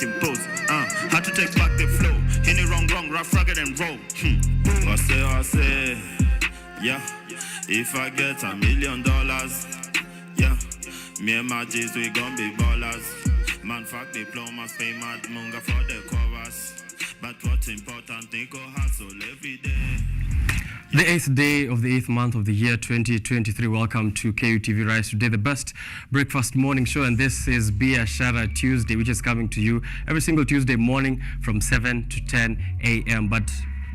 impose. Had to take back the flow. Hit it wrong, rough, rugged and roll. I say, yeah. If I get $1 million, yeah. Me and my G's, we gon' be ballers. Man, fuck diplomas, pay mad munga for the chorus. But what's important, they go hustle every day. The 8th day of the 8th month of the year 2023. Welcome to KUTV Rise Today, the best breakfast morning show. And this is Biashara Tuesday, which is coming to you every single Tuesday morning from 7 to 10 a.m. But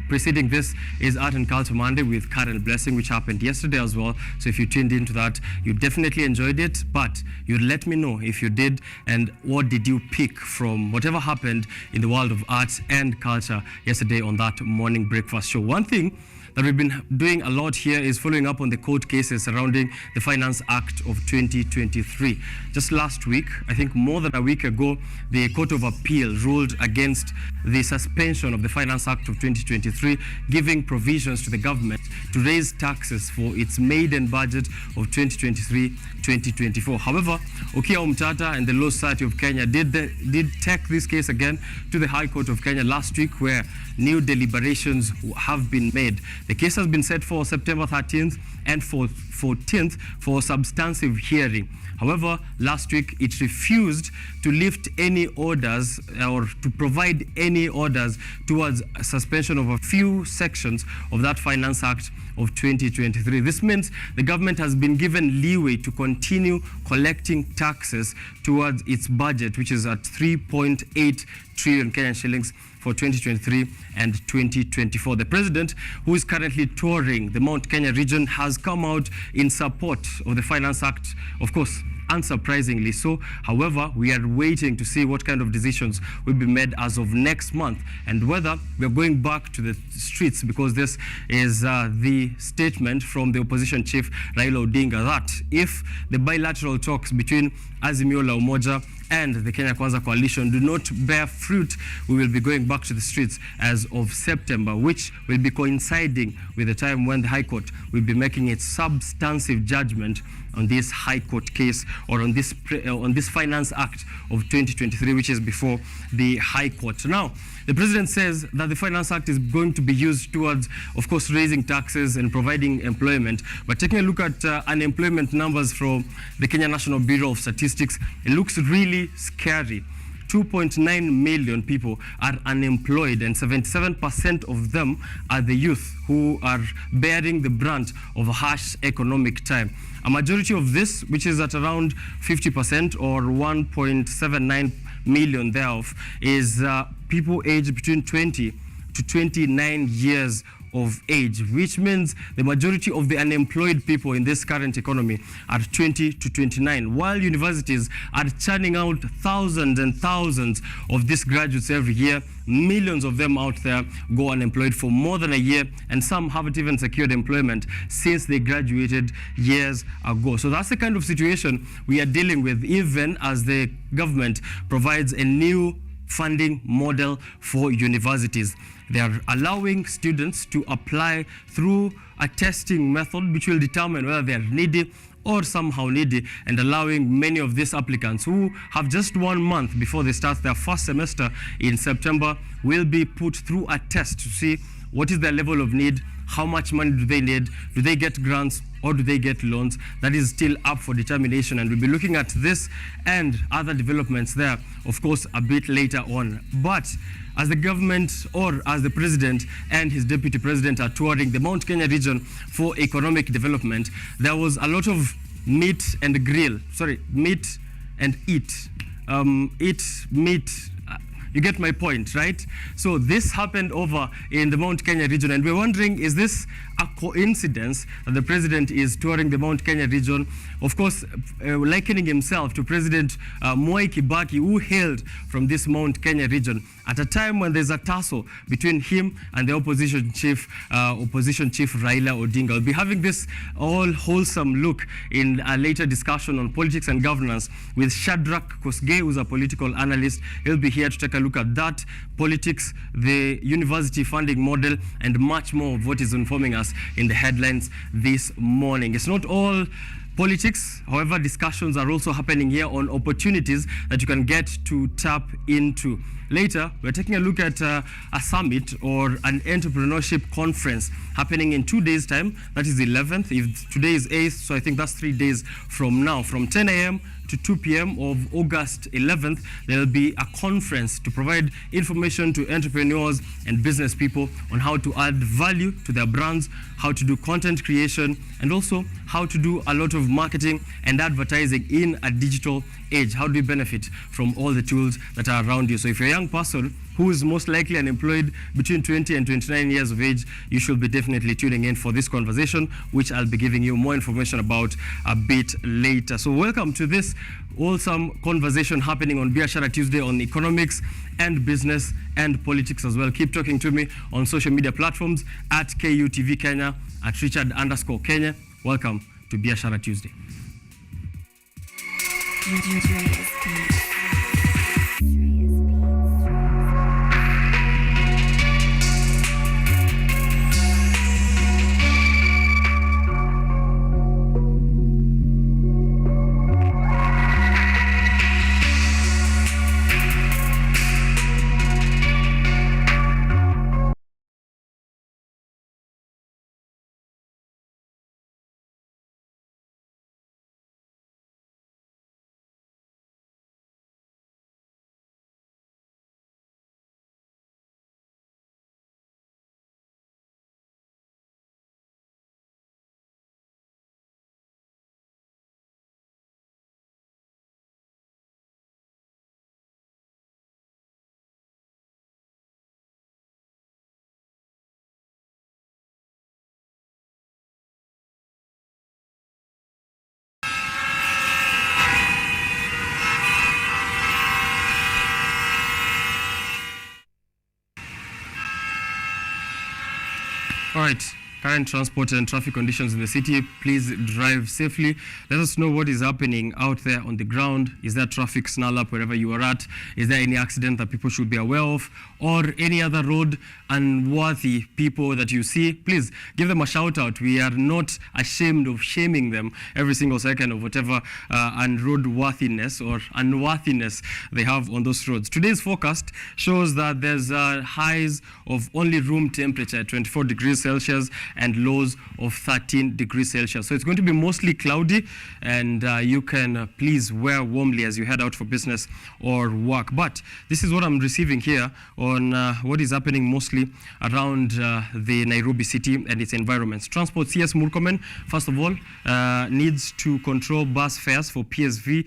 preceding this is Art and Culture Monday with Karen Blessing, which happened yesterday as well. So if you tuned into that, you definitely enjoyed it, but you'd let me know if you did and what did you pick from whatever happened in the world of arts and culture yesterday on that morning breakfast show. One thing that we've been doing a lot here is following up on the court cases surrounding the Finance Act of 2023. Just last week, I think more than a week ago, the Court of Appeal ruled against the suspension of the Finance Act of 2023, giving provisions to the government to raise taxes for its maiden budget of 2023-2024. However, Okiya Omtata and the Law Society of Kenya did take this case again to the High Court of Kenya last week, where new deliberations have been made. The case has been set for September 13th and for 14th for substantive hearing. However, last week it refused to lift any orders or to provide any orders towards a suspension of a few sections of that Finance Act of 2023. This means the government has been given leeway to continue collecting taxes towards its budget, which is at 3.8 trillion Kenyan shillings for 2023 and 2024. The president, who is currently touring the Mount Kenya region, has come out in support of the Finance Act, of course, unsurprisingly so. However, we are waiting to see what kind of decisions will be made as of next month and whether we are going back to the streets, because this is the statement from the opposition chief Raila Odinga that if the bilateral talks between Azimio la Umoja and the Kenya Kwanza coalition do not bear fruit, we will be going back to the streets as of September, which will be coinciding with the time when the High Court will be making its substantive judgment on this High Court case, or on this Finance Act of 2023, which is before the High Court. Now, the president says that the Finance Act is going to be used towards, of course, raising taxes and providing employment. But taking a look at unemployment numbers from the Kenya National Bureau of Statistics, it looks really scary. 2.9 million people are unemployed, and 77% of them are the youth, who are bearing the brunt of a harsh economic time. A majority of this, which is at around 50% or 1.79 million thereof, is people aged between 20 to 29 years of age, which means the majority of the unemployed people in this current economy are 20 to 29, while universities are churning out thousands and thousands of these graduates every year. Millions of them out there go unemployed for more than a year, and some haven't even secured employment since they graduated years ago. So that's the kind of situation we are dealing with, even as the government provides a new funding model for universities. They are allowing students to apply through a testing method which will determine whether they are needy or somehow needy, and allowing many of these applicants who have just 1 month before they start their first semester in September will be put through a test to see what is their level of need, how much money do they need, do they get grants or do they get loans. That is still up for determination, and we'll be looking at this and other developments there, of course, a bit later on. But as the government, or as the president and his deputy president, are touring the Mount Kenya region for economic development, there was a lot of meet and eat. You get my point, right? So this happened over in the Mount Kenya region, and we're wondering, is this a coincidence that the president is touring the Mount Kenya region? Of course, likening himself to President Mwai Kibaki, who hailed from this Mount Kenya region at a time when there's a tussle between him and the opposition chief Raila Odinga. We'll be having this all wholesome look in a later discussion on politics and governance with Shadrach Kosgei, who's a political analyst. He'll be here to take a look at that, politics, the university funding model, and much more of what is informing us in the headlines this morning. It's not all politics. However, discussions are also happening here on opportunities that you can get to tap into. Later, we're taking a look at a summit or an entrepreneurship conference happening in 2 days' time. That is 11th. If today is 8th, so I think that's 3 days from now. From 10 a.m. to 2 p.m. of August 11th, there will be a conference to provide information to entrepreneurs and business people on how to add value to their brands, how to do content creation, and also how to do a lot of marketing and advertising in a digital age. How do you benefit from all the tools that are around you? So if you're a young person who is most likely unemployed between 20 and 29 years of age, you should be definitely tuning in for this conversation, which I'll be giving you more information about a bit later. So welcome to this awesome conversation happening on Biashara Tuesday on economics and business and politics as well. Keep talking to me on social media platforms at KUTV Kenya, at Richard_Kenye. Welcome to Biashara Tuesday. All right, current transport and traffic conditions in the city. Please drive safely. Let us know what is happening out there on the ground. Is there traffic snarl up wherever you are at? Is there any accident that people should be aware of? Or any other road unworthy people that you see? Please give them a shout out. We are not ashamed of shaming them every single second of whatever unroadworthiness or unworthiness they have on those roads. Today's forecast shows that there's highs of only room temperature at 24 degrees Celsius and lows of 13 degrees Celsius. So it's going to be mostly cloudy, and you can please wear warmly as you head out for business or work. But this is what I'm receiving here on what is happening mostly around the Nairobi city and its environments. Transport CS Murkomen, first of all, needs to control bus fares for PSV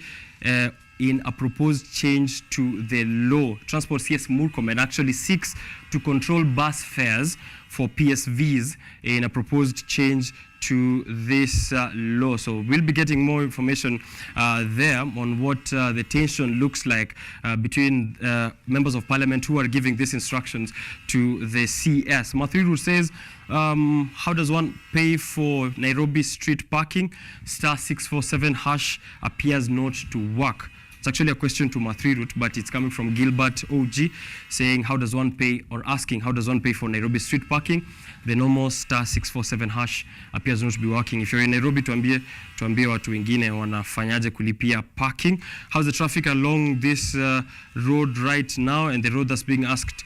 in a proposed change to the law. Transport CS Murkomen actually seeks to control bus fares for PSVs in a proposed change to this law. So we'll be getting more information there on what the tension looks like between members of parliament who are giving these instructions to the CS. Mathriru says, how does one pay for Nairobi street parking? *647# appears not to work. It's actually a question to Mathrirut, but it's coming from Gilbert OG, saying how does one pay, or asking how does one pay for Nairobi street parking? The normal *647# appears not to be working. If you're in Nairobi, tuambie watu wengine wanafanyaje kulipia parking. How's the traffic along this road right now? And the road that's being asked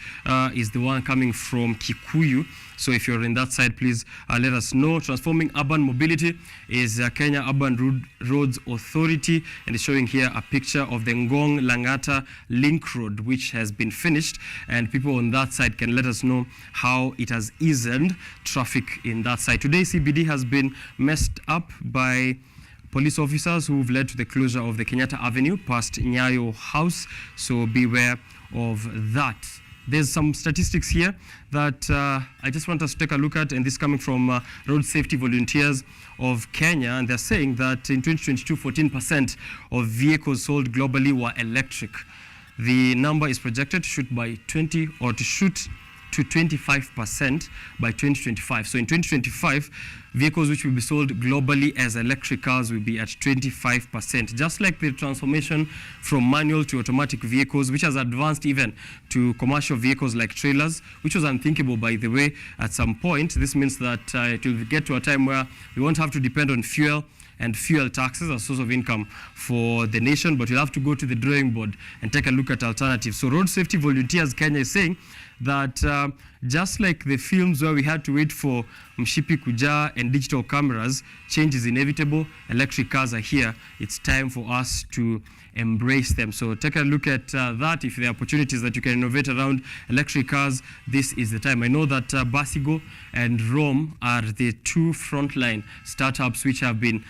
is the one coming from Kikuyu. So if you're in that side, please let us know. Transforming urban mobility is Kenya Urban Roads Authority, and it's showing here a picture of the Ngong Langata Link Road, which has been finished, and people on that side can let us know how it has eased traffic in that side. Today, CBD has been messed up by police officers who've led to the closure of the Kenyatta Avenue past Nyayo House, so beware of that. There's some statistics here that I just want us to take a look at, and this is coming from Road Safety Volunteers of Kenya, and they're saying that in 2022, 14% of vehicles sold globally were electric. The number is projected to shoot by 20 or to shoot to 25% by 2025. So in 2025, vehicles which will be sold globally as electric cars will be at 25%. Just like the transformation from manual to automatic vehicles, which has advanced even to commercial vehicles like trailers, which was unthinkable, by the way, at some point. This means that it will get to a time where we won't have to depend on fuel and fuel taxes as a source of income for the nation, but we'll have to go to the drawing board and take a look at alternatives. So Road Safety Volunteers Kenya is saying that just like the films where we had to wait for mshipi kuja and digital cameras, change is inevitable. Electric cars are here. It's time for us to embrace them. So take a look at that. If there are opportunities that you can innovate around electric cars, this is the time. I know that Basigo and Rome are the two frontline startups which have been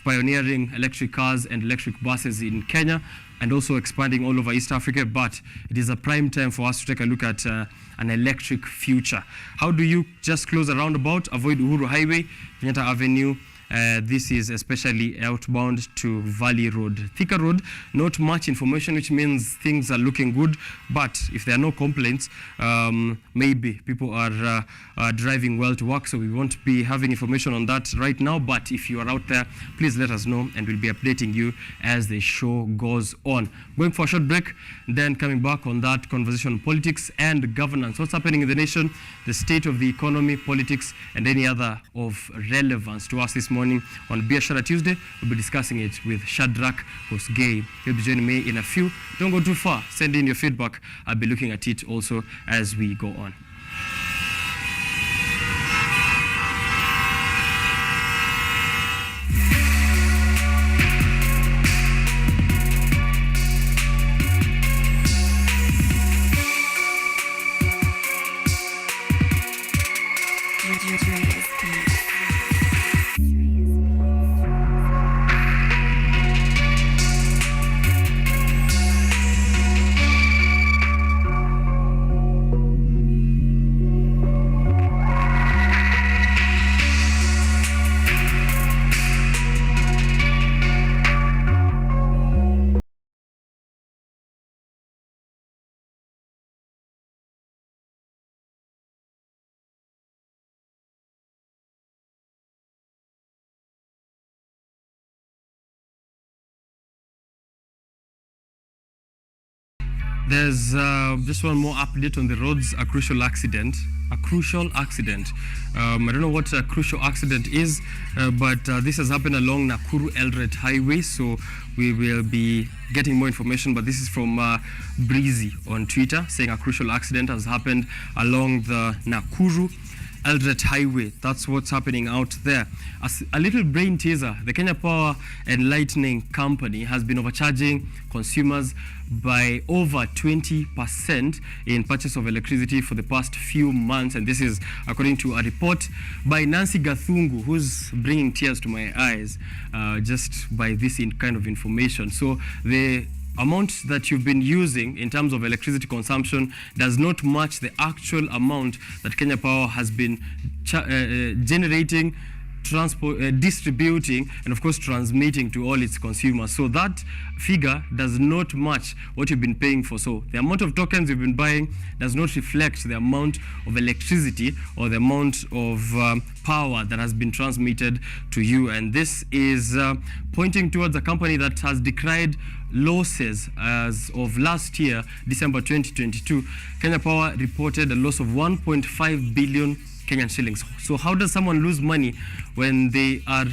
pioneering electric cars and electric buses in Kenya and also expanding all over East Africa, but it is a prime time for us to take a look at an electric future. How do you just close a roundabout, avoid Uhuru Highway, Kenyatta Avenue? This is especially outbound to Valley Road. Thika Road, not much information, which means things are looking good, but if there are no complaints, maybe people are driving well to work, so we won't be having information on that right now, but if you are out there, please let us know, and we'll be updating you as the show goes on. Going for a short break, then coming back on that conversation on politics and governance. What's happening in the nation, the state of the economy, politics, and any other of relevance to us this morning on Biashara Tuesday. We'll be discussing it with Shadrach Hosgei. He'll be joining me in a few. Don't go too far. Send in your feedback. I'll be looking at it also as we go on. There's just one more update on the roads, a crucial accident. A crucial accident. I don't know what a crucial accident is, but this has happened along Nakuru-Eldoret Highway, so we will be getting more information, but this is from Breezy on Twitter, saying a crucial accident has happened along the Nakuru-Eldoret Highway. That's what's happening out there. As a little brain teaser, the Kenya Power and Lightning Company has been overcharging consumers by over 20% in purchase of electricity for the past few months, and this is according to a report by Nancy Gathungu, who's bringing tears to my eyes just by this kind of information. So the amount that you've been using in terms of electricity consumption does not match the actual amount that Kenya Power has been generating, distributing, and of course transmitting to all its consumers. So that figure does not match what you've been paying for. So the amount of tokens you've been buying does not reflect the amount of electricity or the amount of power that has been transmitted to you. And this is pointing towards a company that has decried losses as of last year, December 2022. Kenya Power reported a loss of 1.5 billion Kenyan shillings. So how does someone lose money when they are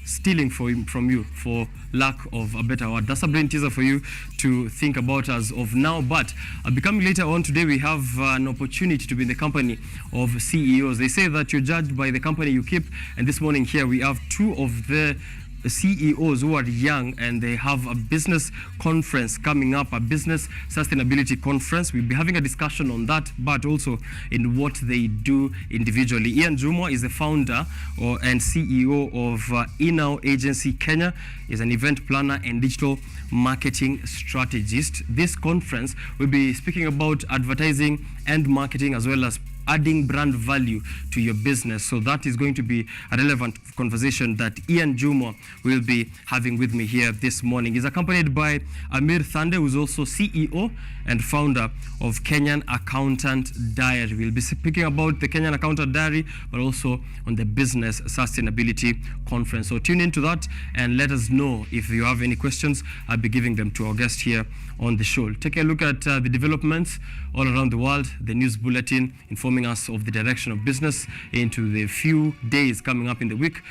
stealing from you, for lack of a better word? That's a brain teaser for you to think about as of now. But becoming later on today, we have an opportunity to be in the company of CEOs. They say that you're judged by the company you keep. And this morning here, we have two of the CEOs who are young, and they have a business conference coming up, a business sustainability conference. We'll be having a discussion on that, but also in what they do individually. Ian Jumwa is the founder and CEO of Inau Agency Kenya, is an event planner and digital marketing strategist. This conference will be speaking about advertising and marketing, as well as adding brand value to your business. So that is going to be a relevant conversation that Ian Jumwa will be having with me here this morning. He's accompanied by Amir Thande, who's also CEO and founder of Kenyan Accountant Diary. We'll be speaking about the Kenyan Accountant Diary, but also on the Business Sustainability Conference. So tune into that and let us know if you have any questions. I'll be giving them to our guest here on the show. Take a look at the developments all around the world, the news bulletin informing us of the direction of business into the few days coming up in the week.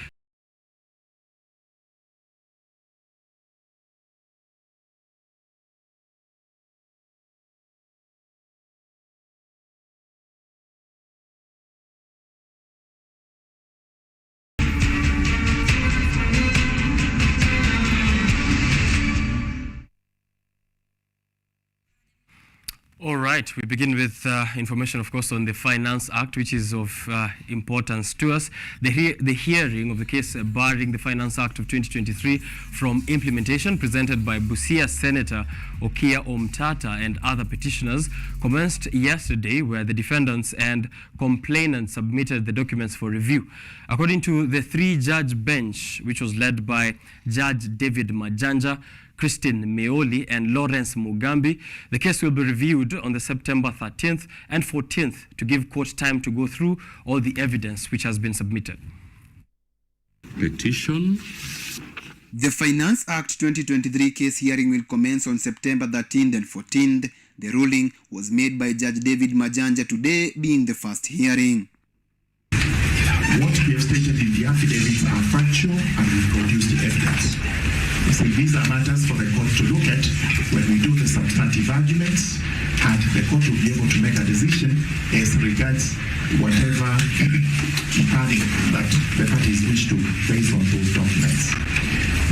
All right, we begin with information, of course, on the Finance Act, which is of importance to us. The hearing of the case barring the Finance Act of 2023 from implementation, presented by Busia Senator Okiya Omtata and other petitioners, commenced yesterday, where the defendants and complainants submitted the documents for review. According to the three-judge bench, which was led by Judge David Majanja, Christine Meoli and Lawrence Mugambi, the case will be reviewed on the September 13th and 14th to give court time to go through all the evidence which has been submitted. Petition. The Finance Act 2023 case hearing will commence on September 13th and 14th. The ruling was made by Judge David Majanja, today being the first hearing. What we have stated in the affidavits are factual and we produce the evidence. So these are matters for the court to look at when we do the substantive arguments, and the court will be able to make a decision as regards whatever padding that the parties wish to based on those documents.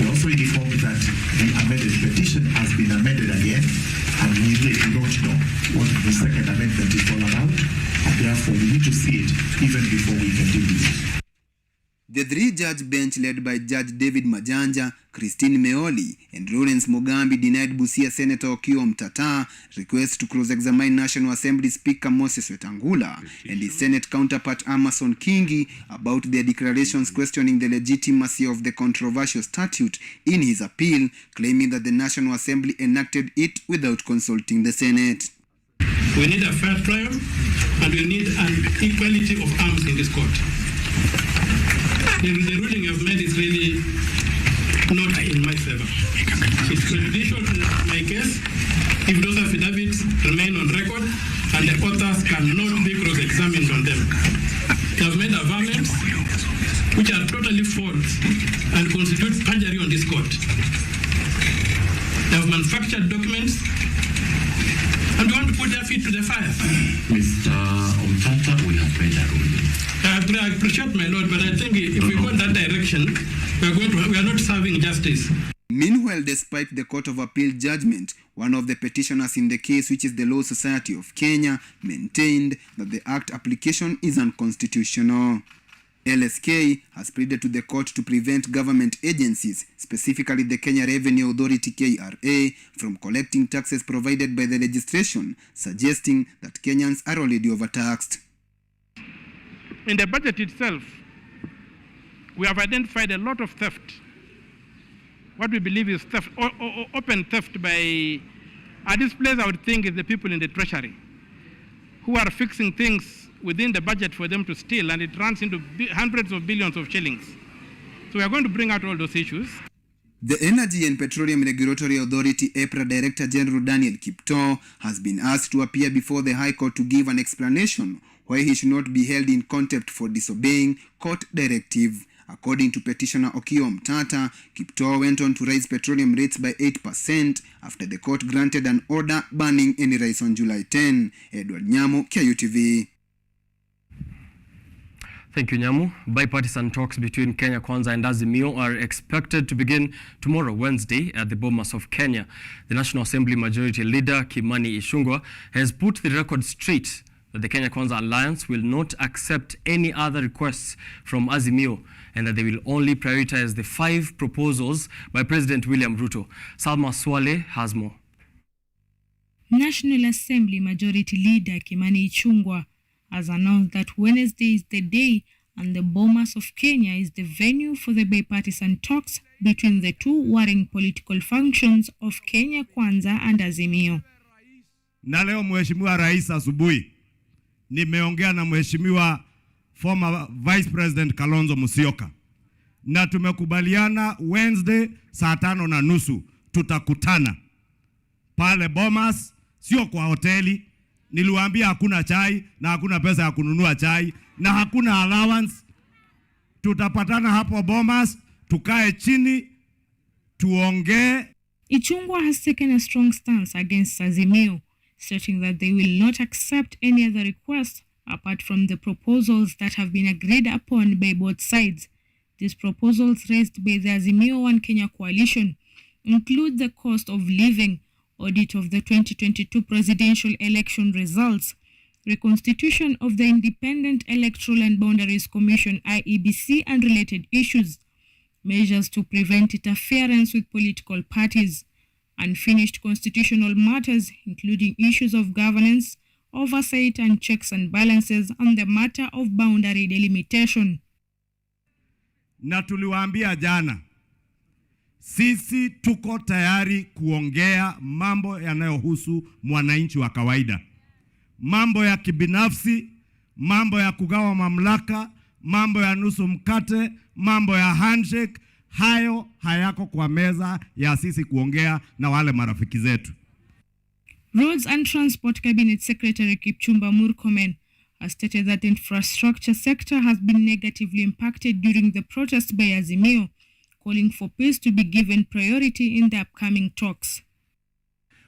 We also informed that the amended petition has been amended again, and we really do not know what the second amendment is all about, and therefore we need to see it even before we can deal with it. The three-judge bench led by Judge David Majanja, Christine Meoli and Lawrence Mugambi denied Busia Senator Okiya Omtata request to cross-examine National Assembly Speaker Moses Wetangula and his Senate counterpart Amason Kingi about their declarations questioning the legitimacy of the controversial statute in his appeal, claiming that the National Assembly enacted it without consulting the Senate. We need a fair trial and we need an equality of arms in this court. The ruling you have made is really not in my favor. It's prejudicial to my case if those affidavits remain on record and the authors cannot be cross-examined on them. They have made averments which are totally false and constitute perjury on this court. They have manufactured documents and we want to put their feet to the fire. Mr. Omtata, we have made a ruling. I appreciate, my lord, but I think if we go that direction, we are not serving justice. Meanwhile, despite the Court of Appeal judgment, one of the petitioners in the case, which is the Law Society of Kenya, maintained that the Act application is unconstitutional. LSK has pleaded to the court to prevent government agencies, specifically the Kenya Revenue Authority KRA, from collecting taxes provided by the legislation, suggesting that Kenyans are already overtaxed. In the budget itself, we have identified a lot of theft. What we believe is theft, open theft by, at this place I would think is the people in the treasury who are fixing things within the budget for them to steal, and it runs into hundreds of billions of shillings. So we are going to bring out all those issues. The Energy and Petroleum Regulatory Authority EPRA Director General Daniel Kiptoo has been asked to appear before the High Court to give an explanation why he should not be held in contempt for disobeying court directive. According to petitioner Okiya Omtata, Kiptoo went on to raise petroleum rates by 8% after the court granted an order banning any rise on July 10. Edward Nyamu, KUTV. Thank you, Nyamu. Bipartisan talks between Kenya Kwanza and Azimio are expected to begin tomorrow, Wednesday, at the Bomas of Kenya. The National Assembly Majority Leader, Kimani Ichung'wah, has put the record straight that the Kenya Kwanza Alliance will not accept any other requests from Azimio and that they will only prioritize the 5 proposals by President William Ruto. Salma Swale has more. National Assembly Majority Leader Kimani Ichung'wah has announced that Wednesday is the day and the Bomas of Kenya is the venue for the bipartisan talks between the two warring political functions of Kenya Kwanza and Azimio. Na leo Mheshimiwa Rais asubuhi nimeongea na Mheshimiwa former Vice President Kalonzo Musyoka na tumekubaliana Wednesday saa 5:30 tutakutana pale Bomas, sio kwa hoteli. Niliwaambia hakuna chai na hakuna pesa ya kununua chai na hakuna allowance. Tutapatana hapo Bomas, tukae chini tuongee. Ichung'wah has taken a strong stance against Azimio, stating that they will not accept any other requests apart from the proposals that have been agreed upon by both sides. These proposals raised by the Azimio One Kenya coalition include the cost of living, audit of the 2022 presidential election results, reconstitution of the Independent Electoral and Boundaries Commission IEBC and related issues, measures to prevent interference with political parties, unfinished constitutional matters including issues of governance, oversight and checks and balances on the matter of boundary delimitation. Na tuliwaambia jana, sisi tuko tayari kuongea mambo yanayohusu mwananchi wa kawaida. Mambo ya kibinafsi, mambo ya kugawa mamlaka, mambo ya nusu mkate, mambo ya handshake, hayo hayako kwa meza ya sisi kuongea na wale marafiki zetu. Roads and Transport Cabinet Secretary Kipchumba Murkomen has stated that the infrastructure sector has been negatively impacted during the protest by Azimio, calling for peace to be given priority in the upcoming talks.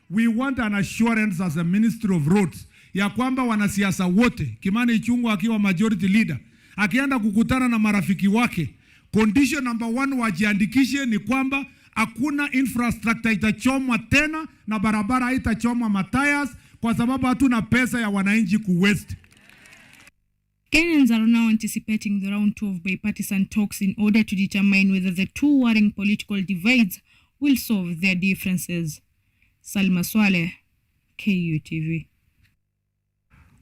We want an assurance as a Ministry of Roads ya kwamba wanasiasa wote, Kimani Ichung'wah akiwa majority leader, akienda kukutana na marafiki wake, condition number 1 wajiandikishe ni kwamba hakuna infrastructure itachomwa tena na barabara haitachomwa matires kwa sababu hatuna pesa ya wananchi kuwaste. Kenyans are now anticipating the round 2 of bipartisan talks in order to determine whether the two warring political divides will solve their differences. Salma Swaleh, KUTV.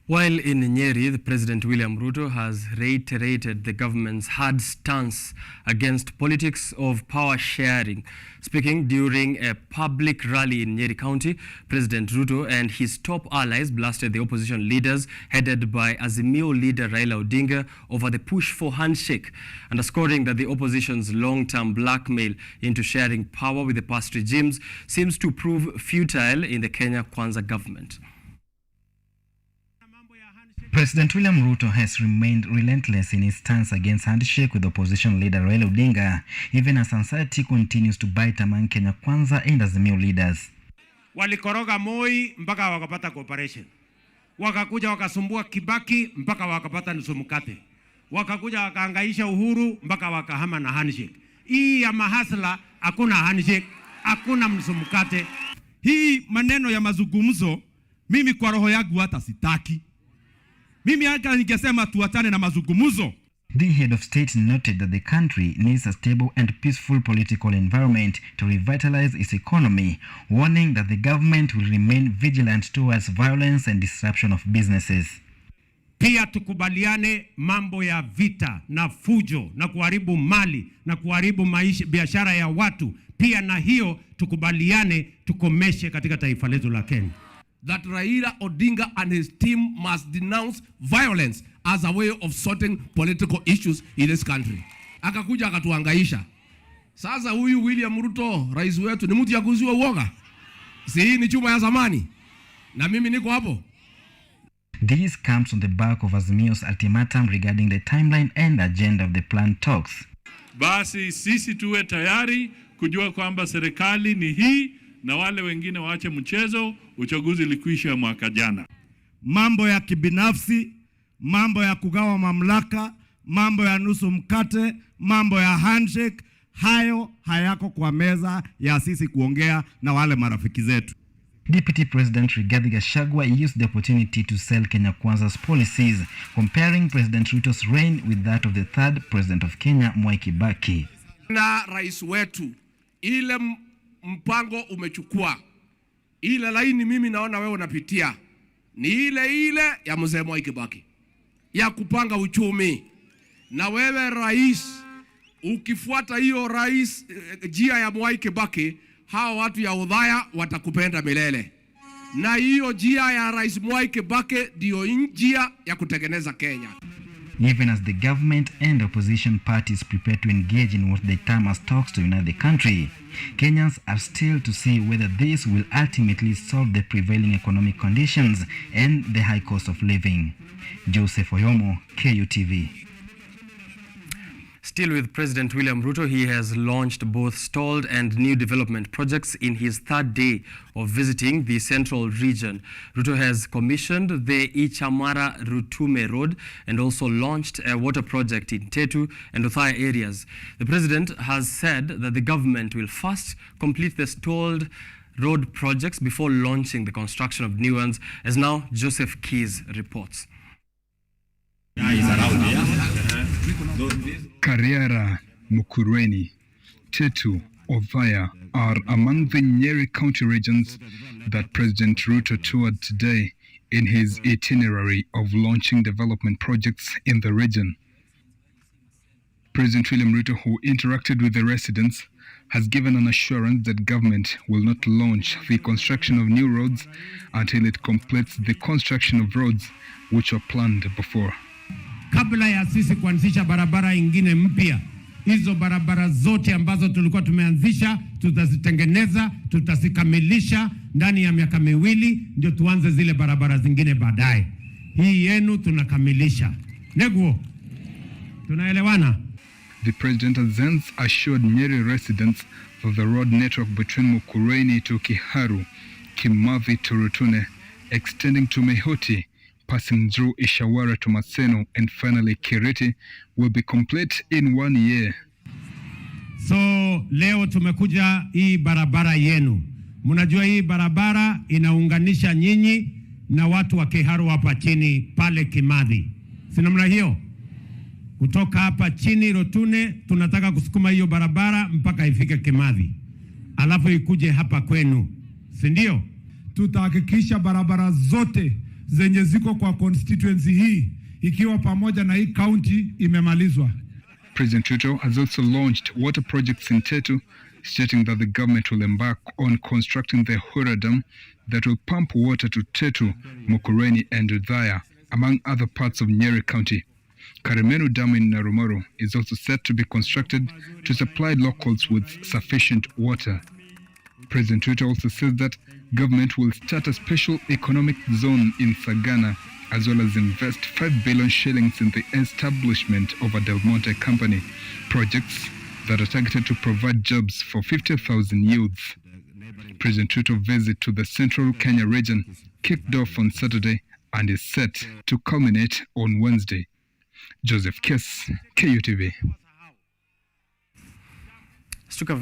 While in Nyeri, the President William Ruto has reiterated the government's hard stance against politics of power sharing. Speaking during a public rally in Nyeri County, President Ruto and his top allies blasted the opposition leaders headed by Azimio leader Raila Odinga over the push for handshake, underscoring that the opposition's long-term blackmail into sharing power with the past regimes seems to prove futile in the Kenya Kwanza government. President William Ruto has remained relentless in his stance against handshake with opposition leader Raila Odinga, even as anxiety continues to bite among Kenya Kwanza and Azimio leaders. Walikoroga Moi mpaka wakapata cooperation. Wakakuja wakasumbua Kibaki mpaka wakapata nusu mkate. Wakakuja wakaangaisha Uhuru mpaka wakahama na handshake. Hii ya mahasla hakuna handshake, hakuna nusu mkate. Hii maneno ya mazungumzo mimi kwa roho yangu hata sitaki. Mimi hata ningesema tuachane na mazungumzo. The head of state noted that the country needs a stable and peaceful political environment to revitalize its economy, warning that the government will remain vigilant towards violence and disruption of businesses. Pia tukubaliane mambo ya vita na fujo na kuharibu mali na kuharibu maisha biashara ya watu. Pia na hiyo tukubaliane tukomeshe katika taifa letu la Kenya. That Raila Odinga and his team must denounce violence as a way of sorting political issues in this country. Akakuja akatuangaisha. Sasa huyu William Ruto, rais wetu, ni mtu ya kuziwa uoga. Si hii ni chuma ya zamani. Na mimi niko hapo. This comes on the back of Azimio's ultimatum regarding the timeline and agenda of the planned talks. Basi sisi tuwe tayari kujua kwamba serikali ni hii na wale wengine waache mchezo. Uchaguzi ulikwisha mwaka jana. Mambo ya kibinafsi, mambo ya kugawa mamlaka, mambo ya nusu mkate, mambo ya handshake, hayo hayako kwa meza ya sisi kuongea na wale marafiki zetu. Deputy President Rigathi Gachagua used the opportunity to sell Kenya Kwanza's policies, comparing President Ruto's reign with that of the third president of Kenya, Mwai Kibaki. Na rais wetu, ile mpango umechukua, ile laini mimi naona wewe unapitia, ni ile ya mzee Mwai Kibaki, ya kupanga uchumi. Na wewe rais, ukifuata hiyo rais njia ya Mwai Kibaki, hao watu ya udhaya watakupenda milele. Na hiyo njia ya rais Mwai Kibaki ndio njia ya kutengeneza Kenya. Even as the government and opposition parties prepare to engage in what they term as talks to unite the country, Kenyans are still to see whether this will ultimately solve the prevailing economic conditions and the high cost of living. Joseph Oyomo, KUTV. Still with President William Ruto, he has launched both stalled and new development projects in his third day of visiting the central region. Ruto has commissioned the Ichamara-Rutume Road and also launched a water project in Tetu and Othaya areas. The president has said that the government will first complete the stalled road projects before launching the construction of new ones, as now Joseph Keys reports. Kariara, Mukurweni, Tetu, Othaya are among the Nyeri County regions that President Ruto toured today in his itinerary of launching development projects in the region. President William Ruto, who interacted with the residents, has given an assurance that government will not launch the construction of new roads until it completes the construction of roads which were planned before. Kabla ya sisi kuanzisha barabara ingine mpya, hizo barabara zote ambazo tulikuwa tumeanzisha tutazitengeneza, tutazikamilisha ndani ya miaka miwili, ndio tuanze zile barabara zingine baadaye. Hii yenu tunakamilisha. Neguo, tunaelewana? The president has hence assured Nyeri residents that the road network between Mukurweni to Kiharu, Kimathi to Rutune, extending to Mehoti, passing through Ishawara to Maseno, and finally Kiriti, will be complete in 1 year. So leo tumekuja hii barabara yenu. Mnajua hii barabara inaunganisha nyinyi na watu wa Kiharu hapa chini pale Kimathi. Si namna hiyo? Kutoka hapa chini Rotune tunataka kusukuma hiyo barabara mpaka ifike Kimathi. Alafu ikuje hapa kwenu. Si ndio? Tutahakikisha barabara zote zenye ziko kwa constituency hii ikiwa pamoja na hii county imemalizwa. President Ruto has also launched water projects in Tetu, stating that the government will embark on constructing the Hura Dam that will pump water to Tetu, Mukurweni and Udhaya, among other parts of Nyeri County. Karimenu Dam in Narumoro is also set to be constructed to supply locals with sufficient water. President Ruto also says that government will start a special economic zone in Sagana, as well as invest 5 billion shillings in the establishment of a Del Monte company, projects that are targeted to provide jobs for 50,000 youths. President Ruto's visit to the central Kenya region kicked off on Saturday and is set to culminate on Wednesday. Joseph Kiss, KUTV.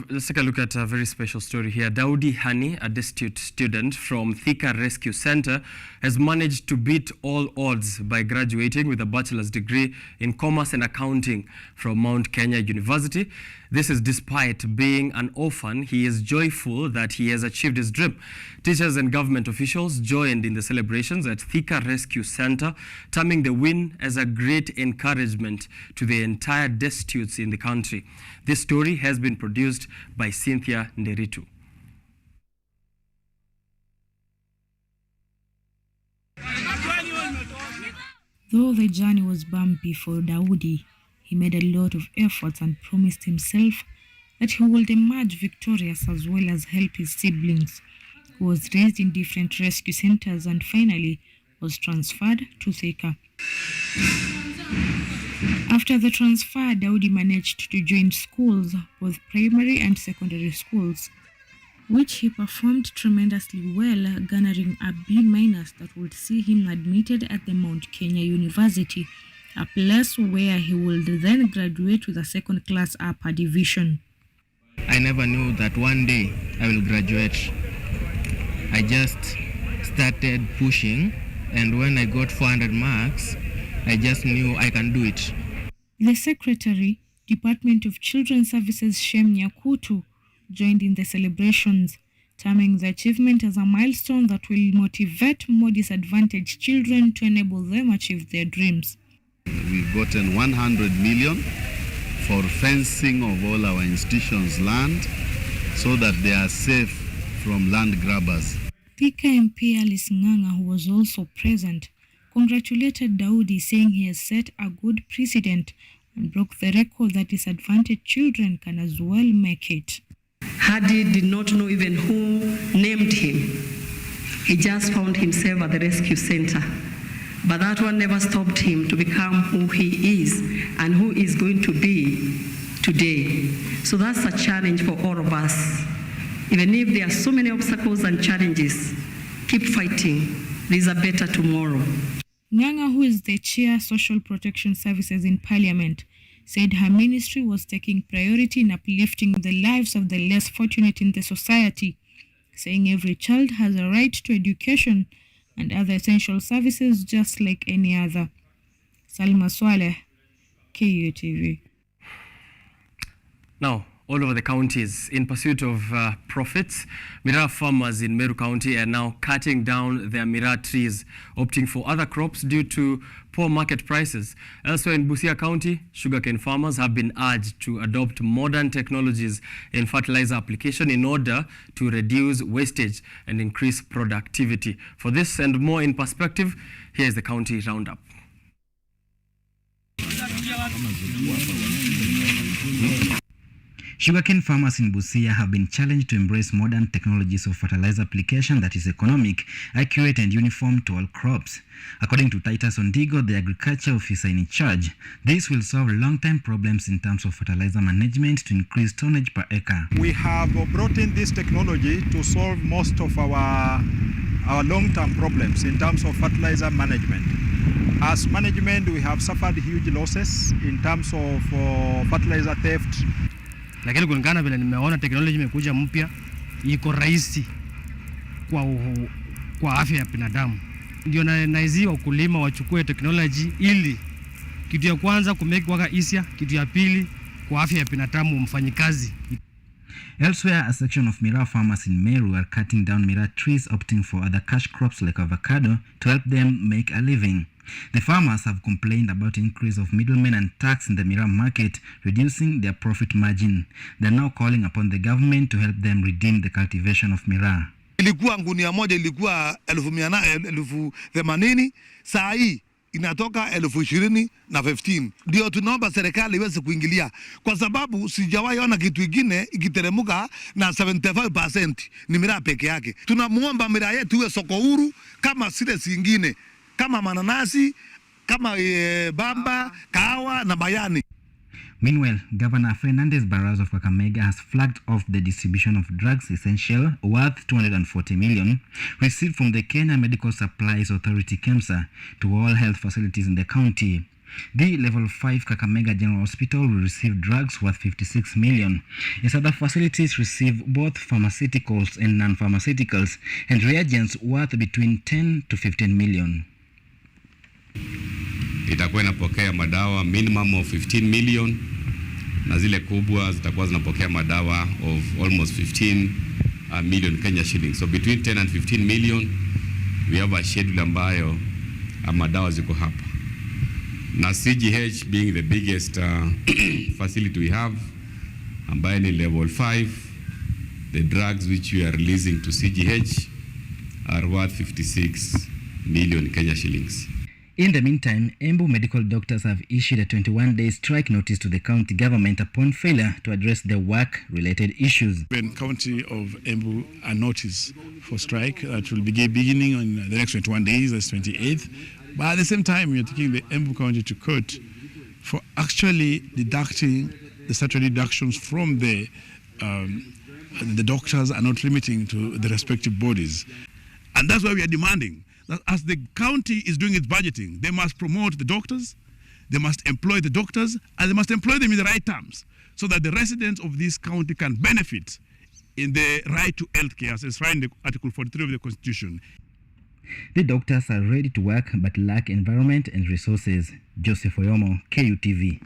Let's take a look at a very special story here. Daudi Hani, a destitute student from Thika Rescue Center, has managed to beat all odds by graduating with a bachelor's degree in commerce and accounting from Mount Kenya University. This is despite being an orphan. He is joyful that he has achieved his dream. Teachers and government officials joined in the celebrations at Thika Rescue Center, terming the win as a great encouragement to the entire destitutes in the country. This story has been produced by Cynthia Nderitu. Though the journey was bumpy for Daudi, he made a lot of efforts and promised himself that he would emerge victorious as well as help his siblings. He was raised in different rescue centers and finally was transferred to Thika. After the transfer, Daudi managed to join schools, both primary and secondary schools, which he performed tremendously well, garnering a B- that would see him admitted at the Mount Kenya University, a place where he would then graduate with a second-class upper division. I never knew that one day I will graduate. I just started pushing, and when I got 400 marks, I just knew I can do it. The Secretary, Department of Children's Services Shem Nyakutu, joined in the celebrations, terming the achievement as a milestone that will motivate more disadvantaged children to enable them achieve their dreams. We've gotten 100 million for fencing of all our institutions' land so that they are safe from land grabbers. Thika MP Alice Ng'ang'a, who was also present, congratulated Daudi, saying he has set a good precedent and broke the record that disadvantaged children can as well make it. Hadi did not know even who named him. He just found himself at the rescue center. But that one never stopped him to become who he is and who is going to be today. So that's a challenge for all of us. Even if there are so many obstacles and challenges, keep fighting. There is a better tomorrow. Ng'ang'a, who is the chair Social Protection Services in Parliament, said her ministry was taking priority in uplifting the lives of the less fortunate in the society, saying every child has a right to education and other essential services just like any other. Salma Swaleh, KUTV. Now, all over the counties, in pursuit of profits, miraa farmers in Meru County are now cutting down their miraa trees, opting for other crops due to poor market prices. Elsewhere in Busia County, sugarcane farmers have been urged to adopt modern technologies in fertilizer application in order to reduce wastage and increase productivity. For this and more in perspective, here is the county roundup. Sugarcane farmers in Busia have been challenged to embrace modern technologies of fertilizer application that is economic, accurate and uniform to all crops. According to Titus Ondigo, the agriculture officer in charge, this will solve long-term problems in terms of fertilizer management to increase tonnage per acre. We have brought in this technology to solve most of our long-term problems in terms of fertilizer management. As management, we have suffered huge losses in terms of fertilizer theft. Lakini kulingana vile nimeona teknolojia imekuja mpya iko rahisi kwa afya ya binadamu. Ndio naizia wakulima wachukue teknolojia ili kitu ya kwanza kumake waka easier, kitu ya pili kwa afya ya binadamu mfanyikazi. Elsewhere, a section of miraa farmers in Meru are cutting down miraa trees, opting for other cash crops like avocado to help them make a living. The farmers have complained about the increase of middlemen and tax in the miraa market, reducing their profit margin. They are now calling upon the government to help them redeem the cultivation of miraa. Ilikuwa ngunia moja ilikuwa 1,080, saa hii inatoka 20,015. Ndio tunaomba serikali iweze kuingilia, kwa sababu sijawahi ona kitu kingine ikiteremuka na 75% ni miraa peke yake. Tunamuomba miraa yetu iwe soko huru kama zile zingine, kama mananasi, kama bamba, kahawa na bayani. Meanwhile, Governor Fernandez Barras of Kakamega has flagged off the distribution of drugs essential worth 240 million received from the Kenya Medical Supplies Authority KEMSA to all health facilities in the county. The Level 5 Kakamega General Hospital will receive drugs worth 56 million. Its other facilities receive both pharmaceuticals and non-pharmaceuticals and reagents worth between 10 to 15 million. Itakuwa inapokea madawa minimum of 15 million na zile kubwa zitakuwa zinapokea madawa of almost 15 million Kenya shillings. So between 10 and 15 million we have a schedule ambayo madawa ziko hapa. Na CGH being the biggest facility we have ambayo ni level 5, the drugs which we are releasing to CGH are worth 56 million Kenya shillings. In the meantime, Embu medical doctors have issued a 21-day strike notice to the county government upon failure to address their work-related issues. The county of Embu a notice for strike that will be beginning on the next 21 days, that's 28th. But at the same time, we are taking the Embu county to court for actually deducting the statutory deductions from the doctors are not limiting to the respective bodies. And that's why we are demanding that as the county is doing its budgeting, they must promote the doctors, they must employ the doctors, and they must employ them in the right terms so that the residents of this county can benefit in the right to health care as enshrined in Article 43 of the Constitution. The doctors are ready to work but lack environment and resources. Joseph Oyomo, KUTV.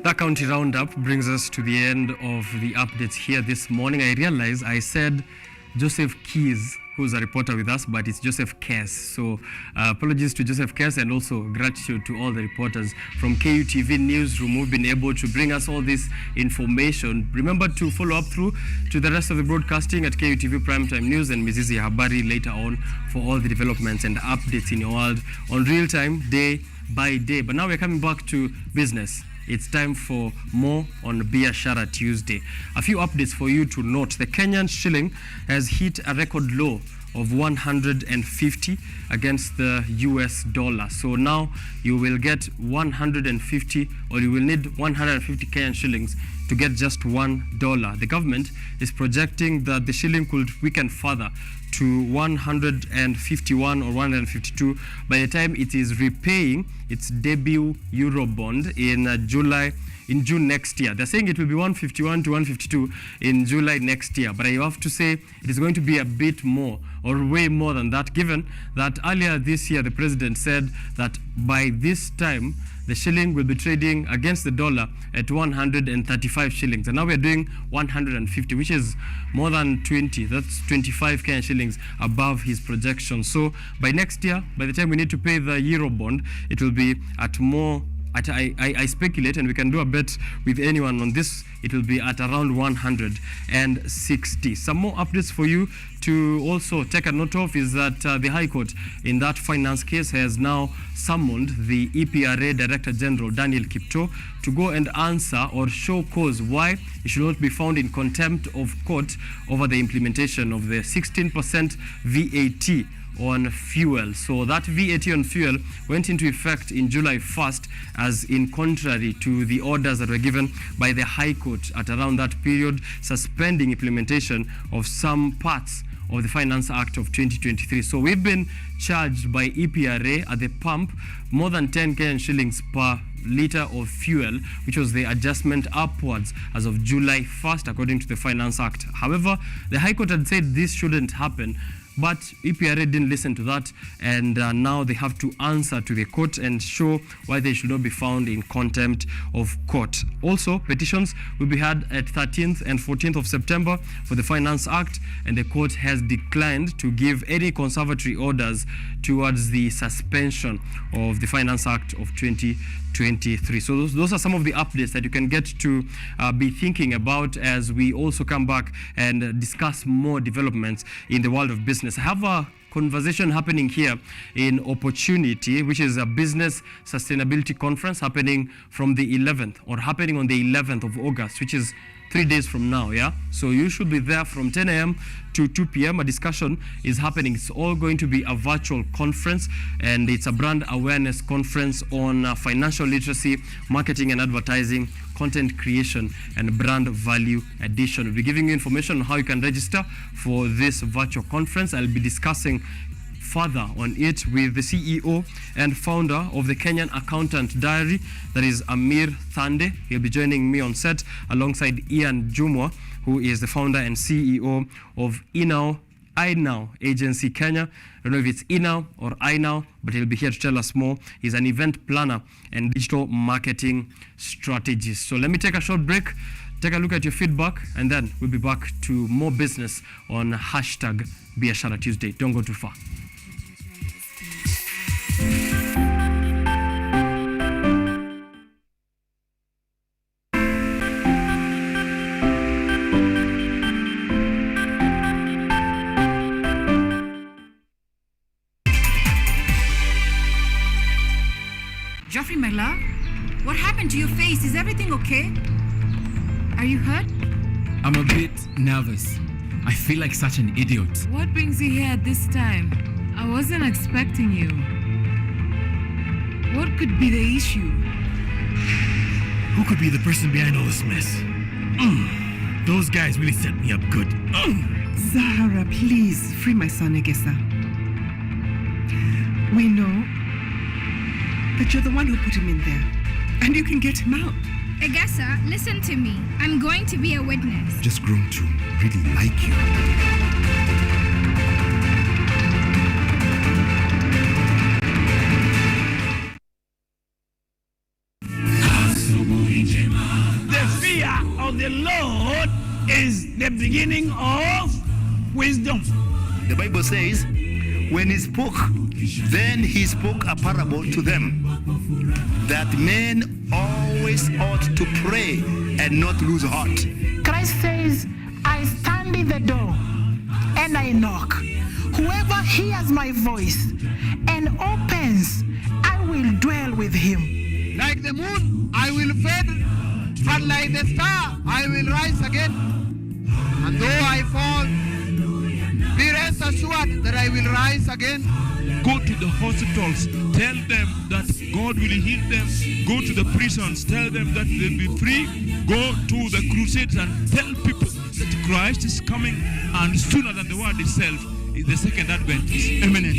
That county roundup brings us to the end of the updates here this morning. I realize I said Joseph Keys, who's a reporter with us, but it's Joseph Kess. So apologies to Joseph Kess and also gratitude to all the reporters from KUTV Newsroom who've been able to bring us all this information. Remember to follow up through to the rest of the broadcasting at KUTV Primetime News and Mizizi Habari later on for all the developments and updates in your world on real time, day by day. But now we're coming back to business. It's time for more on Biashara Tuesday. A few updates for you to note. The Kenyan shilling has hit a record low of 150 against the US dollar. So now you will get 150, or you will need 150 Kenyan shillings to get just $1. The government is projecting that the shilling could weaken further to 151 or 152 by the time it is repaying its debut Eurobond in June next year. They're saying it will be 151 to 152 in July next year, but I have to say it is going to be a bit more, or way more than that, given that earlier this year the president said that by this time the shilling will be trading against the dollar at 135 shillings. And now we're doing 150, which is more than 20. That's 25 Kenyan shillings above his projection. So by next year, by the time we need to pay the Eurobond, it will be at more, I speculate, and we can do a bet with anyone on this, it will be at around 160. Some more updates for you to also take a note of is that the High Court in that finance case has now summoned the EPRA Director General Daniel Kipto to go and answer or show cause why he should not be found in contempt of court over the implementation of the 16% VAT on fuel. So that VAT on fuel went into effect in July 1st, as in contrary to the orders that were given by the High Court at around that period, suspending implementation of some parts of the Finance Act of 2023. So we've been charged by EPRA at the pump more than 10 Kenyan shillings per litre of fuel, which was the adjustment upwards as of July 1st, according to the Finance Act. However, the High Court had said this shouldn't happen, but EPRA didn't listen to that, and now they have to answer to the court and show why they should not be found in contempt of court. Also, petitions will be heard at 13th and 14th of September for the Finance Act, and the court has declined to give any conservatory orders towards the suspension of the Finance Act of 2023. So those are some of the updates that you can get to be thinking about as we also come back and discuss more developments in the world of business. I have a conversation happening here in Opportunity, which is a business sustainability conference happening from the 11th, or happening on the 11th of August, which is 3 days from now, yeah? So you should be there from 10 a.m. to 2 p.m. A discussion is happening. It's all going to be a virtual conference, and it's a brand awareness conference on financial literacy, marketing and advertising, content creation, and brand value addition. We'll be giving you information on how you can register for this virtual conference. I'll be discussing further on it with the CEO and founder of the Kenyan Accountant Diary, that is Amir Thande. He'll be joining me on set alongside Ian Jumwa, who is the founder and CEO of iNow Agency Kenya. I don't know if it's iNow or iNow, but he'll be here to tell us more. He's an event planner and digital marketing strategist. So let me take a short break, take a look at your feedback, and then we'll be back to more business on hashtag Biashara Tuesday. Don't go too far. Geoffrey, my love, what happened to your face? Is everything okay? Are you hurt? I'm a bit nervous. I feel like such an idiot. What brings you here at this time? I wasn't expecting you. What could be the issue? Who could be the person behind all this mess? Those guys really set me up good. Zahara, please, free my son, Egesa. We know that you're the one who put him in there, and you can get him out. Egesa, listen to me. I'm going to be a witness. Just grown to really like you. The fear of the Lord is the beginning of wisdom. The Bible says, when he spoke, then he spoke a parable to them, that men always ought to pray and not lose heart. Christ says, I stand in the door and I knock. Whoever hears my voice and opens, I will dwell with him. Like the moon, I will fade, but like the star, I will rise again. And though I fall, be rest assured assured that I will rise again. Go to the hospitals, tell them that God will heal them. Go to the prisons, tell them that they'll be free. Go to the crusades and tell people that Christ is coming, and sooner than the word itself, the second advent is imminent.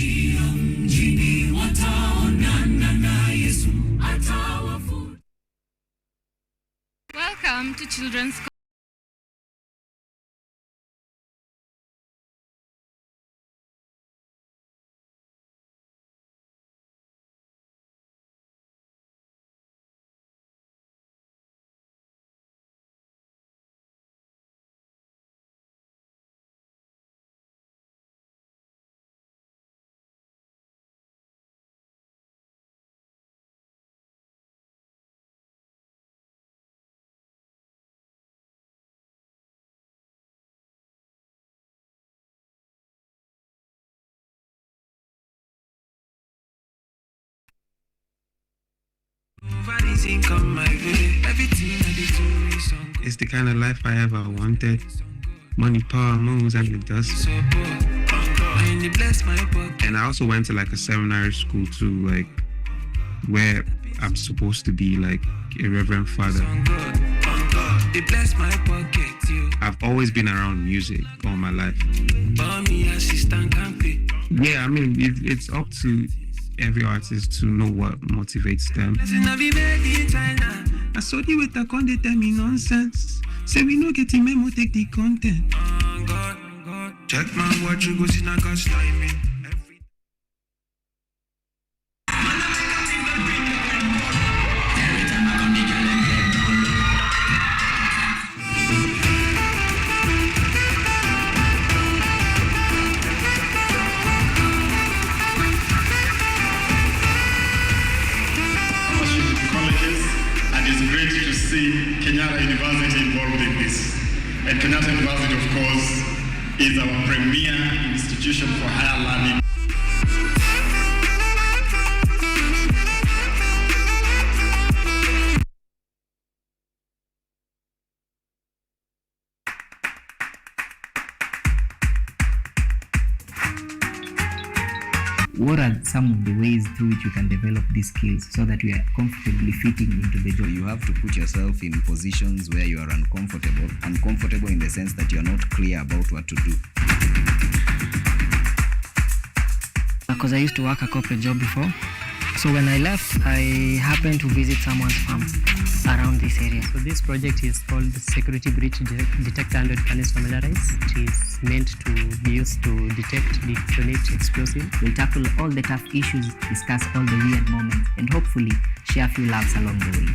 Welcome to Children's It's the kind of life I ever wanted. Money, power, moves, and it does. And I also went to like a seminary school too, like where I'm supposed to be like a reverend father. I've always been around music all my life. Yeah, I mean, it's up to every artist to know what motivates them. I saw you with the content, tell me nonsense. Say we no get memo, take the content. Check my watch, you go see na gas timing. Kenyatta University involved in this. And Kenyatta University, of course, is our premier institution for higher learning. What are some of the ways through which you can develop these skills so that you are comfortably fitting into the job? You have to put yourself in positions where you are uncomfortable. Uncomfortable in the sense that you are not clear about what to do. Because I used to work a corporate job before. So when I left, I happened to visit someone's farm around this area. So this project is called Security Breach Detector and Readiness Familiarize. It is meant to be used to detect, detonate explosive. We'll tackle all the tough issues, discuss all the weird moments, and hopefully share a few laughs along the way.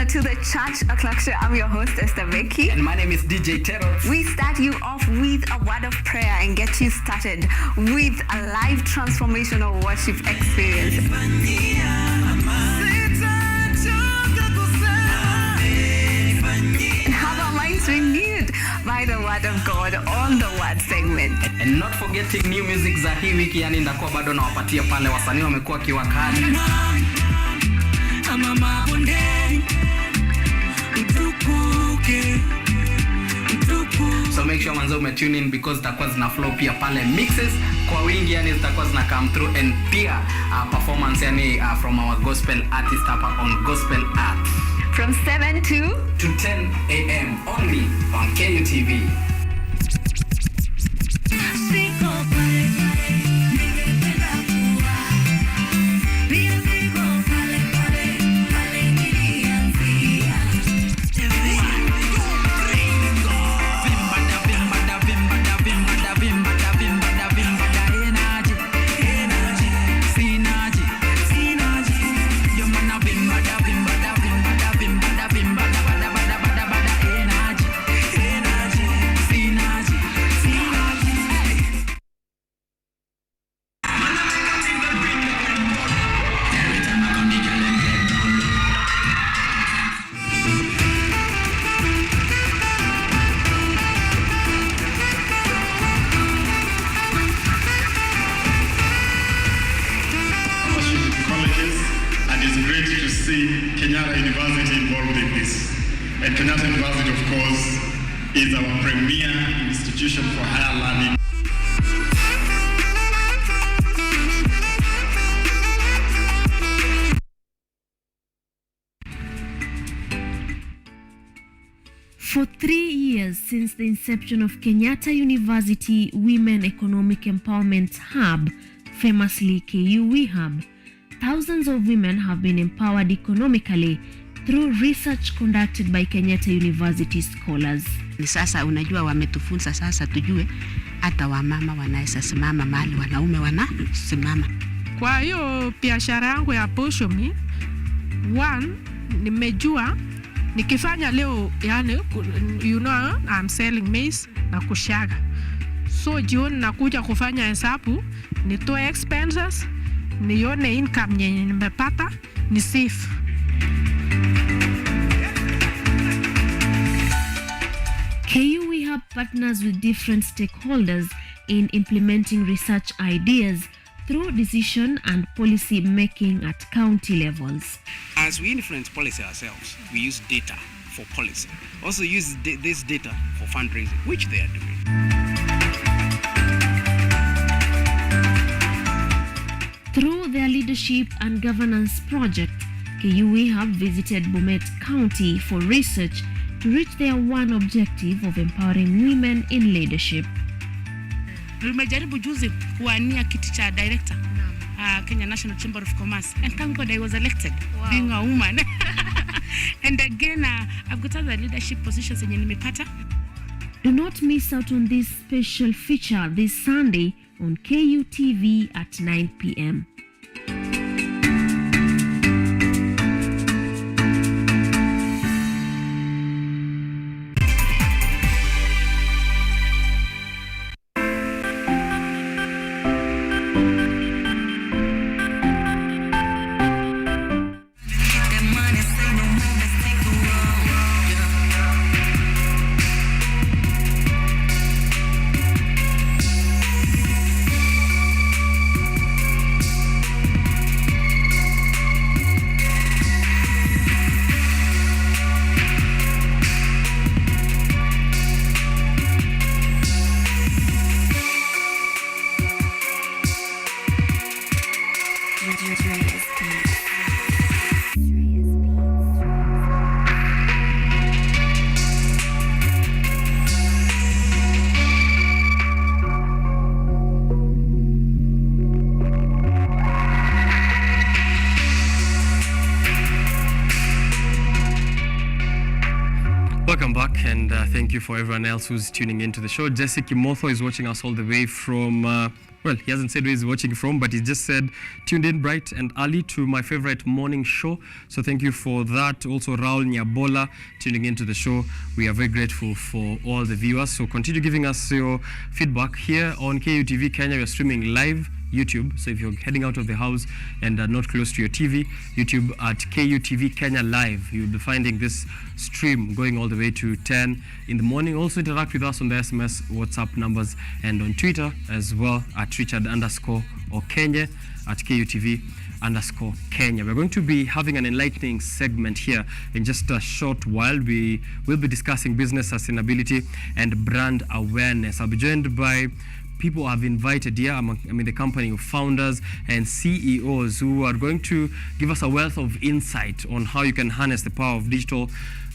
To the Church O'Clock. I'm your host, Esther Becky. And my name is DJ Terrell. We start you off with a word of prayer and get you started with a live transformational worship experience. And have our minds renewed by the word of God on the word segment. And not forgetting new music za hii wiki, yani ndakuwa bado nawapatia pale wasanii wamekuwa kiwakali. So make sure manzo tune in because zitakuwa zina flow pia pale mixes kwa wingi, yani zitakuwa zina come through, and pia performance yani from our gospel artist hapa on Gospel Art from 7 to 10 a.m. only on KUTV. this. And Kenyatta University, of course, is our premier institution for higher learning. For 3 years since the inception of Kenyatta University Women Economic Empowerment Hub, famously KUE Hub, thousands of women have been empowered economically through research conducted by Kenyatta University scholars. Ni sasa unajua wametufunza sasa tujue hata wamama wanaweza simama mahali wanaume wanasimama. Kwa hiyo biashara yangu ya poshomi, nimejua nikifanya leo, yani you know I'm selling maize na kushaga. So jioni nakuja kufanya hesabu, nitoe expenses, nione income yenye nimepata, ni safe. KUE Hub partners with different stakeholders in implementing research ideas through decision and policy making at county levels. As we influence policy ourselves, we use data for policy. Also use this data for fundraising, which they are doing. Through their leadership and governance project, KUE Hub visited Bomet County for research to reach their one objective of empowering women in leadership. Nimejaribu juzi kuania kiti cha director Kenya National Chamber of Commerce, and thank God I was elected, being a woman. And again, I've got other leadership positions yenye nimepata. Do not miss out on this special feature this Sunday on KUTV at 9 p.m. Welcome back, and thank you for everyone else who's tuning into the show. Jesse Kimotho is watching us all the way from, well, he hasn't said where he's watching from, but he just said tuned in bright and early to my favorite morning show. So thank you for that. Also, Raul Nyabola tuning into the show. We are very grateful for all the viewers. So continue giving us your feedback here on KUTV Kenya. We are streaming live YouTube. So if you're heading out of the house and are not close to your TV, YouTube at KUTV Kenya Live. You'll be finding this stream going all the way to 10 in the morning. Also interact with us on the SMS, WhatsApp numbers, and on Twitter as well at Richard_OKENYE, at KUTV_Kenya. We're going to be having an enlightening segment here in just a short while. We will be discussing business sustainability and brand awareness. I'll be joined by people I've invited here, the company of founders and CEOs who are going to give us a wealth of insight on how you can harness the power of the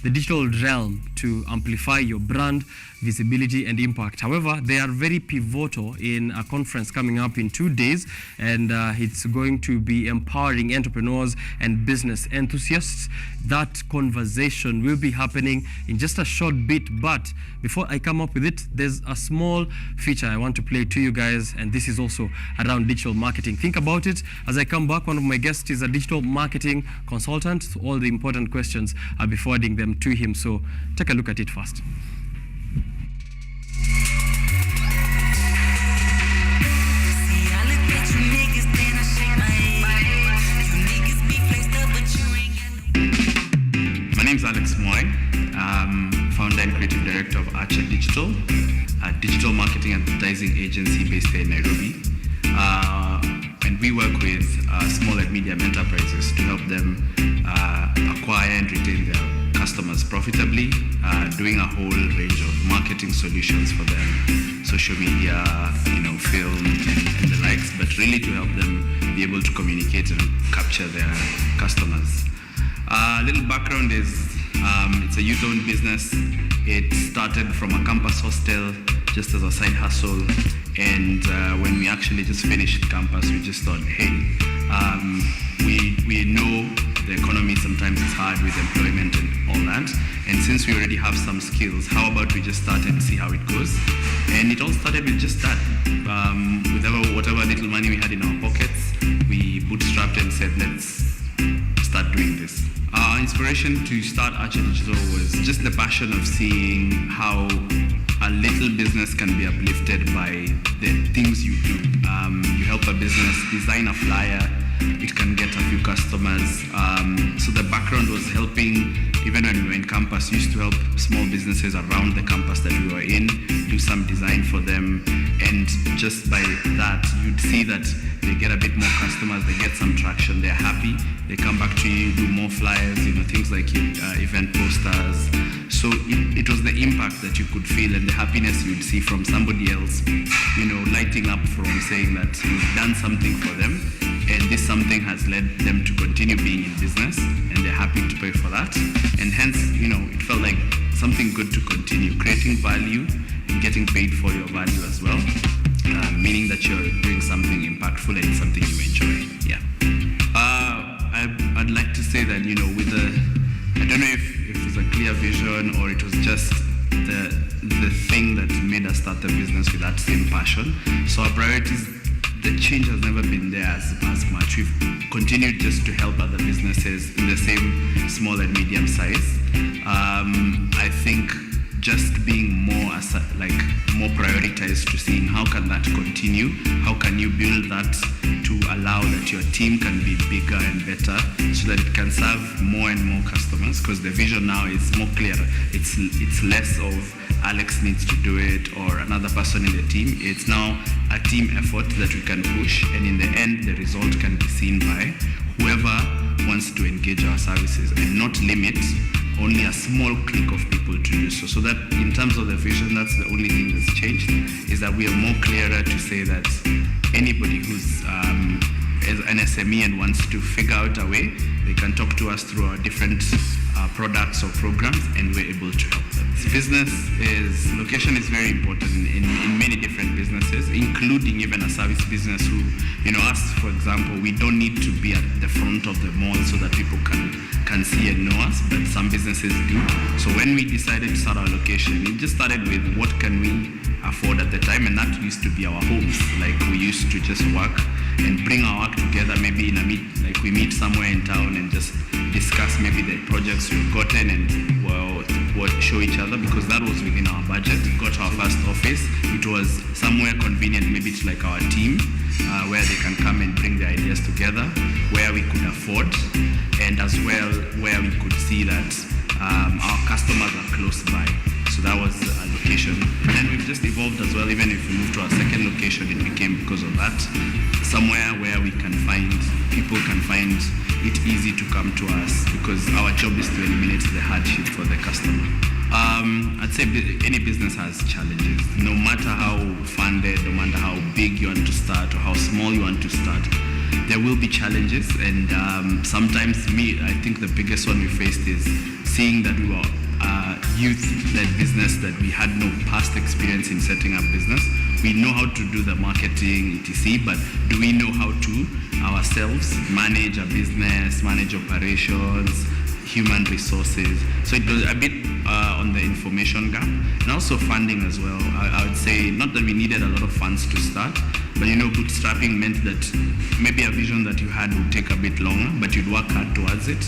digital realm to amplify your brand, visibility, and impact. However, they are very pivotal in a conference coming up in 2 days, and it's going to be empowering entrepreneurs and business enthusiasts. That conversation will be happening in just a short bit, but before I come up with it, there's a small feature I want to play to you guys, and this is also around digital marketing. Think about it. As I come back, one of my guests is a digital marketing consultant, so all the important questions I'll be forwarding them to him, so take a look at it first. My name is Alex Moy. I'm founder and creative director of Archer Digital, a digital marketing and advertising agency based here in Nairobi. And we work with small and medium enterprises to help them acquire and retain their customers. customers profitably, doing a whole range of marketing solutions for them, social media, film and the likes, but really to help them be able to communicate and capture their customers. A little background is it's a youth-owned business. It started from a campus hostel just as a side hustle, and when we actually just finished campus, we just thought, hey, we know the economy sometimes is hard with employment and all that, and since we already have some skills, how about we just start and see how it goes? And it all started with just that. With whatever little money we had in our pockets, we bootstrapped and said, let's start doing this. Our inspiration to start Archer Digital was just the passion of seeing how a little business can be uplifted by the things you do. You help a business design a flyer, it can get a few customers. So the background was helping, even when we were in campus, used to help small businesses around the campus that we were in, do some design for them, and just by that, you'd see that they get a bit more customers, they get some traction, they're happy, they come back to you, do more flyers, things like event posters. So it was the impact that you could feel and the happiness you'd see from somebody else, lighting up from saying that you've done something for them, and this something has led them to continue being in business, and they're happy to pay for that. And hence, it felt like something good to continue, creating value and getting paid for your value as well, meaning that you're doing something impactful and something you enjoy. Yeah. I'd like to say that, with I don't know if it was a clear vision or it was just the thing that made us start the business with that same passion. So our priorities, the change has never been there as much. We've continued just to help other businesses in the same small and medium size. I think just being more prioritized to seeing how can that continue, how can you build that to allow that your team can be bigger and better so that it can serve more and more customers, because the vision now is more clear. It's less of Alex needs to do it or another person in the team. It's now a team effort that we can push, and in the end the result can be seen by whoever wants to engage our services and not limit only a small clique of people to do so. So that in terms of the vision, that's the only thing that's changed, is that we are more clearer to say that anybody who's an SME and wants to figure out a way, they can talk to us through our different products or programs, and we're able to help them. Location is very important in many different businesses, including even a service business who, us, for example, we don't need to be at the front of the mall so that people can see and know us, but some businesses do. So when we decided to start our location, it just started with what can we afford at the time, and that used to be our homes. Like we used to just work and bring our work together, maybe we meet somewhere in town and just discuss maybe the projects we've gotten and show each other, because that was within our budget. We got our first office. It was somewhere convenient, maybe it's like our team, where they can come and bring their ideas together, where we could afford, and as well where we could see that our customers are close by. So that was a location. And then we've just evolved as well. Even if we moved to our second location, it became because of that. Somewhere where people can find it easy to come to us, because our job is to eliminate the hardship for the customer. I'd say any business has challenges. No matter how funded, no matter how big you want to start or how small you want to start, there will be challenges. And sometimes I think the biggest one we faced is seeing that we were youth-led business, that we had no past experience in setting up business. We know how to do the marketing, etc., but do we know how to ourselves manage a business, manage operations, human resources? So it was a bit on the information gap, and also funding as well. I would say not that we needed a lot of funds to start, but bootstrapping meant that maybe a vision that you had would take a bit longer, but you'd work hard towards it.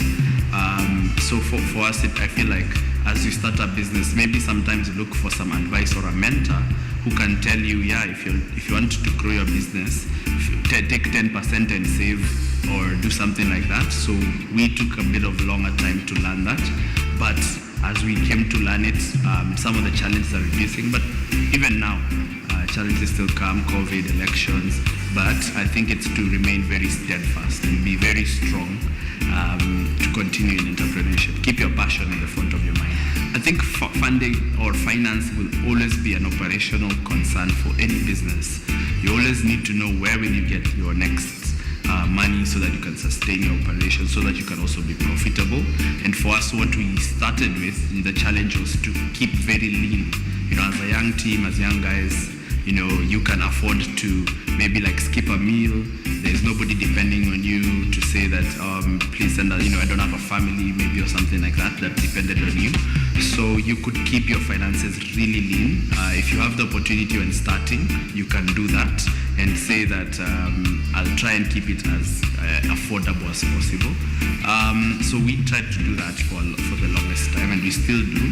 So for us, I feel like as you start a business, maybe sometimes you look for some advice or a mentor who can tell you, if you want to grow your business, take 10% and save, or do something like that. So we took a bit of longer time to learn that, but as we came to learn it, some of the challenges are reducing, but even now, challenges still come, COVID, elections, but I think it's to remain very steadfast and be very strong to continue in entrepreneurship. Keep your passion in the front of your mind. I think funding or finance will always be an operational concern for any business. You always need to know where will you get your next money so that you can sustain your operation, so that you can also be profitable. And for us, what we started with, the challenge was to keep very lean. As a young team, as young guys, you can afford to maybe like skip a meal. There's nobody depending on you to say that, please send us, I don't have a family maybe or something like that depended on you. So you could keep your finances really lean. If you have the opportunity when starting, you can do that and say that I'll try and keep it as affordable as possible. So we tried to do that for the longest time, and we still do.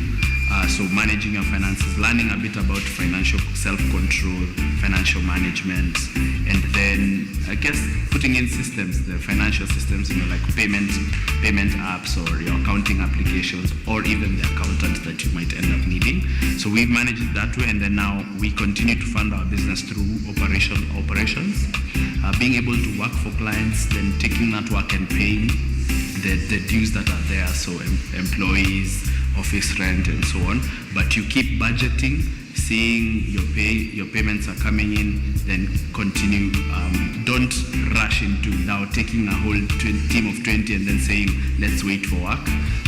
So managing your finances, learning a bit about financial self-control, financial management, and then I guess putting in systems, the financial systems, like payment apps or your accounting applications, or even the accountant that you might end up needing. So we've managed it that way, and then now we continue to fund our business through operations, being able to work for clients, then taking that work and paying the dues that are there, so employees, office rent, and so on. But you keep budgeting, seeing your payments are coming in, then continue. Don't rush into now taking a whole team of 20 and then saying, let's wait for work.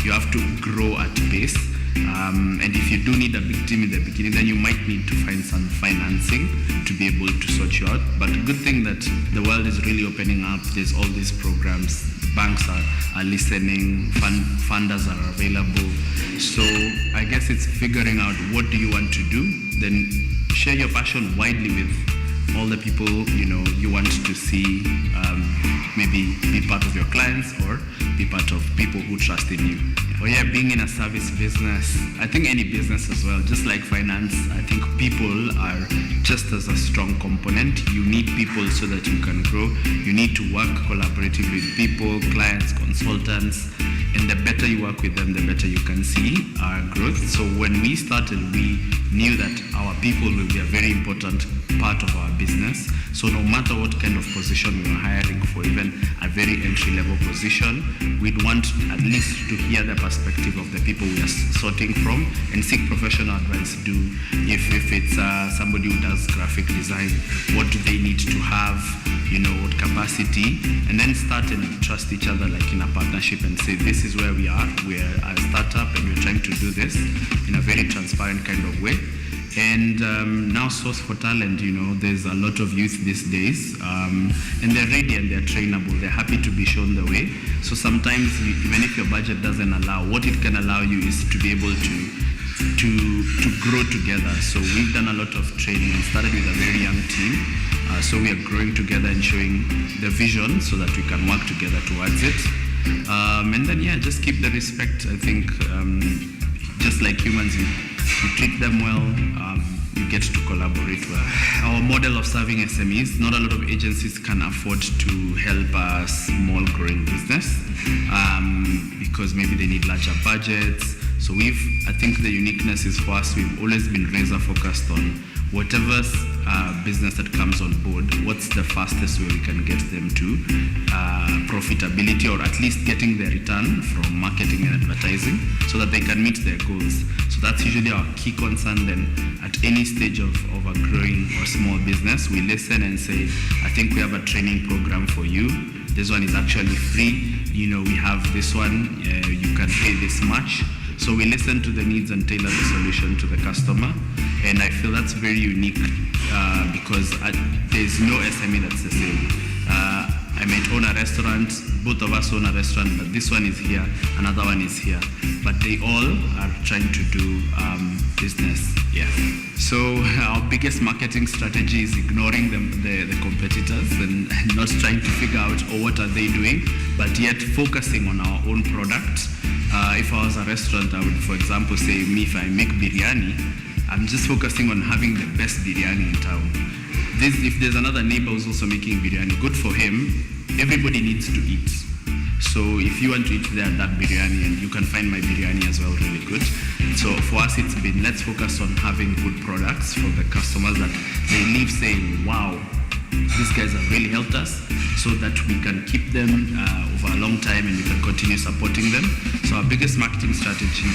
You have to grow at pace. And if you do need a big team in the beginning, then you might need to find some financing to be able to sort you out. But good thing that the world is really opening up. There's all these programs. Banks are listening. Funders are available. So I guess it's figuring out what do you want to do. Then share your passion widely with all the people you want to see, maybe be part of your clients or be part of people who trust in you. Being in a service business, I think any business as well, just like finance, I think people are just as a strong component. You need people so that you can grow. You need to work collaboratively with people, clients, consultants, and the better you work with them, the better you can see our growth. So when we started, we knew that our people will be a very important part of our business. So no matter what kind of position we were hiring for, even a very entry-level position, we'd want at least to hear the perspective of the people we are sorting from and seek professional advice. If it's somebody who does graphic design, what do they need to have, what capacity, and then start and trust each other like in a partnership and say, this is where we are, we're a startup and we're trying to do this in a very transparent kind of way. And now Source for Talent, there's a lot of youth these days, and they're ready and they're trainable. They're happy to be shown the way. So sometimes, even if your budget doesn't allow, what it can allow you is to be able to grow together. So we've done a lot of training and started with a very young team. So we are growing together and showing the vision so that we can work together towards it. And then, just keep the respect. I think just like humans, you treat them well, you get to collaborate well. Our model of serving SMEs, not a lot of agencies can afford to help a small growing business because maybe they need larger budgets. So I think the uniqueness is for us, we've always been razor focused on whatever business that comes on board, what's the fastest way we can get them to profitability, or at least getting their return from marketing and advertising so that they can meet their goals. So that's usually our key concern. Then at any stage of a growing or small business, we listen and say, I think we have a training program for you. This one is actually free. We have this one, you can pay this much. So we listen to the needs and tailor the solution to the customer. And I feel that's very unique because there's no SME that's the same. I might own a restaurant, both of us own a restaurant, but this one is here, another one is here. But they all are trying to do business. So our biggest marketing strategy is ignoring the competitors and not trying to figure out what are they doing, but yet focusing on our own product. If I was a restaurant, I would, for example, say, if I make biryani, I'm just focusing on having the best biryani in town. If there's another neighbor who's also making biryani, good for him. Everybody needs to eat. So if you want to eat that biryani, and you can find my biryani as well really good. So for us, it's been, let's focus on having good products for the customers that they leave saying, wow, These guys have really helped us so that we can keep them over a long time and we can continue supporting them. So our biggest marketing strategy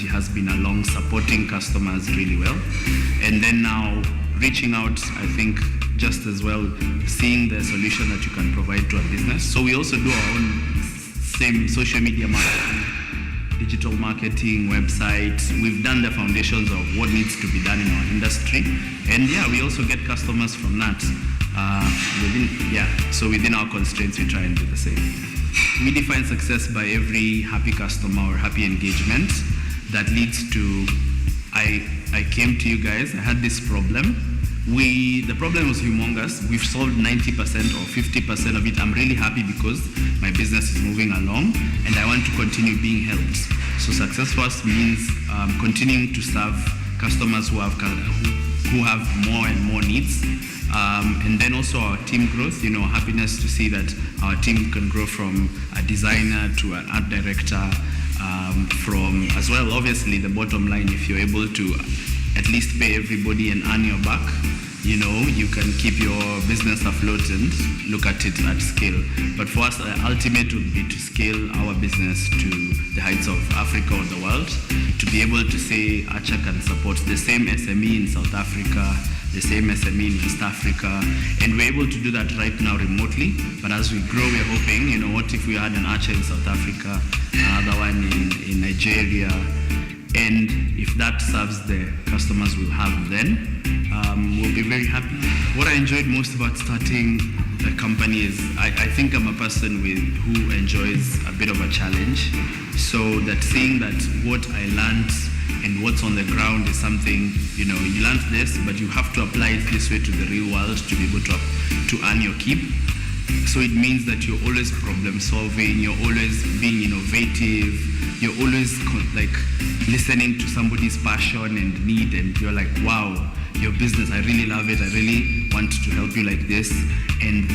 has been along supporting customers really well, and then now reaching out, I think, just as well, seeing the solution that you can provide to a business. So we also do our own same social media marketing, digital marketing, websites. We've done the foundations of what needs to be done in our industry. And yeah, we also get customers from that. So within our constraints, we try and do the same. We define success by every happy customer or happy engagement that leads to, I came to you guys, I had this problem. The problem was humongous. We've solved 90% or 50% of it. I'm really happy because my business is moving along and I want to continue being helped. So success for us means continuing to serve customers who have more and more needs. And then also our team growth, happiness to see that our team can grow from a designer to an art director, from as well, obviously the bottom line, if you're able to at least pay everybody and earn your back, you can keep your business afloat and look at it at scale. But for us, the ultimate would be to scale our business to the heights of Africa or the world, to be able to say Archer can support the same SME in South Africa, the same SME in East Africa, and we're able to do that right now remotely. But as we grow, we're hoping, what if we had an Archer in South Africa, another one in Nigeria, and if that serves the customers we'll have then, we'll be very happy. What I enjoyed most about starting the company is I think I'm a person who enjoys a bit of a challenge. So that seeing that what I learned and what's on the ground is something, you learned this, but you have to apply it this way to the real world to be able to earn your keep. So it means that you're always problem solving, you're always being innovative, you're always listening to somebody's passion and need, and you're like, wow, your business, I really love it, I really want to help you like this. And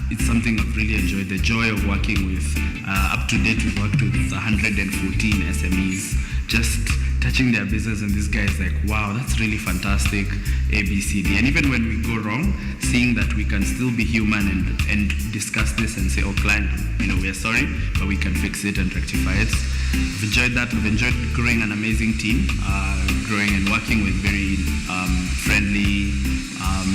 it's something I've really enjoyed, the joy of working with, up to date we've worked with 114 SMEs, just touching their business, and this guy is like, wow, that's really fantastic, ABCD. And even when we go wrong, seeing that we can still be human and discuss this and say, oh, client, we are sorry, but we can fix it and rectify it. I've enjoyed that. I've enjoyed growing an amazing team, growing and working with very friendly,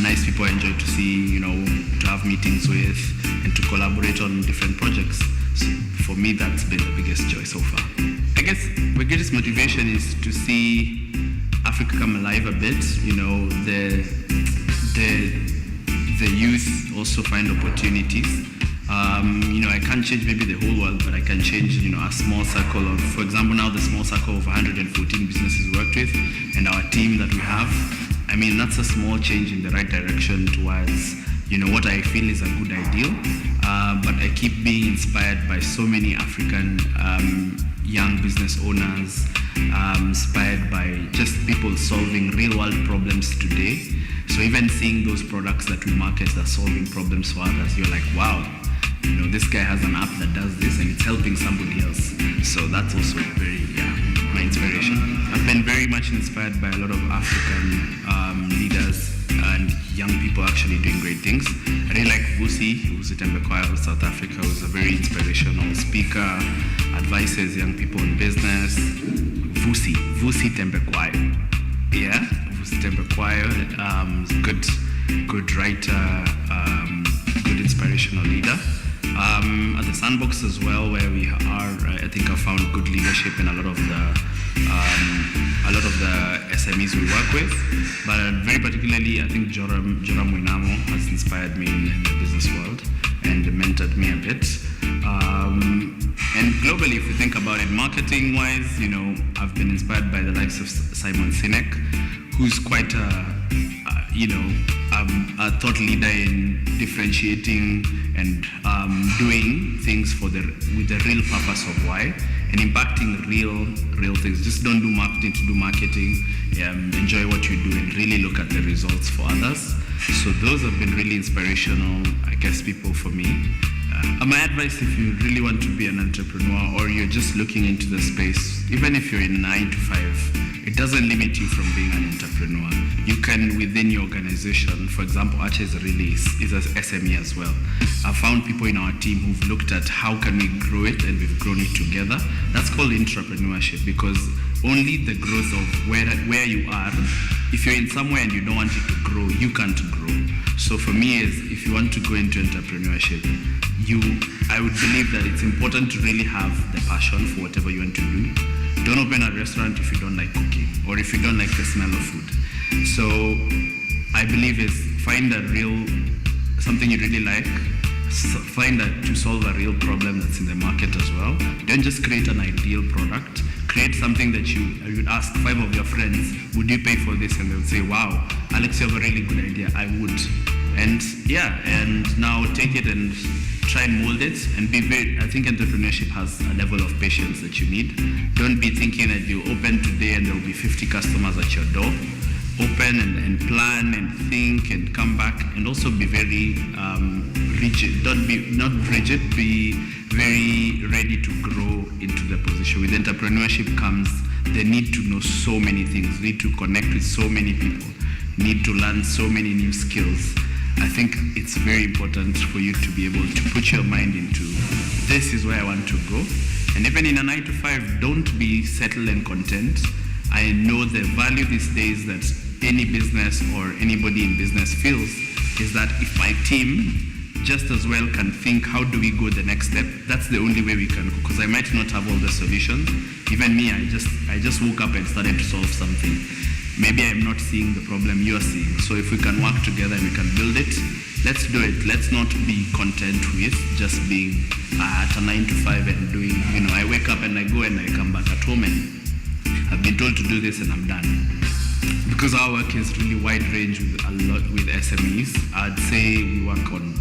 nice people I enjoy to see, to have meetings with and to collaborate on different projects. So for me, that's been the biggest joy so far. I guess my greatest motivation is to see Africa come alive a bit. The youth also find opportunities. I can't change maybe the whole world, but I can change, a small circle of, for example, now the small circle of 114 businesses we worked with and our team that we have. I mean, that's a small change in the right direction towards, what I feel is a good ideal. But I keep being inspired by so many African young business owners, inspired by just people solving real world problems today. So even seeing those products that we market that are solving problems for others, you're like, wow, this guy has an app that does this and it's helping somebody else. So that's also my inspiration. I've been very much inspired by a lot of African leaders and young people actually doing great things. I really like Vusi Tembekwaya of South Africa, who's a very inspirational speaker, advises young people in business. Vusi Tembekwaya. Yeah, Vusi Tembekwaya, good writer, good inspirational leader. At the Sandbox as well, where we are, I think I found good leadership in a lot of the SMEs we work with. But very particularly, I think Joram Winamo has inspired me in the business world and mentored me a bit. And globally, if you think about it, marketing-wise, I've been inspired by the likes of Simon Sinek, who's quite a thought leader in differentiating and doing things with the real purpose of why, and impacting real things. Just don't do marketing to do marketing. Enjoy what you do and really look at the results for others. So those have been really inspirational, I guess, people for me. My advice, if you really want to be an entrepreneur or you're just looking into the space, even if you're in 9 to 5, it doesn't limit you from being an entrepreneur. You can, within your organization, for example, Archer is an SME as well. I've found people in our team who've looked at how can we grow it, and we've grown it together. That's called entrepreneurship, because only the growth of where you are, if you're in somewhere and you don't want it to grow, you can't grow. So for me, if you want to go into entrepreneurship, I would believe that it's important to really have the passion for whatever you want to do. Don't open a restaurant if you don't like cooking or if you don't like the smell of food. So I believe is find something you really like, find that to solve a real problem that's in the market as well. Don't just create an ideal product. Create something that you would ask 5 of your friends, would you pay for this? And they would say, wow, Alex, you have a really good idea. I would. And now take it and try and mold it and I think entrepreneurship has a level of patience that you need. Don't be thinking that you open today and there will be 50 customers at your door. Open and plan and think and come back, and also be very rigid. Not rigid, be very ready to grow into the position. With entrepreneurship comes the need to know so many things, need to connect with so many people, need to learn so many new skills. I think it's very important for you to be able to put your mind into, this is where I want to go. And even in a 9 to 5, don't be settled and content. I know the value these days that any business or anybody in business feels is that if my team just as well can think, how do we go the next step? That's the only way we can go, because I might not have all the solutions. Even me, I just woke up and started to solve something. Maybe I'm not seeing the problem you're seeing. So if we can work together and we can build it, let's do it. Let's not be content with just being at a 9 to 5 and doing, I wake up and I go and I come back at home and I've been told to do this and I'm done. Because our work is really wide range with with SMEs. I'd say we work on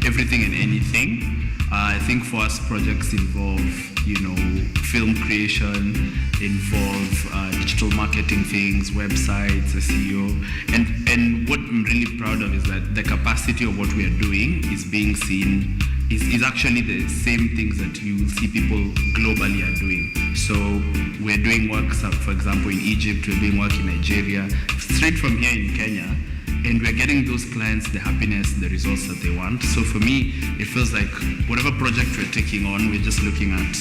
everything and anything. I think for us, projects involve, film creation, involve digital marketing things, websites, SEO, and what I'm really proud of is that the capacity of what we are doing is being seen, is actually the same things that you will see people globally are doing. So we're doing work, for example, in Egypt, we're doing work in Nigeria, straight from here in Kenya, and we're getting those clients the happiness, the results that they want. So for me, it feels like whatever project we're taking on, we're just looking at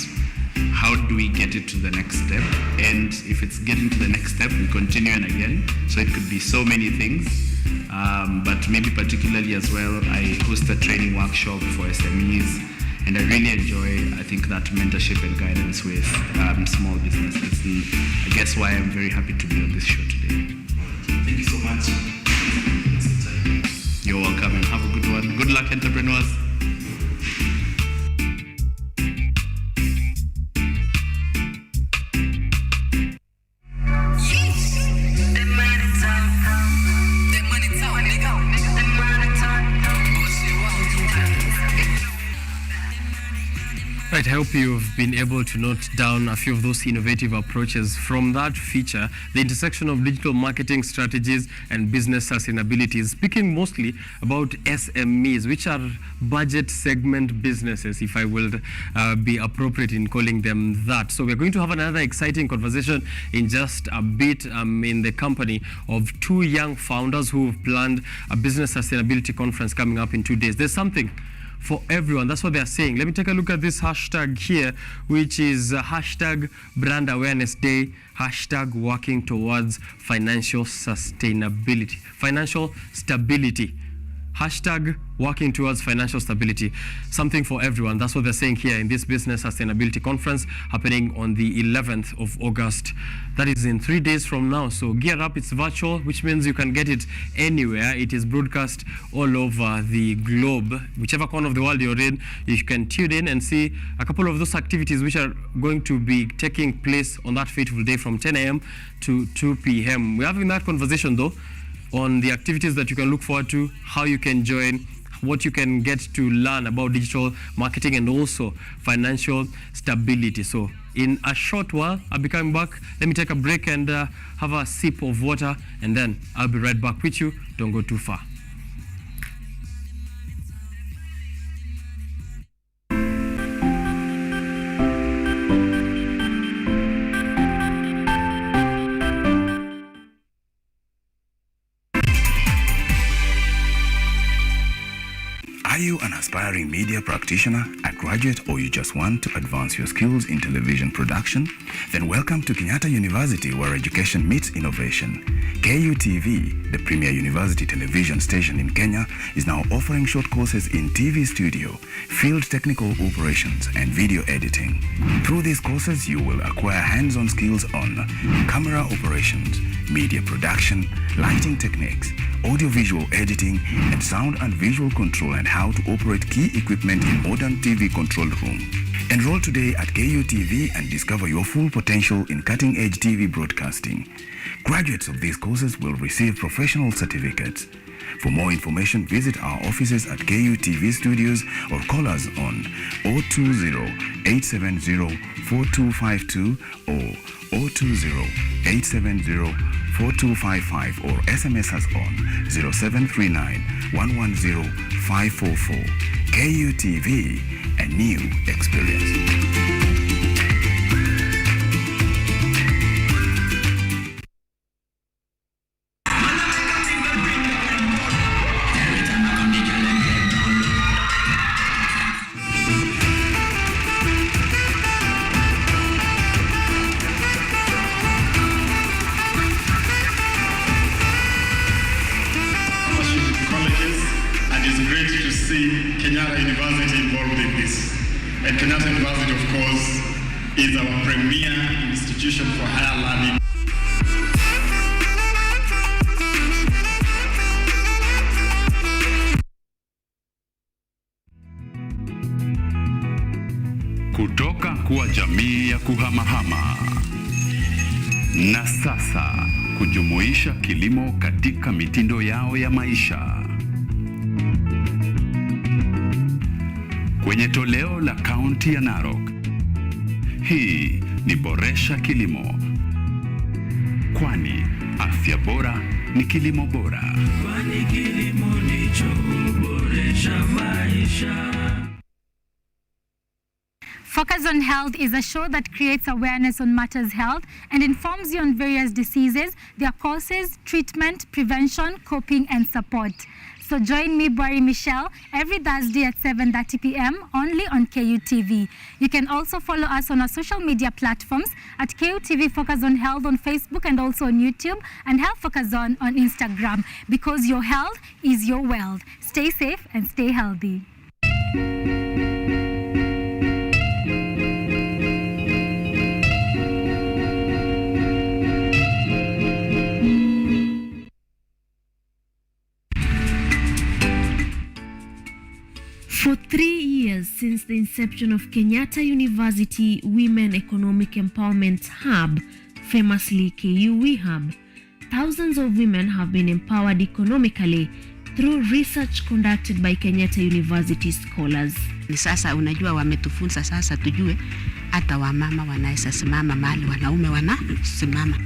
how do we get it to the next step? And if it's getting to the next step, we continue and again. So it could be so many things. But maybe particularly as well, I host a training workshop for SMEs, and I really enjoy, I think, that mentorship and guidance with small businesses. And I guess why I'm very happy to be on this show today. Thank you so much. You're welcome, and have a good one. Good luck, entrepreneurs. Right, I hope you've been able to note down a few of those innovative approaches from that feature, the intersection of digital marketing strategies and business sustainability, speaking mostly about SMEs, which are budget segment businesses, if I will be appropriate in calling them that. So we're going to have another exciting conversation in just a bit in the company of 2 young founders who have planned a business sustainability conference coming up in 2 days. There's something for everyone. That's what they're saying. Let me take a look at this hashtag here, which is hashtag Brand Awareness Day, hashtag working towards financial sustainability, financial stability. Hashtag working towards financial stability. Something for everyone. That's what they're saying here in this business sustainability conference happening on the 11th of August. That is in 3 days from now. So gear up. It's virtual, which means you can get it anywhere. It is broadcast all over the globe. Whichever corner of the world you're in, you can tune in and see a couple of those activities which are going to be taking place on that fateful day from 10 a.m. to 2 p.m. We're having that conversation though on the activities that you can look forward to, how you can join, what you can get to learn about digital marketing and also financial stability. So in a short while, I'll be coming back. Let me take a break and have a sip of water, and then I'll be right back with you. Don't go too far. you an aspiring media practitioner, a graduate, or you just want to advance your skills in television production? Then welcome to Kenyatta University, where education meets innovation. KUTV, the premier university television station in Kenya, is now offering short courses in TV studio, field technical operations, and video editing. Through these courses, you will acquire hands-on skills on camera operations, media production, lighting techniques, audio-visual editing, and sound and visual control, and how to operate key equipment in modern TV control room. Enroll today at KUTV and discover your full potential in cutting-edge TV broadcasting. Graduates of these courses will receive professional certificates. For more information, visit our offices at KUTV Studios or call us on 020-870-4252 or 020-870-4255 or SMS us on 0739-110-544. KUTV, a new experience. Kenyatta University involved in this. And Kenyatta University, of course, is our premier institution for higher learning. Kutoka kuwa jamii ya kuhamahama na sasa kujumuisha kilimo katika mitindo yao ya maisha. Kwenye toleo la kaunti ya Narok, hii ni Boresha Kilimo, kwani afya bora ni kilimo bora. Kwani kilimo ndicho huboresha maisha. Focus on Health is a show that creates awareness on matters health and informs you on various diseases, their causes, treatment, prevention, coping, and support. So join me, Bwari Michelle, every Thursday at 7:30 p.m. only on KUTV. You can also follow us on our social media platforms at KUTV Focus on Health on Facebook and also on YouTube, and Health Focus on Instagram, because your health is your wealth. Stay safe and stay healthy. For 3 years since the inception of Kenyatta University Women Economic Empowerment Hub, famously KUE Hub, thousands of women have been empowered economically through research conducted by Kenyatta University scholars. Ni sasa unajua wametufunza sasa tujue hata wamama wanaweza simama mahali wanaume wanasimama.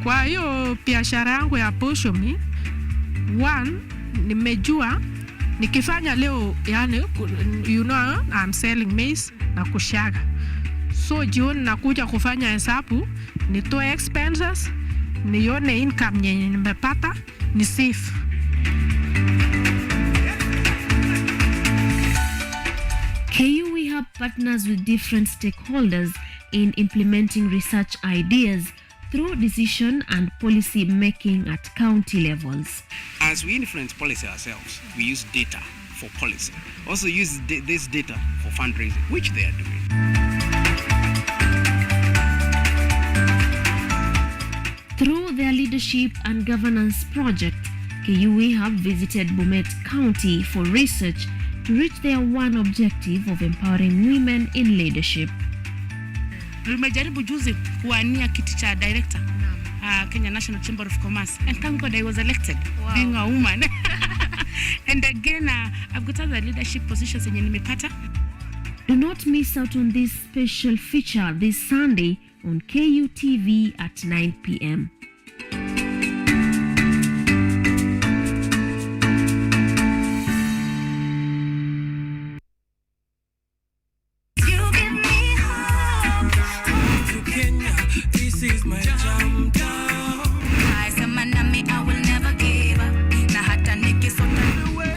Kwa hiyo biashara yangu ya Poshomi, nimejua nikifanya leo, yani I'm selling maize na kushaga. So jioni nakuja kufanya hesabu, nitoe expenses, nione income yenye nimepata, ni safe. KUE Hub partners with different stakeholders in implementing research ideas through decision and policy making at county levels. As we influence policy ourselves, we use data for policy. Also use this data for fundraising, which they are doing. Through their leadership and governance project, KUE Hub visited Bomet County for research to reach their one objective of empowering women in leadership. Nimejaribu juzi kuania kiti cha director Kenya National Chamber of Commerce, and thank God I was elected. Wow. Being a woman. And again, I've got other leadership positions yenye nimepata. Do not miss out on this special feature this Sunday on KUTV at 9 p.m. This is my jam down. I said, man, I will never give up. Na hata nikisota the way.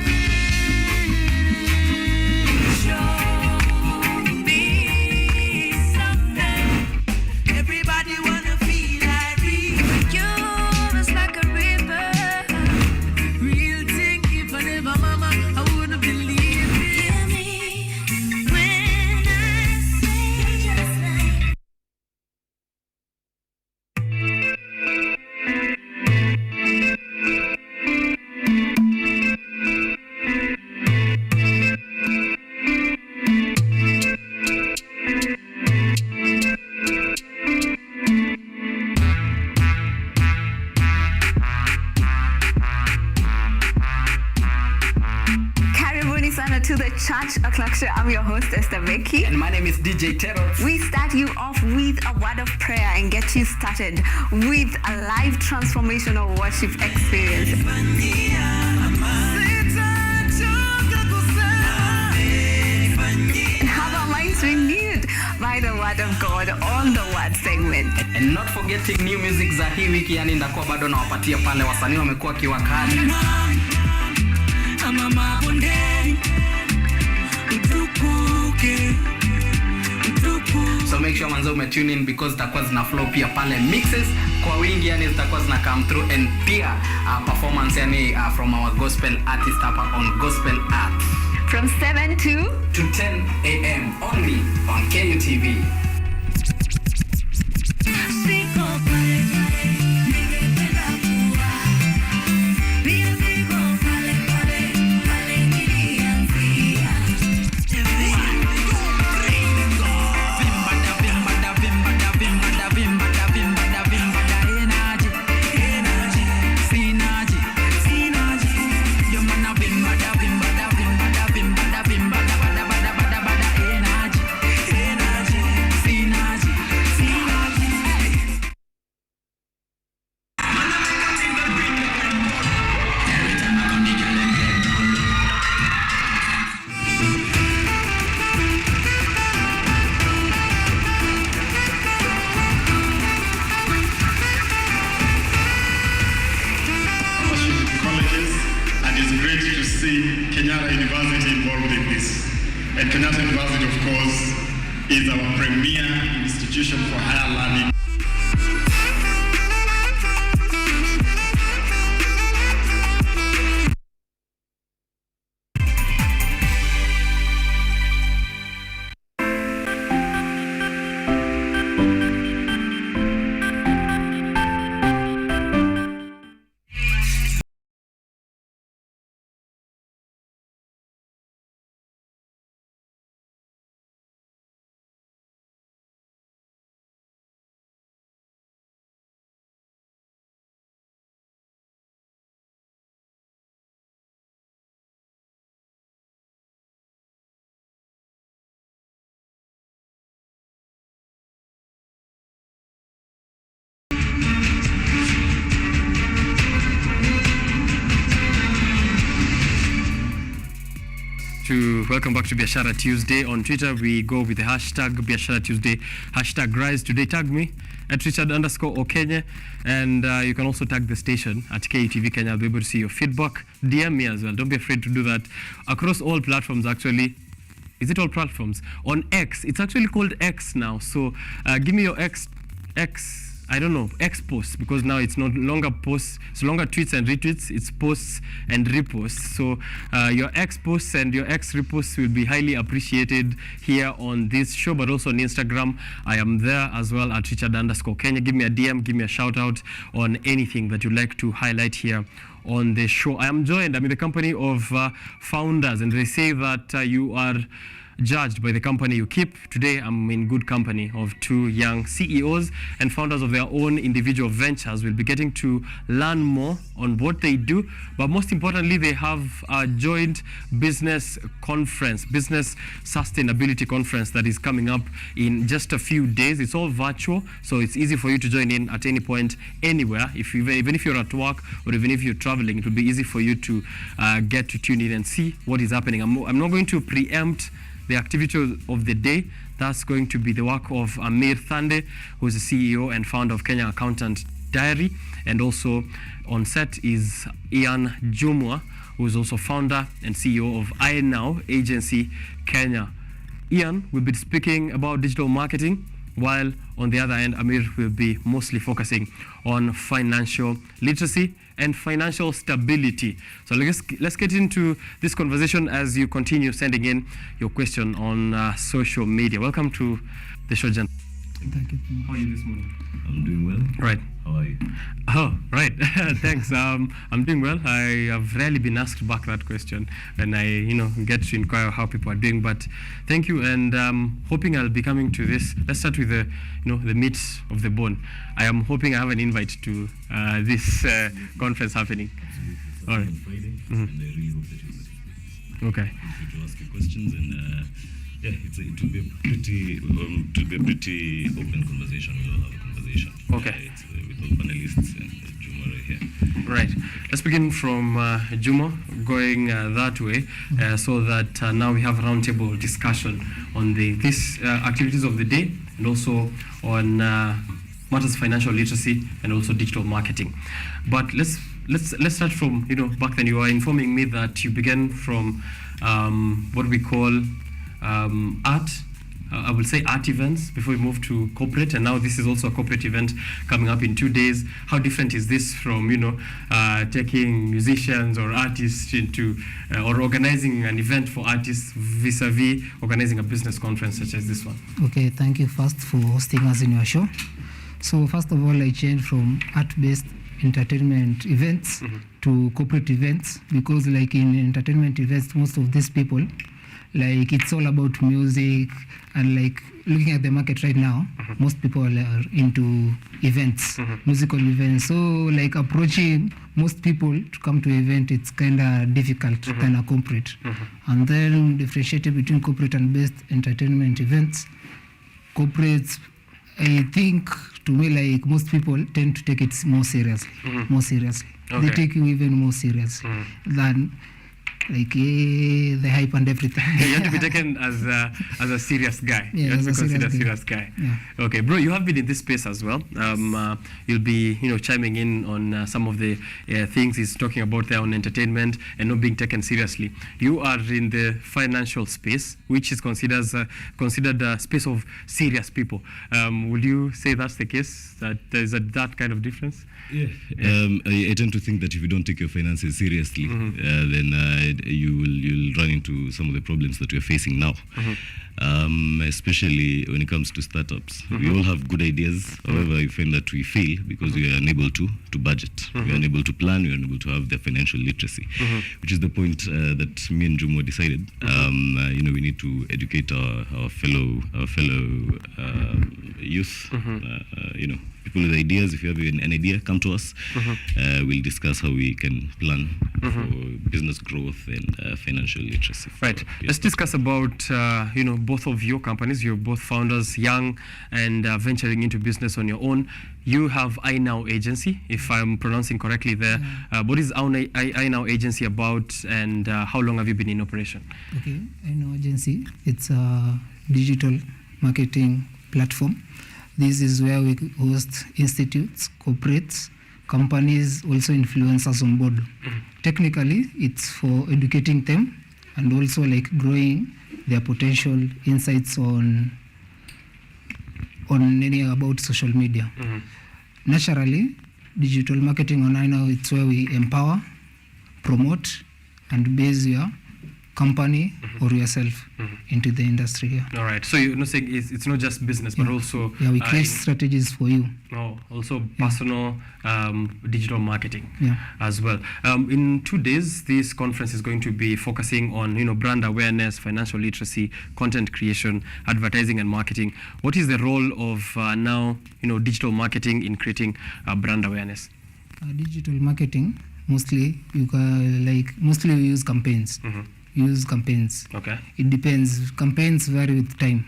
Church O'Clock Show. I'm your host, Esther Becky. And my name is DJ Terrell. We start you off with a word of prayer and get you started with a live transformational worship experience. And have our minds renewed by the word of God on the word segment. And not forgetting new music za hii wiki, yani ndakuwa bado nawapatia pale wasanii wamekuwa kiwakali. So make sure manzo tune in because zitakuwa zina flow pia pale mixes kwa wingi, yani zitakuwa zina come through, and pia performance yani from our gospel artist hapa on Gospel Art from 7 to 10 a.m. only on KUTV. Kenyatta University involved in this. And Kenyatta University, of course, is our premier institution for higher learning. Welcome back to Biashara Tuesday. On Twitter, we go with the hashtag Biashara Tuesday, hashtag Rise. Today, tag me at Richard_OKENYE, and you can also tag the station at KUTV Kenya. I'll be able to see your feedback. DM me as well. Don't be afraid to do that. Across all platforms, actually. Is it all platforms? On X, it's actually called X now. So give me your X posts, because now it's no longer posts, it's no longer tweets and retweets, it's posts and reposts. So your X posts and your X reposts will be highly appreciated here on this show, but also on Instagram. I am there as well at Richard_Kenya. Give me a DM, give me a shout out on anything that you'd like to highlight here on the show. I'm in the company of founders, and they say that you are judged by the company you keep. Today, I'm in good company of two young CEOs and founders of their own individual ventures. We'll be getting to learn more on what they do, but most importantly, they have a joint business conference, business sustainability conference that is coming up in just a few days. It's all virtual, so it's easy for you to join in at any point, anywhere. Even if you're at work or even if you're traveling, it will be easy for you to get to tune in and see what is happening. I'm not going to preempt the activity of the day. That's going to be the work of Amir Thande, who is the CEO and founder of Kenya Accountant Diary. And also on set is Ian Jumwa, who is also founder and CEO of iNow Agency Kenya. Ian will be speaking about digital marketing, while on the other end, Amir will be mostly focusing on financial literacy and financial stability. So let's get into this conversation as you continue sending in your question on social media. Welcome to the show, Jan. Thank you. How are you this morning? I'm doing well. Right. How are you? Oh, right. Thanks. I'm doing well. I have rarely been asked back that question when I, get to inquire how people are doing. But thank you, and hoping I'll be coming to this. Let's start with the, the meat of the bone. I am hoping I have an invite to this conference happening. Absolutely. All right. On Friday, Mm-hmm. and I really hope that you'll Okay. To ask you questions, and it will be a pretty open conversation. We'll all have a conversation. Okay. With all panelists and Juma right here. Right. Let's begin from Juma, going that way, so that now we have a roundtable discussion on these activities of the day, and also on matters of financial literacy and also digital marketing. But let's start from, back then you were informing me that you began from what we call art. I will say art events before we move to corporate, and now this is also a corporate event coming up in 2 days. How different is this from, taking musicians or artists into, or organizing an event for artists vis-a-vis organizing a business conference such as this one? Okay, thank you first for hosting us in your show. So first of all, I changed from art-based entertainment events to corporate events, because like in entertainment events, most of these people, like it's all about music, and like looking at the market right now, most people are into events, musical events. So like approaching most people to come to an event, it's kind of difficult than a corporate. And then differentiated between corporate and based entertainment events. Corporates, I think, to me, like most people tend to take it more seriously. More seriously. Okay. They take you even more seriously than like the hype and everything. You have to be taken as a serious guy. Yeah, You have to be as a considered a serious serious guy. Yeah. Okay, bro, you have been in this space as well. You'll be, chiming in on some of the things he's talking about there on entertainment and not being taken seriously. You are in the financial space, which is considered a space of serious people. Would you say that's the case? That there's that kind of difference? Yeah. I tend to think that if you don't take your finances seriously, then you'll run into some of the problems that we're facing now. Especially when it comes to startups. We all have good ideas, however, I find that we fail because we are unable to budget. We are unable to plan, we are unable to have the financial literacy, which is the point that me and Jumo decided. We need to educate our fellow youth, people with ideas. If you have an idea, come to us. We'll discuss how we can plan for business growth and financial literacy. Right. Let's discuss about, both of your companies. You're both founders, young and venturing into business on your own. You have iNow Agency, if I'm pronouncing correctly there. What is iNow Agency about, and how long have you been in operation? Okay, iNow Agency, it's a digital marketing platform. This is where we host institutes, corporates, companies, also influencers on board. Technically, it's for educating them and also like growing their potential insights on about social media. Naturally, digital marketing on iNow, it's where we empower, promote, and base your company or yourself into the industry. Yeah. All right. So you're not saying it's not just business, but also we create strategies for you. Also personal digital marketing Yeah. as well. In 2 days, this conference is going to be focusing on brand awareness, financial literacy, content creation, advertising, and marketing. What is the role of now digital marketing in creating brand awareness? Digital marketing, mostly we use campaigns. Use campaigns. Okay. It depends. Campaigns vary with time.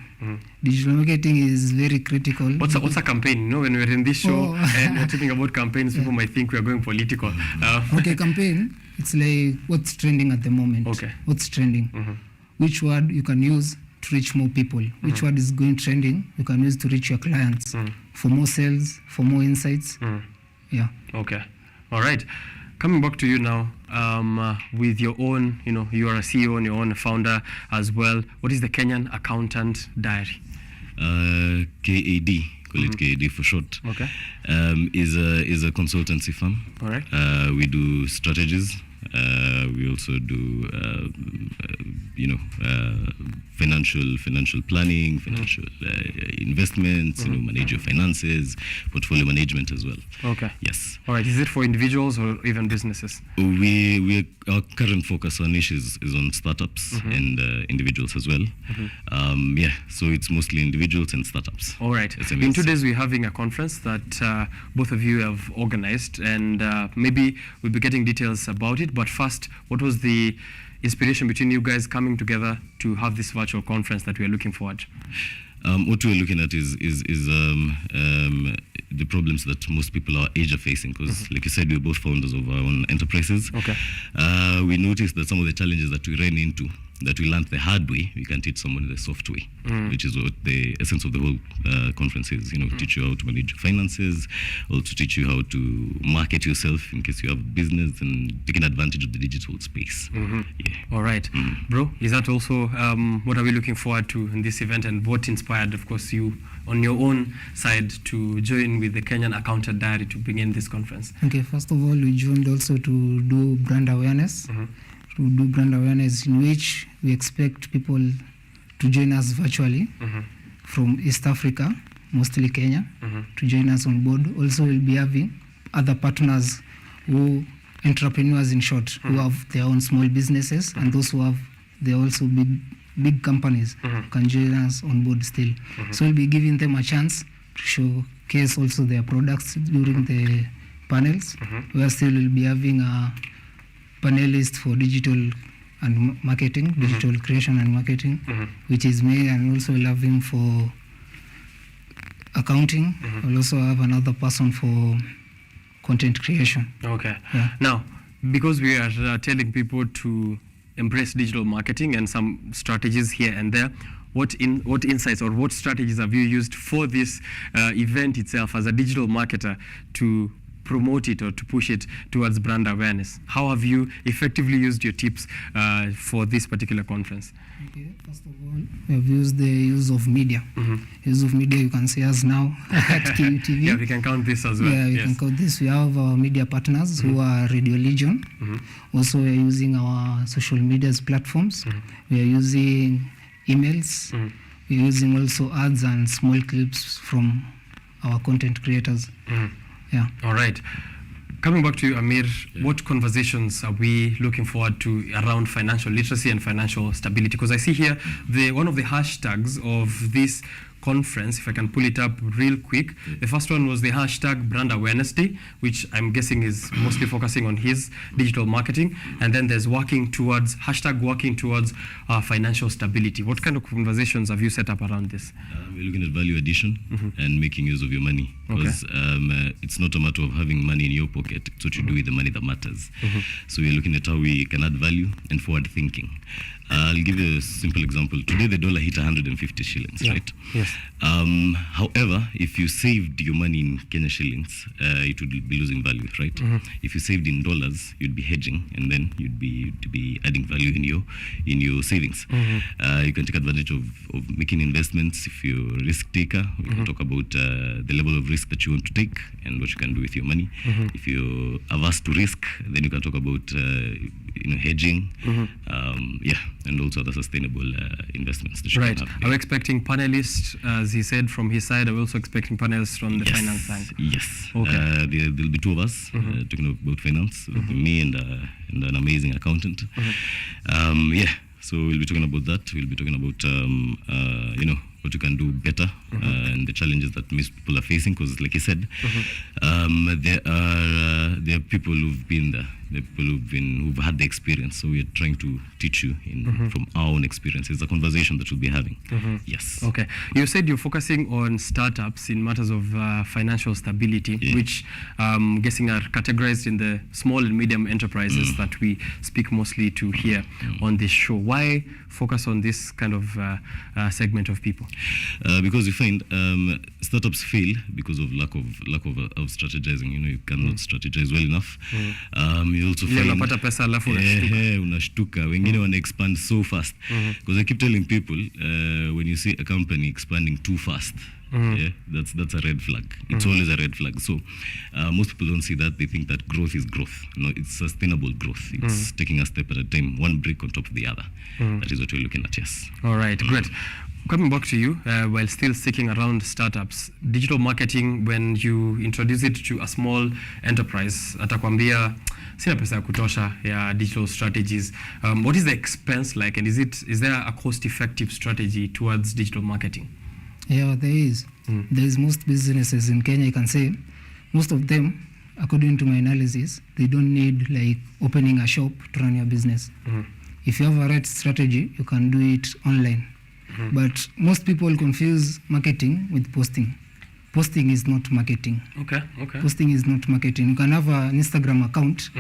Digital marketing is very critical. What's a campaign? When we're in this show and we're talking about campaigns, people might think we're going political. Okay, campaign, it's like what's trending at the moment. Okay. What's trending? Which word you can use to reach more people? Which word is going trending you can use to reach your clients for more sales, for more insights. Yeah. Okay. All right. Coming back to you now, with your own, you are a CEO and your own founder as well. What is the Kenyan Accountant Diary? KAD, call it KAD for short. Okay. Is a consultancy firm. All right. We do strategies. We also do, financial planning, financial investments. Manage your finances, portfolio management as well. Okay. Yes. All right. Is it for individuals or even businesses? Our current focus on niche is on startups and individuals as well. So it's mostly individuals and startups. All right. SMEs. In 2 days, we're having a conference that both of you have organized, and maybe we'll be getting details about it. But first, what was the inspiration between you guys coming together to have this virtual conference that we are looking forward to? What we're looking at is the problems that most people our age are facing, because like you said, we're both founders of our own enterprises. Okay. We noticed that some of the challenges that we ran into, that we learned the hard way, we can teach someone the soft way, which is what the essence of the whole conference is. Teach you how to manage your finances, also teach you how to market yourself in case you have business, and taking advantage of the digital space. All right. Bro, is that also what are we looking forward to in this event, and what inspired, of course, you on your own side to join with the Kenyan Accountant Diary to begin this conference? Okay, first of all, we joined also to do brand awareness. To do brand awareness, in which we expect people to join us virtually from East Africa, mostly Kenya, to join us on board. Also, we'll be having other partners, entrepreneurs in short, who have their own small businesses, and those who have their also big companies can join us on board still. So we'll be giving them a chance to showcase also their products during the panels. We still will be having a panelist for digital and marketing, digital creation and marketing, which is me, and also we'll have him for accounting. We'll also have another person for content creation. Okay. Yeah. Now, because we are telling people to embrace digital marketing and some strategies here and there, what insights or what strategies have you used for this event itself as a digital marketer to promote it or to push it towards brand awareness? How have you effectively used your tips for this particular conference? Okay, first of all, we have used the use of media. Use of media, you can see us now at KUTV. Yeah, we can count this as well. Yeah, we can count this. We have our media partners who are Radio Legion. Also, we are using our social medias platforms. We are using emails. We are using also ads and small clips from our content creators. Yeah. All right. Coming back to you, Amir, what conversations are we looking forward to around financial literacy and financial stability? Because I see here one of the hashtags of this conference, if I can pull it up real quick. The first one was the hashtag Brand Awareness Day, which I'm guessing is mostly focusing on his digital marketing. And then there's working towards financial stability. What kind of conversations have you set up around this? We're looking at value addition and making use of your money. Because it's not a matter of having money in your pocket, it's what you do with the money that matters. So we're looking at how we can add value and forward thinking. I'll give you a simple example. Today the dollar hit 150 shillings, right? Yes. However, if you saved your money in Kenya shillings, it would be losing value, right? If you saved in dollars, you'd be hedging, and then you'd be adding value in your savings. You can take advantage of making investments. If you're a risk taker, we can talk about the level of risk that you want to take and what you can do with your money. If you're averse to risk, then you can talk about hedging, and also other sustainable investments that you can have. Are we expecting panelists, as he said, from his side? Are we also expecting panelists from the finance side? Yes. Okay. There'll be two of us talking about finance, me and an amazing accountant. So we'll be talking about that. We'll be talking about, what you can do better and the challenges that most people are facing. Because, like you said, there are people who've been there. There are people who've had the experience. So we're trying to teach you from our own experience. It's a conversation that we'll be having. Yes. Okay. You said you're focusing on startups in matters of financial stability, which I'm guessing are categorized in the small and medium enterprises that we speak mostly to here on this show. Why focus on this kind of segment of people? Because we find startups fail because of lack of strategizing. You cannot strategize well enough. You also find unapata pesa alafu unashtuka. Wengine wana expand so fast. Because I keep telling people, when you see a company expanding too fast, that's a red flag. It's always a red flag. So most people don't see that. They think that growth is growth. No, it's sustainable growth. It's taking a step at a time, one brick on top of the other. That is what we're looking at, yes. All right, great. Coming back to you, while still sticking around startups, digital marketing, when you introduce it to a small enterprise, atakwambia sina pesa ya kutosha ya digital strategies. What is the expense like, and is there a cost-effective strategy towards digital marketing? Yeah, there is. There is most businesses in Kenya, I can say, most of them, according to my analysis, they don't need like opening a shop to run your business. if you have a right strategy, you can do it online. But most people confuse marketing with posting. Posting is not marketing. Okay. Posting is not marketing. You can have an Instagram account,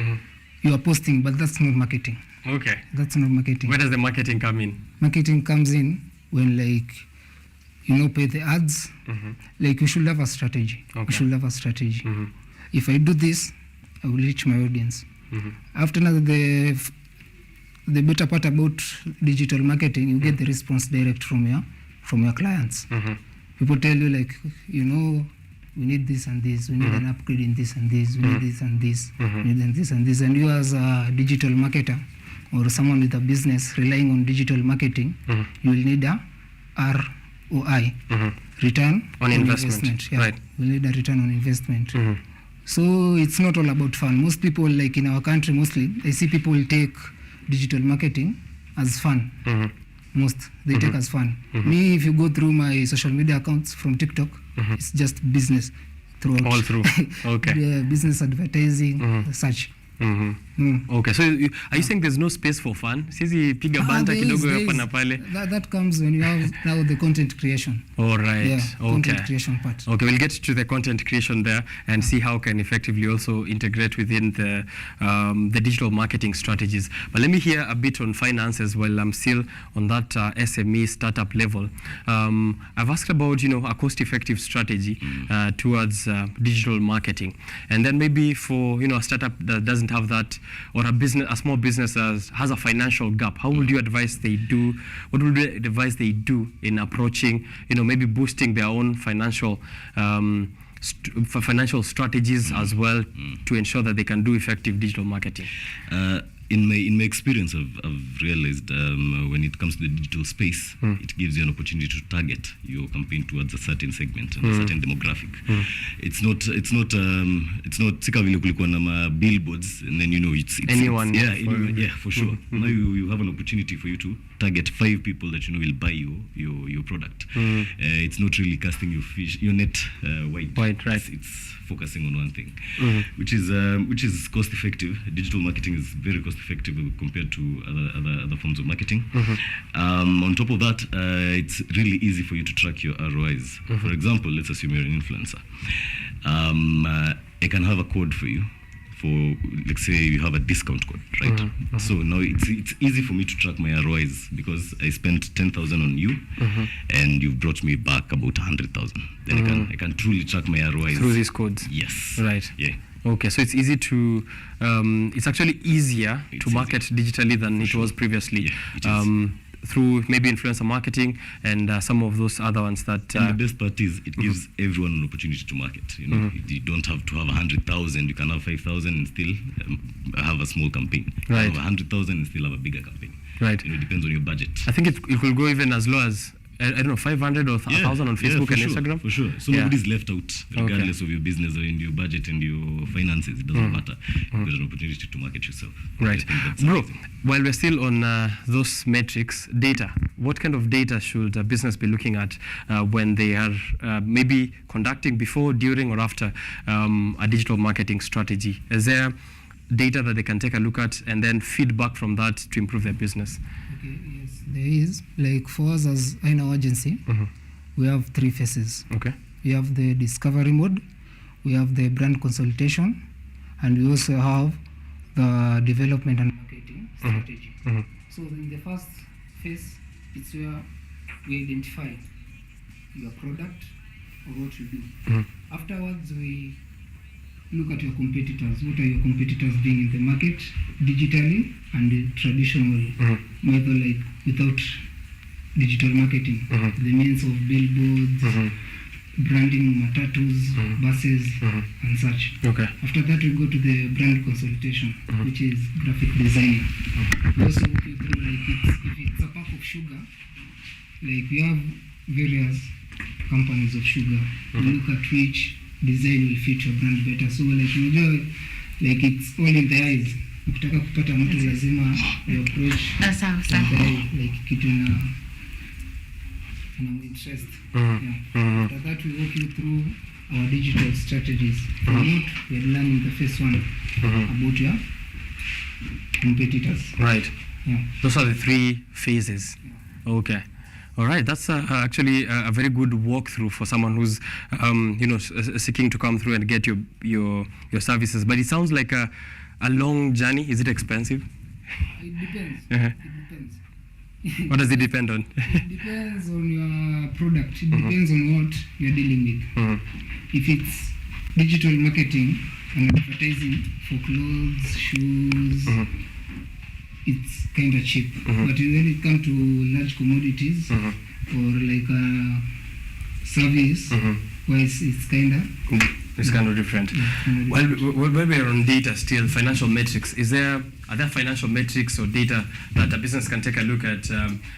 you are posting, but that's not marketing. Okay. That's not marketing. Where does the marketing come in? Marketing comes in when, like, pay the ads. Like, you should have a strategy. Okay. You should have a strategy. If I do this, I will reach my audience. After that, the better part about digital marketing, you get the response direct from your clients. People tell you, like, we need this and this, we need an upgrade in this and this, we need this and this, we need this and this. And you, as a digital marketer or someone with a business relying on digital marketing, you will need a ROI, return on investment. Yeah, Right. you need a return on investment. So it's not all about fun. Most people, like in our country, mostly, I see people take digital marketing as fun. Most they take as fun. Me, if you go through my social media accounts from TikTok, it's just business throughout. All through. Okay. Yeah, business advertising, such. Okay, so are you saying there's no space for fun? Sisi piga banta kidogo hapa na pale. That comes when you have now the content creation. All right. Yeah, okay. content creation part. Okay, we'll get to the content creation there and see how can effectively also integrate within the digital marketing strategies. But let me hear a bit on finances while I'm still on that SME startup level. I've asked about a cost-effective strategy towards digital marketing, and then maybe for a startup that doesn't have that, or a small business that has a financial gap, how would you advise they do? What would you advise they do in approaching, maybe boosting their own financial financial strategies as well to ensure that they can do effective digital marketing? In my experience, I've realized when it comes to the digital space, it gives you an opportunity to target your campaign towards a certain segment and a certain demographic. It's not sika vile kulikuwa na billboards and then it's anyone. Yeah, for sure. Now you have an opportunity for you to target 5 people that will buy your product. It's not really casting your net wide. Right. It's focusing on one thing, which is cost effective. Digital marketing is very cost effective compared to other forms of marketing. On top of that, it's really easy for you to track your ROIs. For example, let's assume you're an influencer. I can have a code for you. For, let's say you have a discount code, right? So now it's easy for me to track my ROIs because I spent 10,000 on you, and you've brought me back about 100,000. Then I can truly track my ROIs through these codes. Yes. Right. Yeah. Okay, so it's easy to, it's actually easier to market digitally than it was previously. Yeah, through maybe influencer marketing and some of those other ones that... and the best part is it gives everyone an opportunity to market. You don't have to have 100,000. You can have 5,000 and still have a small campaign. Right. You have 100,000 and still have a bigger campaign. Right. It depends on your budget. I think it will go even as low as, I don't know, 500 or 1,000 on Facebook and Instagram. For sure. So nobody's left out, regardless of your business or in your budget and your finances. It doesn't matter. You've got an opportunity to market yourself. Right. Bro, while we're still on those metrics, data, what kind of data should a business be looking at when they are maybe conducting before, during, or after a digital marketing strategy? Is there data that they can take a look at and then feedback from that to improve their business? Okay, yes, there is. Like for us as in our agency, we have 3 phases. Okay. We have the discovery mode, we have the brand consultation, and we also have the development and marketing strategy. So in the first phase, it's where we identify your product or what you do. Afterwards, we look at your competitors. What are your competitors doing in the market, digitally and the traditional method, like without digital marketing? The means of billboards, branding, matatus, buses, and such. Okay. After that, we go to the brand consultation, which is graphic designing. We also walk you through, like if it's a pack of sugar, like we have various companies of sugar. We look at which design will fit your brand better. So like it's all in the eyes. Ukitaka kupata mtu lazima you approach like kitu na interest. After that, we walk you through our digital strategies. From what we had learned in the first one about your competitors. Right. Yeah. Those are the 3 phases. Okay. All right, that's actually a very good walkthrough for someone who's, seeking to come through and get your services. But it sounds like a long journey. Is it expensive? It depends. Uh-huh. It depends. What does it depend on? It depends on your product. It depends on what you're dealing with. If it's digital marketing and advertising for clothes, shoes, it's kind of cheap. But when it comes to large commodities or like a service, wise, it's kind of different. Well, when we're on data still, financial metrics, are there financial metrics or data that a business can take a look at,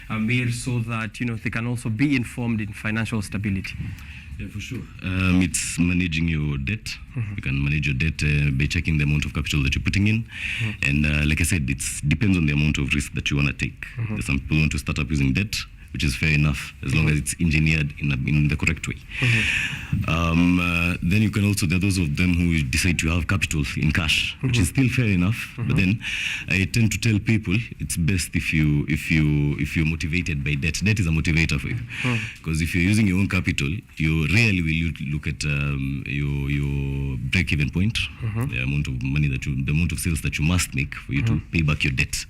Amir, so that they can also be informed in financial stability? Yeah, for sure. It's managing your debt. You can manage your debt by checking the amount of capital that you're putting in. And like I said, it depends on the amount of risk that you want to take. Some people want to start up using debt, which is fair enough, as long as it's engineered in the correct way. Then you can also, there are those of them who decide to have capital in cash, which is still fair enough. But then I tend to tell people it's best if you're motivated by debt. Debt is a motivator for you, because if you're using your own capital, you rarely will look at your break-even point, the amount of money the amount of sales that you must make for you to pay back your debt.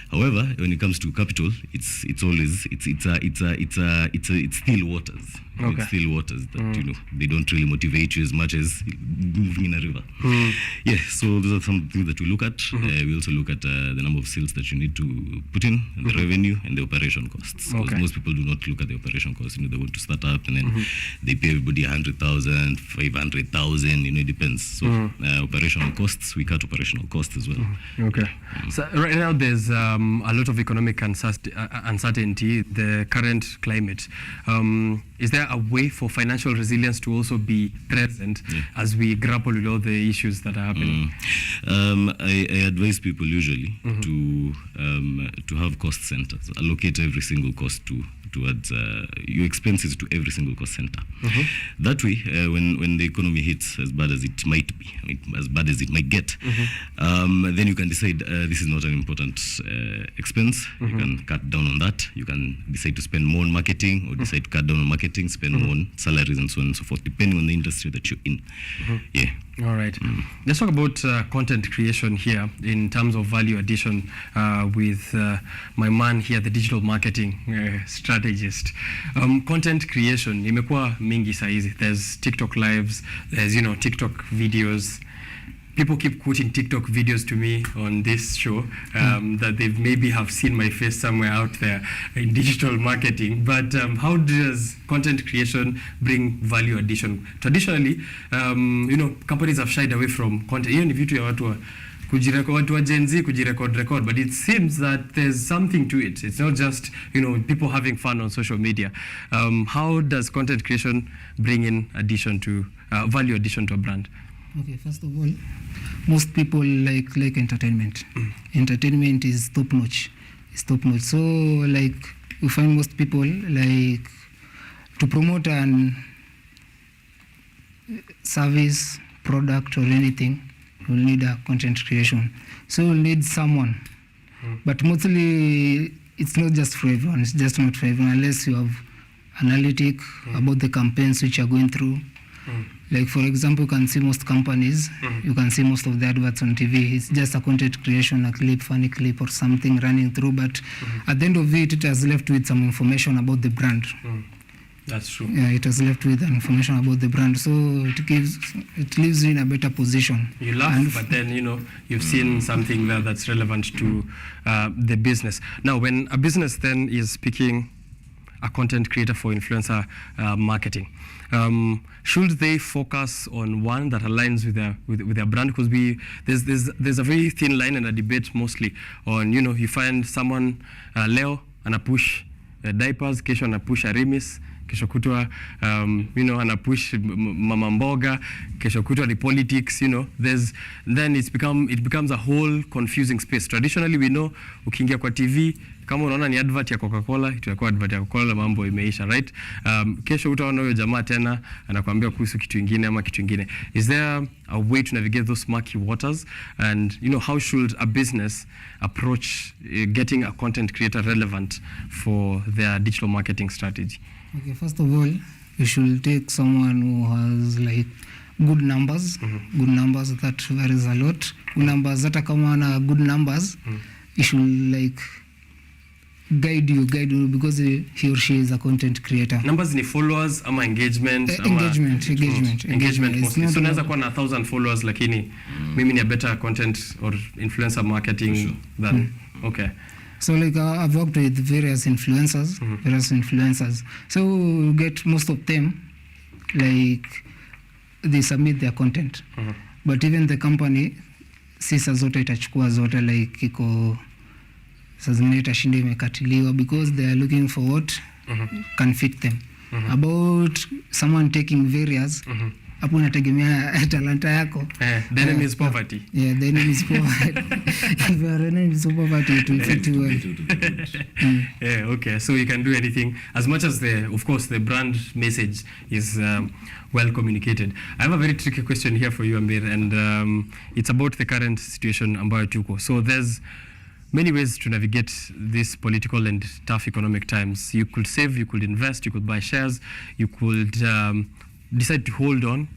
However, when it comes to capital, it's still waters. Okay. It's still waters that they don't really motivate you as much as moving in a river. Yeah, so those are some things that we look at. We also look at the number of sales that you need to put in, the revenue, and the operation costs. Because most people do not look at the operation costs. They want to start up and then they pay everybody 100,000, 500,000. It depends. So operational costs, we cut operational costs as well. Okay. So right now there's a lot of economic uncertainty, the current climate. Is there a way for financial resilience to also be present as we grapple with all the issues that are happening? I advise people usually to have cost centers. Allocate every single cost towards your expenses to every single cost center. That way, when the economy hits as bad as it might be, as bad as it might get, then you can decide this is not an important expense. You can cut down on that. You can decide to spend more on marketing or decide to cut down on marketing, spend more on salaries and so on and so forth, depending on the industry that you're in. Yeah. All right. Let's talk about content creation here in terms of value addition with my man here, the digital marketing strategist. Content creation, imekuwa mingi saizi. There's TikTok lives, there's, TikTok videos. People keep quoting TikTok videos to me on this show that they maybe have seen my face somewhere out there in digital marketing. But how does content creation bring value addition? Traditionally, companies have shied away from content. Hiyo ni vitu ya watu wa Gen Z kujirecord, but it seems that there's something to it. It's not just people having fun on social media. How does content creation bring in addition to value addition to a brand? Okay, first of all, most people like entertainment. Entertainment is top notch. So we find most people like to promote an service, product, or anything, you'll need a content creation. So you'll need someone. But mostly it's not just for everyone. It's just not for everyone unless you have analytic about the campaigns which are going through. Like for example, you can see most companies, you can see most of the adverts on TV. It's just a content creation, a clip, funny clip or something running through. But at the end of it, it has left with some information about the brand. That's true. Yeah, it has left with information about the brand. So it leaves you in a better position. You laugh, but then, you've seen something there that's relevant to the business. Now, when a business then is picking a content creator for influencer marketing, should they focus on one that aligns with their brand? Because there's a very thin line and a debate mostly on, you find someone leo ana push diapers, kesho ana push Arimis, kesho kutwa ana push mama mboga, kesho kutwa ni politics, then it becomes a whole confusing space. Traditionally we know ukiingia kwa TV kama unaona ni advert ya Coca-Cola, itakuwa advert ya Coca-Cola, mambo imeisha, right? Kesho utaona huyo jamaa tena anakuambia kuhusu kitu kingine ama kitu kingine. Is there a way to navigate those murky waters? And how should a business approach getting a content creator relevant for their digital marketing strategy? Okay, first of all, you should take someone who has like good numbers. Good numbers, that varies a lot. Good numbers, hata kama ana good numbers, you should like guide you because he or she is a content creator. Numbers ni followers ama engagement? Engagement mostly. So naweza kuwa na 1,000 followers lakini mimi ni a better content or influencer marketing than okay. So like I've worked with various influencers. So you get most of them like they submit their content. But even the company sisa zote itachukua zote like iko saa zingine itashinda imekatiliwa because they are looking for what can fit them. About someone taking various hapo unategemea talanta yako. The enemy is poverty. Yeah, the enemy is poverty. If your enemy is poverty, it will fit you well. Yeah, okay. So you can do anything as much as of course the brand message is well communicated. I have a very tricky question here for you, Amir, and it's about the current situation ambayo tuko. So there's many ways to navigate these political and tough economic times. You could save, you could invest, you could buy shares, you could decide to hold on,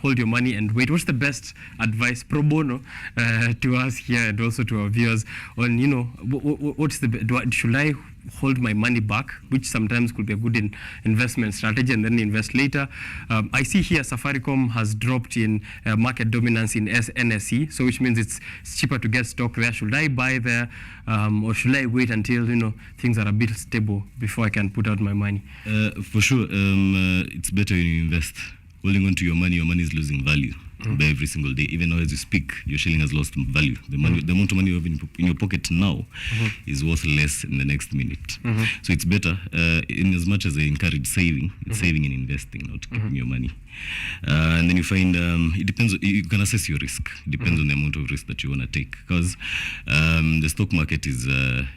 hold your money and wait. What's the best advice pro bono to us here and also to our viewers on, what's should I hold my money back, which sometimes could be a good investment strategy, and then invest later? I see here Safaricom has dropped in market dominance in NSE, so which means it's cheaper to get stock there. Should I buy there or should I wait until things are a bit stable before I can put out my money? For sure, it's better when you invest. Holding on to your money is losing value by every single day. Even now as you speak, your shilling has lost value. The amount of money you have in your pocket now is worth less in the next minute. So it's better, in as much as I encourage saving, it's saving and investing, not keeping your money. And then you find it depends. You can assess your risk. It depends on the amount of risk that you want to take, because the stock market is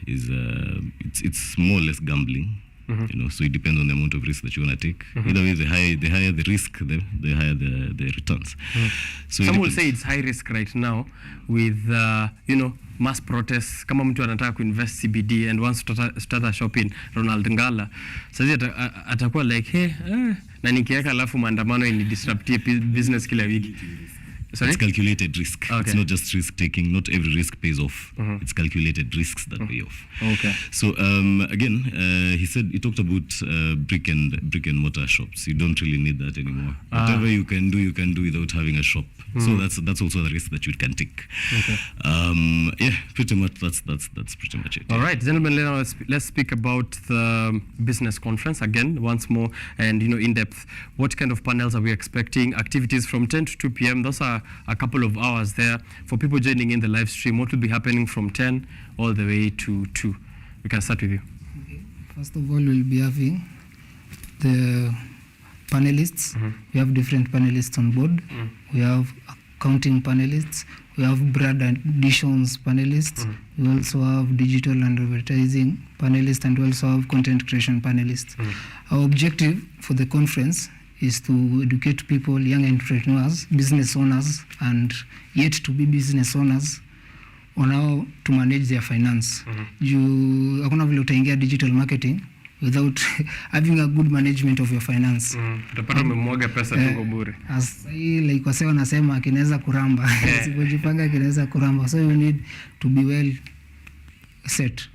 it's more or less gambling. So it depends on the amount of risk that you want to take. Either way, the higher the risk, the higher the returns. So some will say it's high risk right now with mass protests. Kama mtu anataka kuinvest CBD and wants to start a shop in Ronald Ngala, sasa atakuwa like na nikiweka alafu maandamano ini disruptie business kila wiki. Sorry? It's calculated risk. Okay. It's not just risk taking. Not every risk pays off. It's calculated risks that pay off. Okay. So again, he talked about brick and mortar shops. You don't really need that anymore. Whatever you can do without having a shop. So that's also the risk that you can take. Okay. Yeah, pretty much that's pretty much it. All right, gentlemen, let's speak about the business conference again once more, and in depth. What kind of panels are we expecting? Activities from 10 to 2 p.m. Those are a couple of hours there for people joining in the live stream. What will be happening from 10 all the way to 2? We can start with you. Okay. First of all, we'll be having the panelists. We have different panelists on board. We have accounting panelists. We have brand additions panelists. We also have digital and advertising panelists, and we also have content creation panelists. Our objective for the conference is to educate people, young entrepreneurs, business owners, and yet to be business owners on how to manage their finance. Hakuna vile utaingia digital marketing without having a good management of your finance. Utapata umemwaga pesa tu bure. Like wase wanasema kinaweza kuramba. Usipojipanga kinaweza kuramba. So you need to be well set.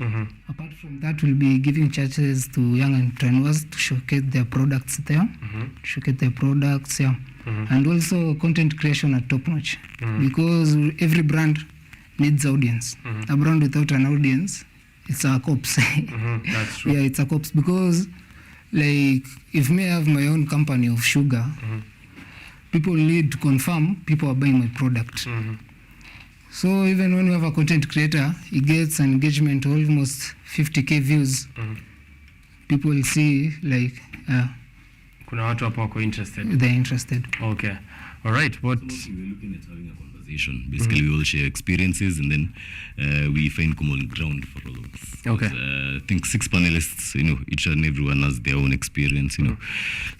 Apart from that, we'll be giving chances to young entrepreneurs to showcase their products there, and also content creation at top notch, because every brand needs audience. A brand without an audience, it's a corpse. That's true. Yeah, it's a corpse, because like if me have my own company of sugar, people need to confirm people are buying my product. So even when you have a content creator, he gets an engagement almost 50k views. People will see like Kuna watu hapo wako interested. They're interested. Okay. All right. What? So we're looking at having a conversation. Basically, we all share experiences, and then we find common ground for all of us. Okay. I think 6 panelists, each and everyone has their own experience, So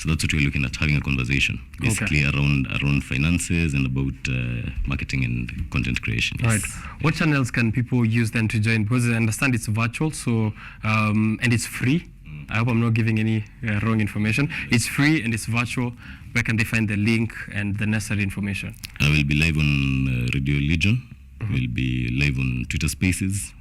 that's what we're looking at, having a conversation, basically around finances and about marketing and content creation. Yes. Right. What channels can people use then to join? Because I understand it's virtual, so and it's free. I hope I'm not giving any wrong information. It's free and it's virtual. Where can they find the link and the necessary information? I will be live on Radio Legion. We'll be live on Twitter Spaces,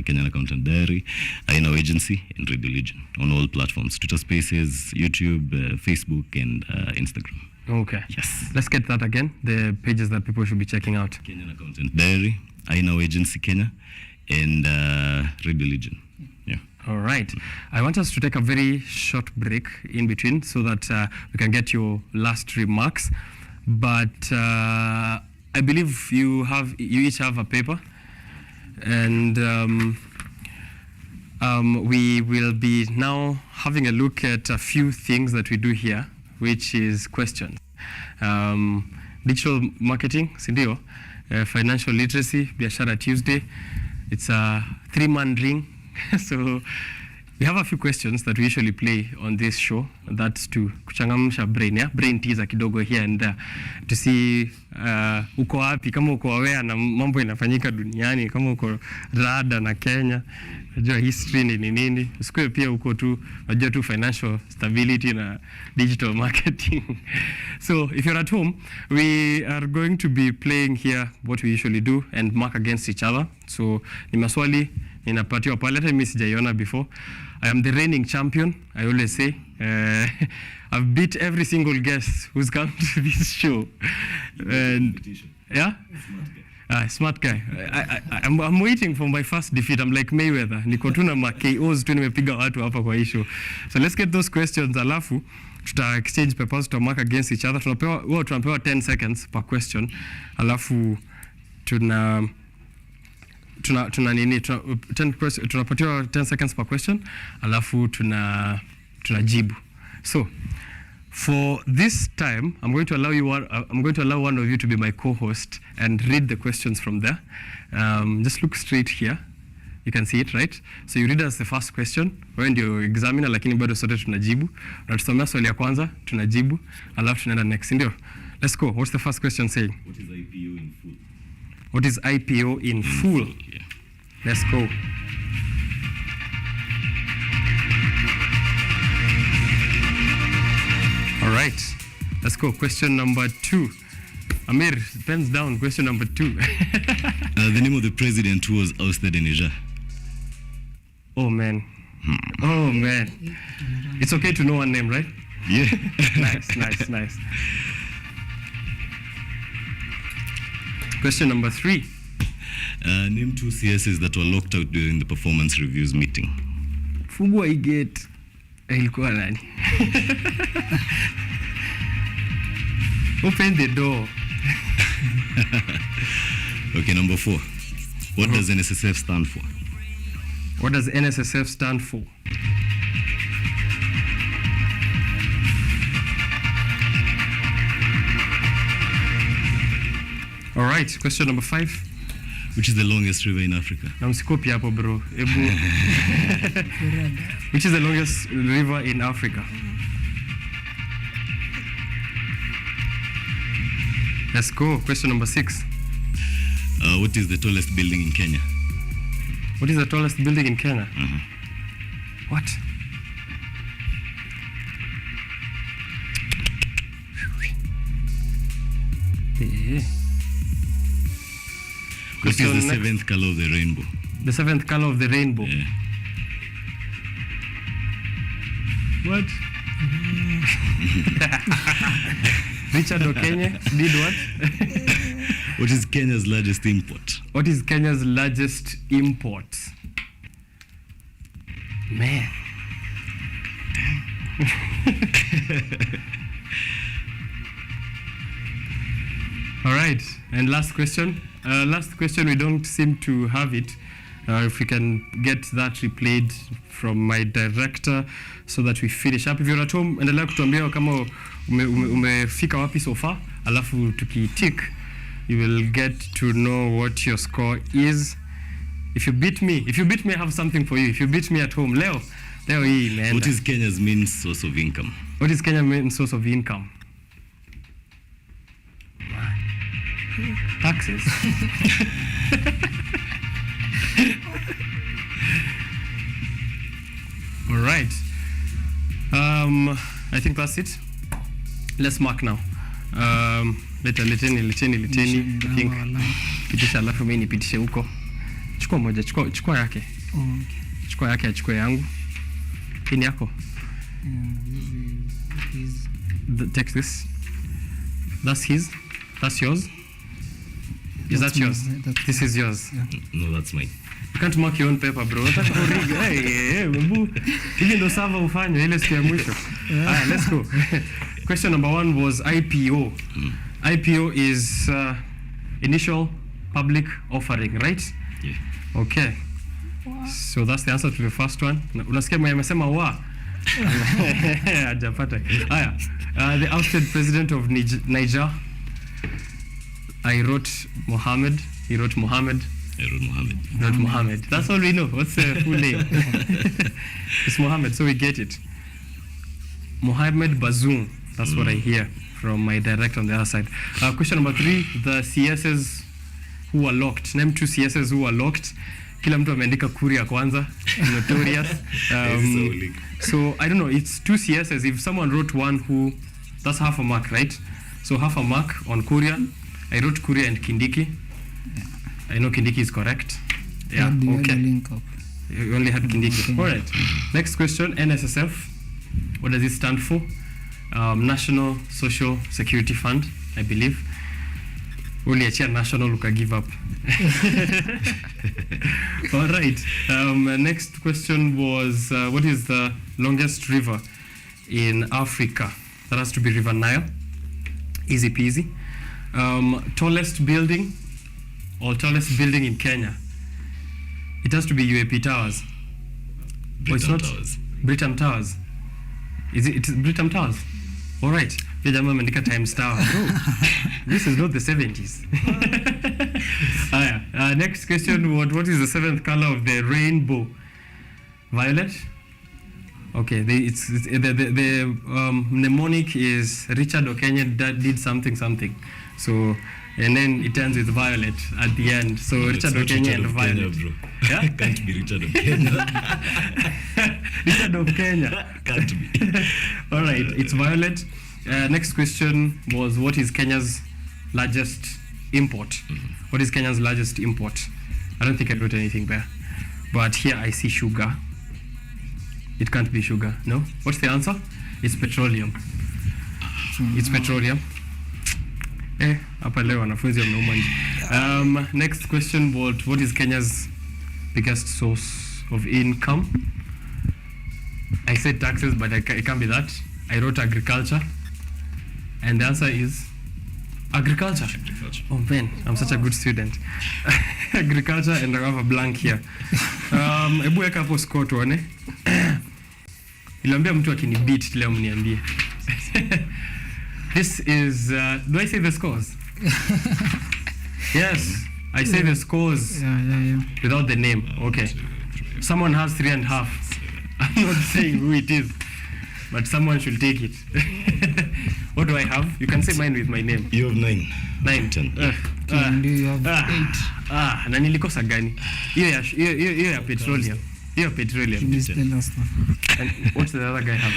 Kenyan Accountant Diary, Our Agency, and Radio Legion on all platforms: Twitter Spaces, YouTube, Facebook, and Instagram. Okay. Yes. Let's get that again. The pages that people should be checking out. Kenyan Accountant Diary, Our Agency Kenya, and Radio Legion. Yeah. All right. I want us to take a very short break in between so that we can get your last remarks. But I believe you each have a paper, and we will be now having a look at a few things that we do here, which is questions. Digital marketing, sindio, financial literacy, Biashara Tuesday. It's a 3-man ring. So we have a few questions that we usually play on this show. That's to kuchangamsha brain, yeah? Brain teaser kidogo here and there to see uko wapi, kama uko aware na mambo inafanyika duniani, kama uko rada na Kenya, unajua history ni nini. Usikue pia uko tu unajua tu financial stability na digital marketing. So if you're at home, we are going to be playing here what we usually do and mark against each other. So ni maswali ninapatiwa pale, hata mimi sijaiona before. I am the reigning champion, I always say. I've beat every single guest who's come to this show. And yeah? Smart guy. I'm waiting for my first defeat. I'm like Mayweather. Niko tu na KOs tu nimepiga watu hapa kwa issue. So let's get those questions, alafu tuta exchange papers, tuta mark against each other. Tunapewa 10 seconds per question. Alafu tunapatiwa 10 seconds per question, alafu tunajibu. So for this time, I'm going to allow one of you to be my co-host and read the questions from there. Just look straight here. You can see it, right? So you read us the first question. Wewe ndio examiner, lakini bado sote tunajibu. Unatusomea swali ya kwanza, tunajibu, alafu tunaenda next, ndio? Let's go. What's the first question saying? What is IPO in full? What is IPO in full? Yeah. Let's go. All right. Let's go. Question number 2. Amir, pens down. Question number 2. The name of the president who was ousted in Niger. Oh, man. Oh, man. It's okay to know one name, right? Yeah. Nice. Question number 3. Name 2 CSs that were locked out during the performance reviews meeting. Fungua hii gate. Ilikuwa nani? Open the door. Okay, number 4. What does NSSF stand for? What does NSSF stand for? All right, question number 5. Which is the longest river in Africa? Na msikopi hapo bro. Which is the longest river in Africa? Let's go. Question number 6. What is the tallest building in Kenya? What is the tallest building in Kenya? What? What is the 7th color of the rainbow? The 7th color of the rainbow. Yeah. What? Richard OKENYE did what? What is Kenya's largest import? What is Kenya's largest import? Man. All right, and last question. We don't seem to have it. If we can get that replayed from my director so that we finish up. If you're at home, endelea kutuambia kama umefika wapi so far, alafu tukitik, you will get to know what your score is. If you beat me, I have something for you. If you beat me at home, leo hii imeenda. What is Kenya's main source of income? What is Kenya's main source of income? Taxes. All right. I think that's it. Let's mark now. Leteni. I think pitisha, alafu mimi nipitishe huko. Chukua moja, chukua yake. Chukua yake, achukue yangu. Hii ni yako. Take this. That's his. That's yours. Is that yours? This is yours. Yeah. No, that's mine. You can't mark your own paper, bro. Hey, mbu. Hivi ndo sava ufanye ile siku ya mwisho. Alright, let's go. Question number 1 was IPO. IPO is initial public offering, right? Yeah. Okay. Wow. So that's the answer to the first one. Unasikia mwenye amesema wa? Hajapata. Haya. The ousted president of Niger. I wrote Mohammed. He wrote Mohammed. I wrote Mohammed. Not Mohammed. That's all we know. What's the full name? It's Mohammed, so we get it. Mohammed Bazoum. That's what I hear from my director on the other side. Question number 3, the CSs who are locked. Name 2 CSs who are locked. Kila mtu ameandika Kuria kwanza. Notorious. So I don't know, it's 2 CSs. If someone wrote one who, that's half a mark, right? So half a mark on Kuria. I wrote Kuria and Kindiki. I know Kindiki is correct. Yeah, okay. You only had Kindiki. All right. Next question, NSSF. What does it stand for? National Social Security Fund, I believe. Only a national look, I give up. All right. Next question was, what is the longest river in Africa? That has to be River Nile. Easy peasy. Tallest building in Kenya. It has to be UAP Towers. Britam Towers. Britam Towers. Is it? It's Britam Towers. All right. Times Tower. This is not the 70s. Next question. What is the 7th color of the rainbow? Violet. Okay. The mnemonic is Richard OKENYE did something. So, and then it ends with violet at the end. So no, Richard OKENYE and violet. Kenya, bro. Yeah? Can't be Richard OKENYE. Richard OKENYE. Can't be. All right, it's violet. Next question was, what is Kenya's largest import? What is Kenya's largest import? I don't think I wrote anything there. But here I see sugar. It can't be sugar, no? What's the answer? It's petroleum. It's petroleum. Hapa leo wanafunzi wanauma nje. Next question was, what is Kenya's biggest source of income? I said taxes, but it can't be that. I wrote agriculture. And the answer is agriculture. Oh man, I'm such a good student. Agriculture, and I have a blank here. Ebu weka hapo score tuone. Niliambia mtu akinibeat leo mniambie. This is, do I say the scores? Yes, I say the scores without the name. Okay. Someone has 3.5. I'm not saying who it is, but someone should take it. What do I have? You can say mine with my name. You have 9. 9. 10. You have 8. Na nilikosa gani? Hiyo ya petroleum. Hiyo petroleum. This is the last one. And what's the other guy have?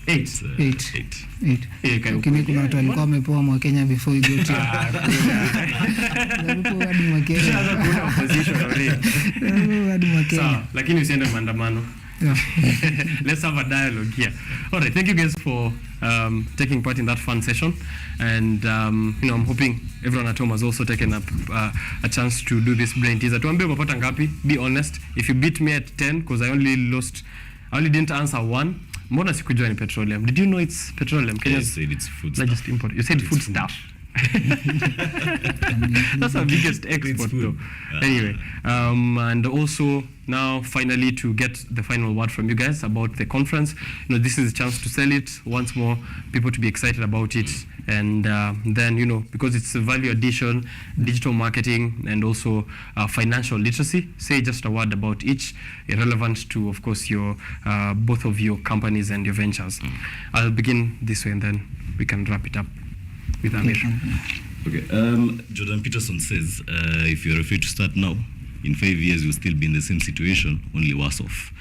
8. 8. Lakini kuna watu walikuwa wamepoa mwa Kenya before you go to. So, lakini usiende maandamano. Let's have a dialogue here. All right, thank you guys for taking part in that fun session, and I'm hoping everyone at home has also taken up a chance to do this brain teaser. Tuambie umepata ngapi? Be honest. If you beat me at 10, because I only didn't answer 1. Mbona sikujua ni petroleum? Did you know it's petroleum? I said it's food largest stuff. import. You said food stuff. That's our biggest export, though. Anyway, and also now finally to get the final word from you guys about the conference. This is a chance to sell it once more, people to be excited about it, and then because it's a value addition, digital marketing, and also financial literacy. Say just a word about each, relevant to, of course, your both of your companies and your ventures. I'll begin this way, and then we can wrap it up with Amir. Okay. Jordan Peterson says, if you're afraid to start now, in 5 years you'll still be in the same situation, only worse off.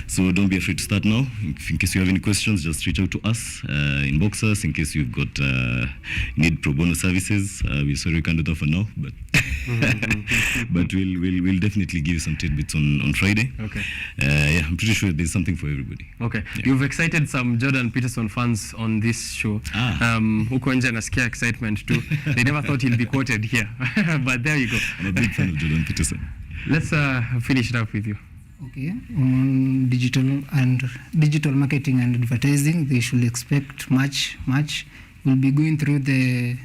So don't be afraid to start now. In case you have any questions, just reach out to us, inbox us. In case you've got need pro bono services, we're sorry we can't do that for now, but but we'll definitely give you some tidbits on Friday. Okay. Yeah, I'm pretty sure there's something for everybody. Okay. Yeah. You've excited some Jordan Peterson fans on this show. OKENYE nasikia excitement too. They never thought he'll be quoted here, but there you go. I'm a big fan of Jordan Peterson. Let's finish it up with you. Okay, on digital marketing and advertising, they should expect much. We'll be going through the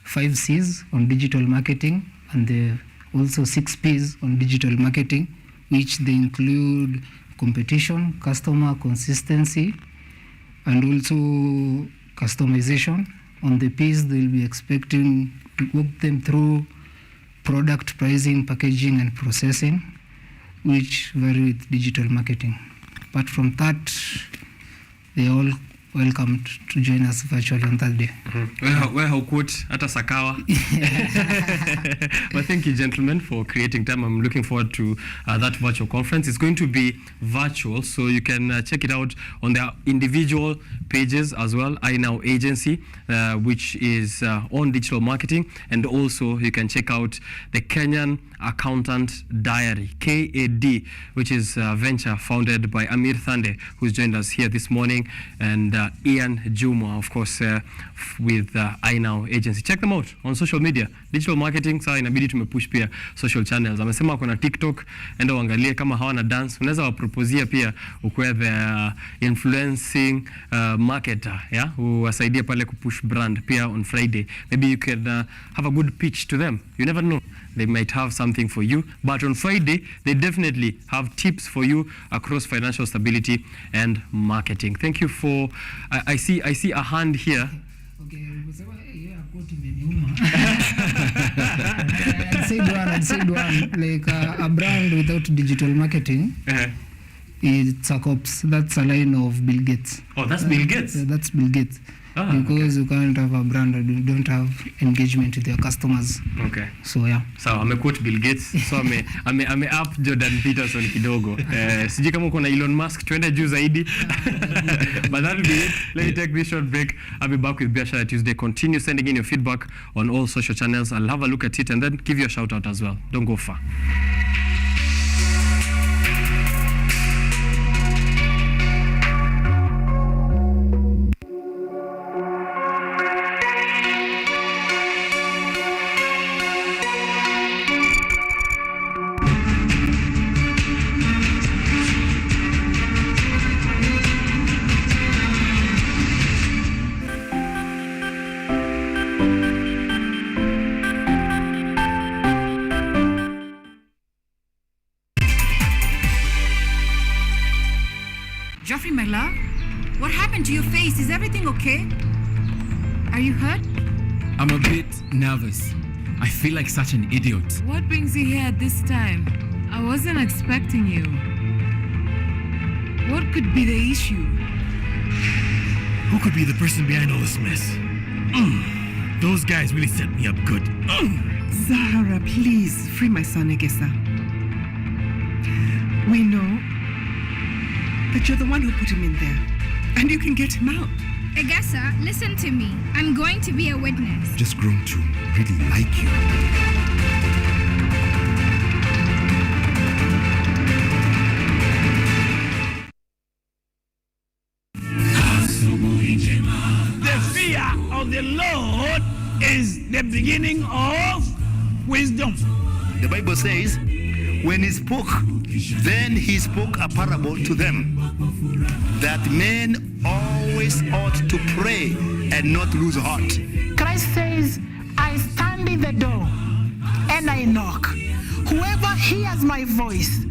5 C's on digital marketing and the also 6 P's on digital marketing, which they include competition, customer consistency, and also customization. On the P's, they'll be expecting to walk them through product pricing, packaging, and processing, which vary with digital marketing. Apart from that, they all welcome to join us virtually on Thursday. Where how quote hata Sakawa. But thank you, gentlemen, for creating time. I'm looking forward to that virtual conference. It's going to be virtual, so you can check it out on their individual pages as well. iNow Agency, which is on digital marketing, and also you can check out the Kenyan Accountant Diary, KAD, which is a venture founded by Amir Thande, who's joined us here this morning, and Ian Juma, of course, with iNow Agency. Check them out on social media. Digital marketing, saa inabidi tumepush pia social channels. Amesema kuna TikTok, enda uangalie kama hawana dance. Unaweza waproposia pia ukwe the influencing marketer, yeah, uwasaidia pale kupush brand pia on Friday. Maybe you can have a good pitch to them. You never know. They might have something for you, but on Friday, they definitely have tips for you across financial stability and marketing. Thank you for, I see a hand here. Okay, I'd said one, like a brand without digital marketing, it's a corpse. That's a line of Bill Gates. Oh, that's Bill Gates? That's Bill Gates. Because you can't have a brand and you don't have engagement with your customers. Okay. So yeah. So quote Bill Gates. So ame up Jordan Peterson kidogo. Sijui kama uko na Elon Musk twende juu zaidi. But that'll be it. Let me take this short break. I'll be back with Biashara Tuesday. Continue sending in your feedback on all social channels. I'll have a look at it and then give you a shout out as well. Don't go far. Geoffrey, my love, what happened to your face? Is everything okay? Are you hurt? I'm a bit nervous. I feel like such an idiot. What brings you here at this time? I wasn't expecting you. What could be the issue? Who could be the person behind all this mess? Those guys really set me up good. Zahara, please, free my son, Egesa. We know that you're the one who put him in there, and you can get him out. Egesa, listen to me. I'm going to be a witness. Just grown to really like you. The fear of the Lord is the beginning of wisdom. The Bible says, when he spoke, then he spoke a parable to them, that men always ought to pray and not lose heart. Christ says, stand in the door and I knock. Whoever hears my voice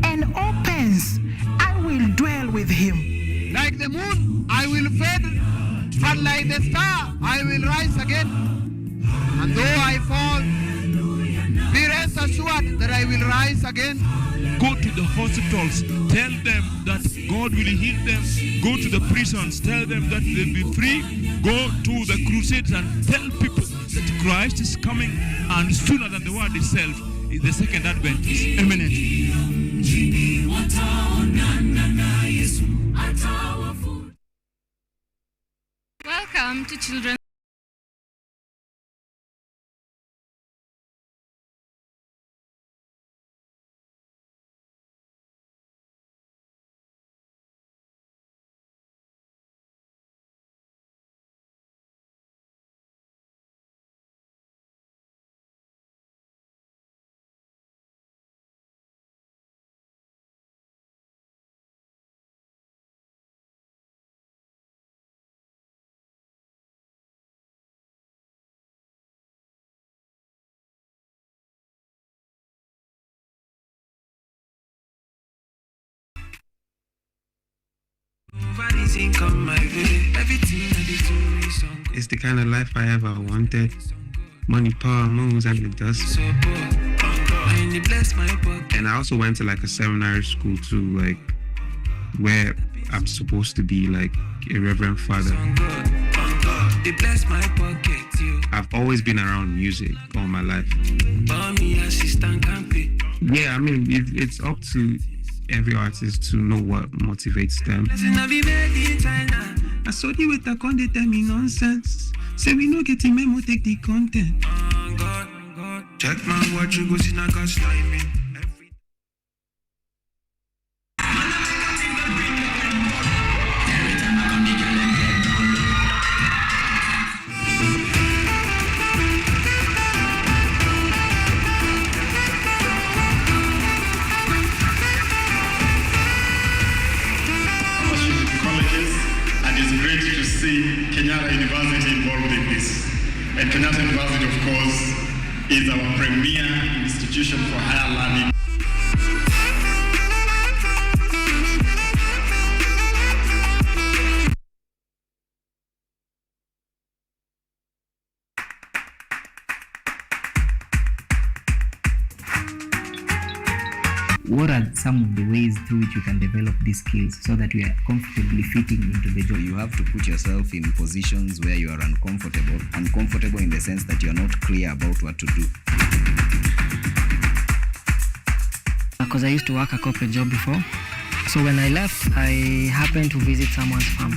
and opens, I will dwell with him. Like the moon, I will fade, but like the star, I will rise again. And though I fall, be rest assured that I will rise again. Go to the hospitals, tell them that God will heal them. Go to the prisons, tell them that they'll be free. Go to the crusades and tell people that Christ is coming, and sooner than the word itself, the second advent is imminent. Welcome to Children's It's the kind of life I ever wanted. Money, power, moves, and the dust. And I also went to like a seminary school too, like where I'm supposed to be like a reverend father. I've always been around music all my life. Yeah, I mean, it's up to every artist to know what motivates them. I saw you with a con, they tell me nonsense. Say we no getting memo, take the content. Check my watch, you go see na God's timing. Kenyatta University involved in this. And Kenyatta University, of course, is our premier institution for higher learning. What are some of the ways through which you can develop these skills so that you are comfortably fitting into the job? You have to put yourself in positions where you are uncomfortable in the sense that you are not clear about what to do. Because I used to work a corporate job before. So when I left, I happened to visit someone's farm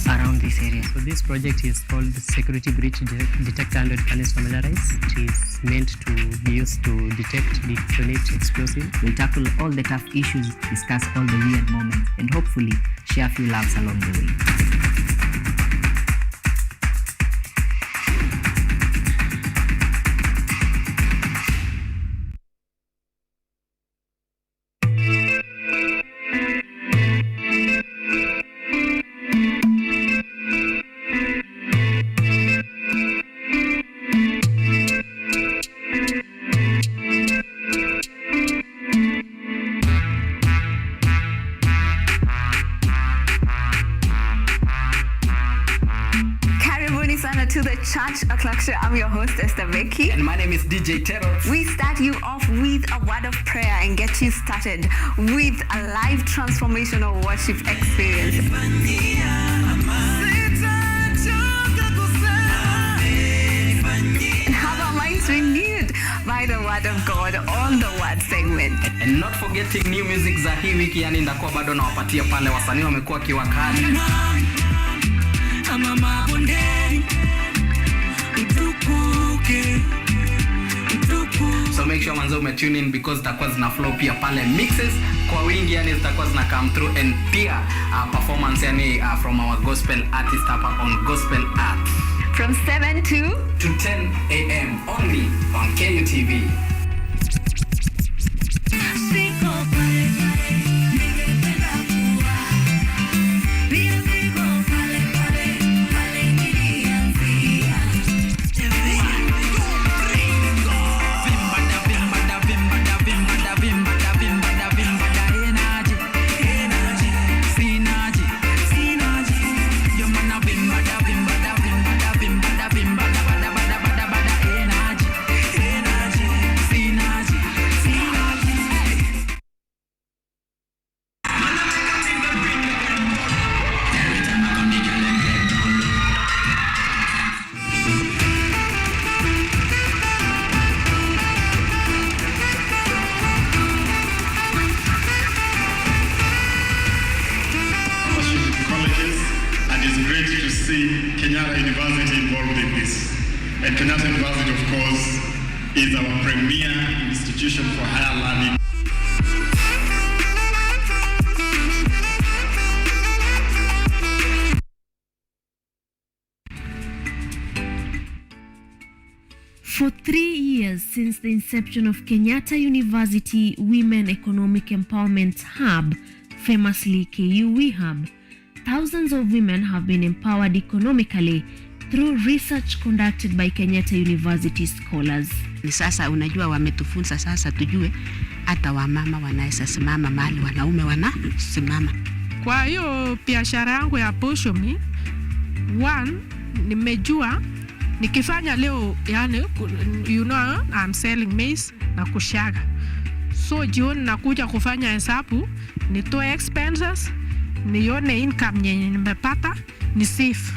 around this area. So this project is called Security Breach Detector and Readiness Familiarize. It is meant to be used to detect, detonate explosives. We'll tackle all the tough issues, discuss all the weird moments, and hopefully share a few laughs along the way. To the Church O'Clock. I'm your host, Esther Becky. And my name is DJ Terror. We start you off with a word of prayer and get you started with a live transformational worship experience. And have our minds renewed by the word of God on the word segment. And not forgetting new music za hii wiki, yani ndakuwa bado nawapatia pale wasanii wamekuwa kiwakali. So make sure manzo umetune in because zitakuwa zina flow pia pale mixes kwa wingi, yani zitakuwa zina come through, and pia performance yani from our gospel artist hapa on Gospel Art from 7 to 10 a.m. only on KUTV. Kenyatta University involved in this. And Kenyatta University, of course, is our premier institution for higher learning. For 3 years since the inception of Kenyatta University Women Economic Empowerment Hub, famously KUE Hub, thousands of women have been empowered economically through research conducted by Kenyatta University scholars. Ni sasa unajua wametufunza sasa tujue hata wamama wanaweza simama mahali wanaume wanasimama. Kwa hiyo biashara yangu ya posho nimejua nikifanya leo, yani you know I'm selling maize na kushaga. So jioni nakuja kufanya hesabu, nitoe expenses, nione income yenye nimepata, ni safe.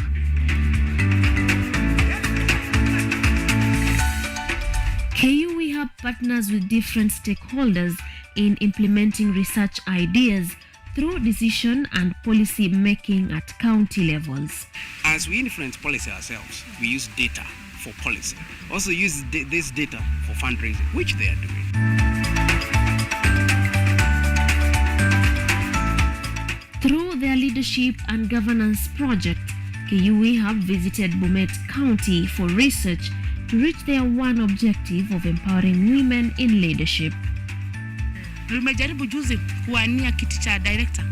KUE Hub partners with different stakeholders in implementing research ideas through decision and policy making at county levels. As we influence policy ourselves, we use data for policy. Also use this data for fundraising, which they are doing. Through their leadership and governance project, KUE Hub visited Bomet County for research to reach their one objective of empowering women in leadership. Nimejaribu juzi kuania kiti cha director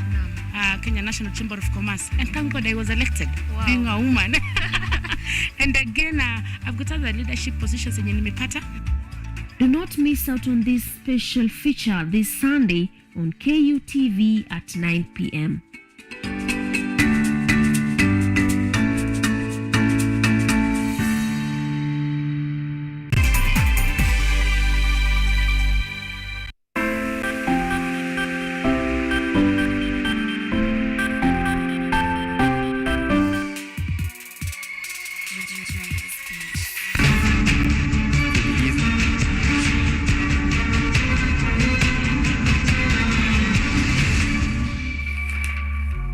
Kenya National Chamber of Commerce, and thank God I was elected. Wow. Being a woman. And again I've got other leadership positions yenye nimepata. Do not miss out on this special feature this Sunday on KUTV at 9 p.m.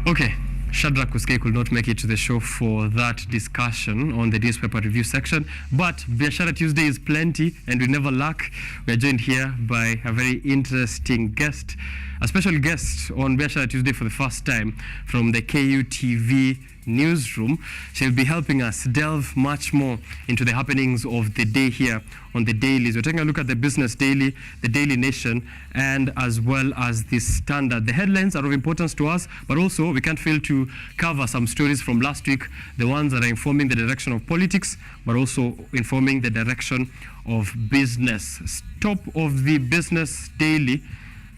Okay, Shadrach Kuskei could not make it to the show for that discussion on the newspaper review section, but Biashara Tuesday is plenty and we never lack. We are joined here by a very interesting guest, a special guest on Biashara Tuesday for the first time from the KUTV newsroom. She'll be helping us delve much more into the happenings of the day here on the dailies. We're taking a look at the Business Daily, the Daily Nation, and as well as the Standard. The headlines are of importance to us, but also we can't fail to cover some stories from last week, the ones that are informing the direction of politics, but also informing the direction of business. Top of the Business Daily,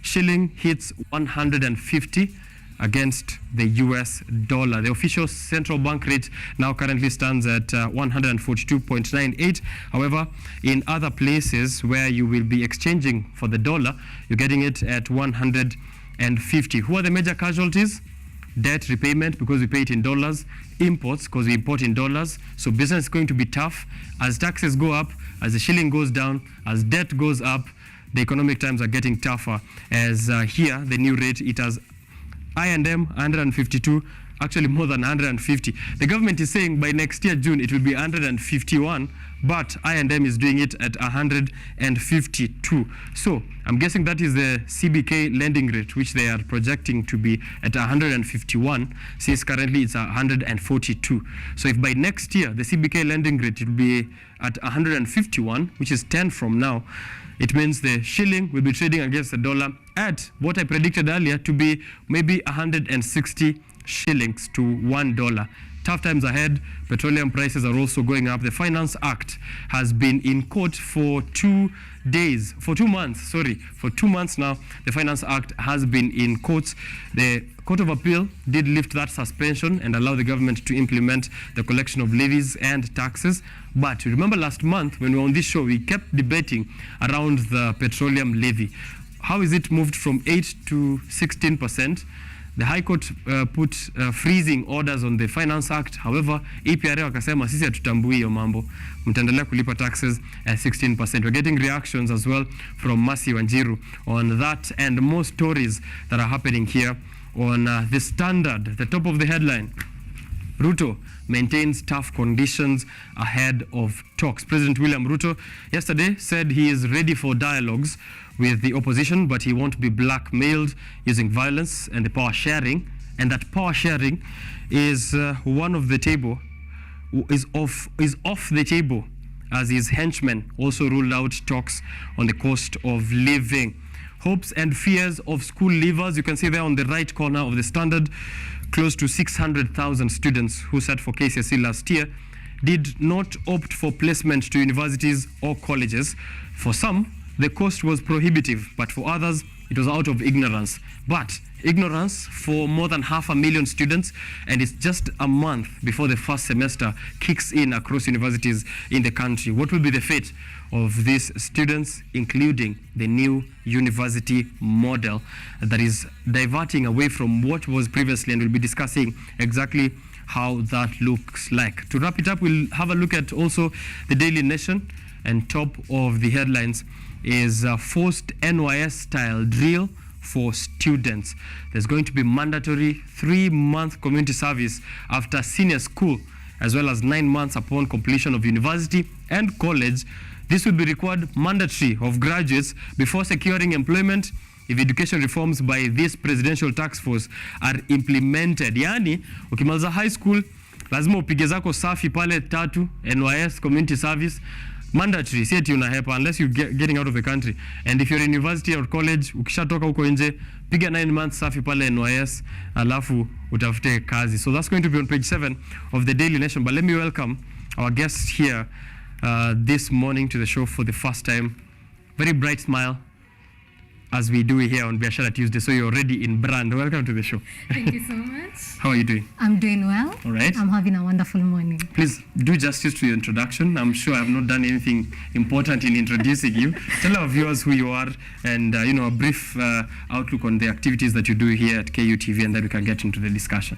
shilling hits 150 against the US dollar. The official central bank rate now currently stands at 142.98. However, in other places where you will be exchanging for the dollar, you're getting it at 150. Who are the major casualties? Debt repayment, because we pay it in dollars. Imports, because we import in dollars. So business is going to be tough. As taxes go up, as the shilling goes down, as debt goes up, the economic times are getting tougher. As here, the new rate, it has I&M 152, actually more than 150. The government is saying by next year, June, it will be 151, but I&M is doing it at 152. So I'm guessing that is the CBK lending rate, which they are projecting to be at 151, since currently it's 142. So if by next year, the CBK lending rate will be at 151, which is 10 from now, it means the shilling will be trading against the dollar at what I predicted earlier to be maybe 160 shillings to $1. Tough times ahead. Petroleum prices are also going up. The Finance Act has been in court for 2 months now. The Finance Act has been in court. The Court of Appeal did lift that suspension and allow the government to implement the collection of levies and taxes. But remember last month when we were on this show, we kept debating around the petroleum levy. How is it moved from 8 to 16%? The High Court put freezing orders on the Finance Act. However, EPRA wakasema sisi hatutambui hiyo mambo. Mtaendelea kulipa taxes at 16%. We're getting reactions as well from Masi Wanjiru on that and more stories that are happening here on the Standard. The top of the headline, Ruto maintains tough conditions ahead of talks. President William Ruto yesterday said he is ready for dialogues with the opposition, but he won't be blackmailed using violence and the power sharing, and that power sharing is off the table, as his henchmen also ruled out talks on the cost of living. Hopes and fears of school leavers, you can see there on the right corner of the Standard, close to 600,000 students who sat for KCSE last year did not opt for placement to universities or colleges. For some, the cost was prohibitive, but for others, it was out of ignorance. But ignorance for more than 500,000 students, and it's just a month before the first semester kicks in across universities in the country. What will be the fate of these students, including the new university model that is diverting away from what was previously, and we'll be discussing exactly how that looks like. To wrap it up, we'll have a look at also the Daily Nation, and top of the headlines is a forced NYS-style drill for students. There's going to be mandatory 3-month community service after senior school, as well as 9 months upon completion of university and college. This will be required mandatory of graduates before securing employment if education reforms by this presidential task force are implemented. Yani, ukimaliza high school, lazima upige zako safi pale 3 NYS community service. Mandatory, si eti unahepa unless you're getting out of the country. And if you're in university or college, ukishatoka huko nje, piga 9 months safi pale NYS, alafu utafute kazi. So that's going to be on page 7 of the Daily Nation. But let me welcome our guest here this morning to the show for the first time. Very bright smile, as we do here on Biashara Tuesday. So you're already in brand. Welcome to the show. Thank you so much. How are you doing? I'm doing well. All right. I'm having a wonderful morning. Please do justice to your introduction. I'm sure I've not done anything important in introducing you. Tell our viewers who you are and a brief outlook on the activities that you do here at KUTV, and then we can get into the discussion.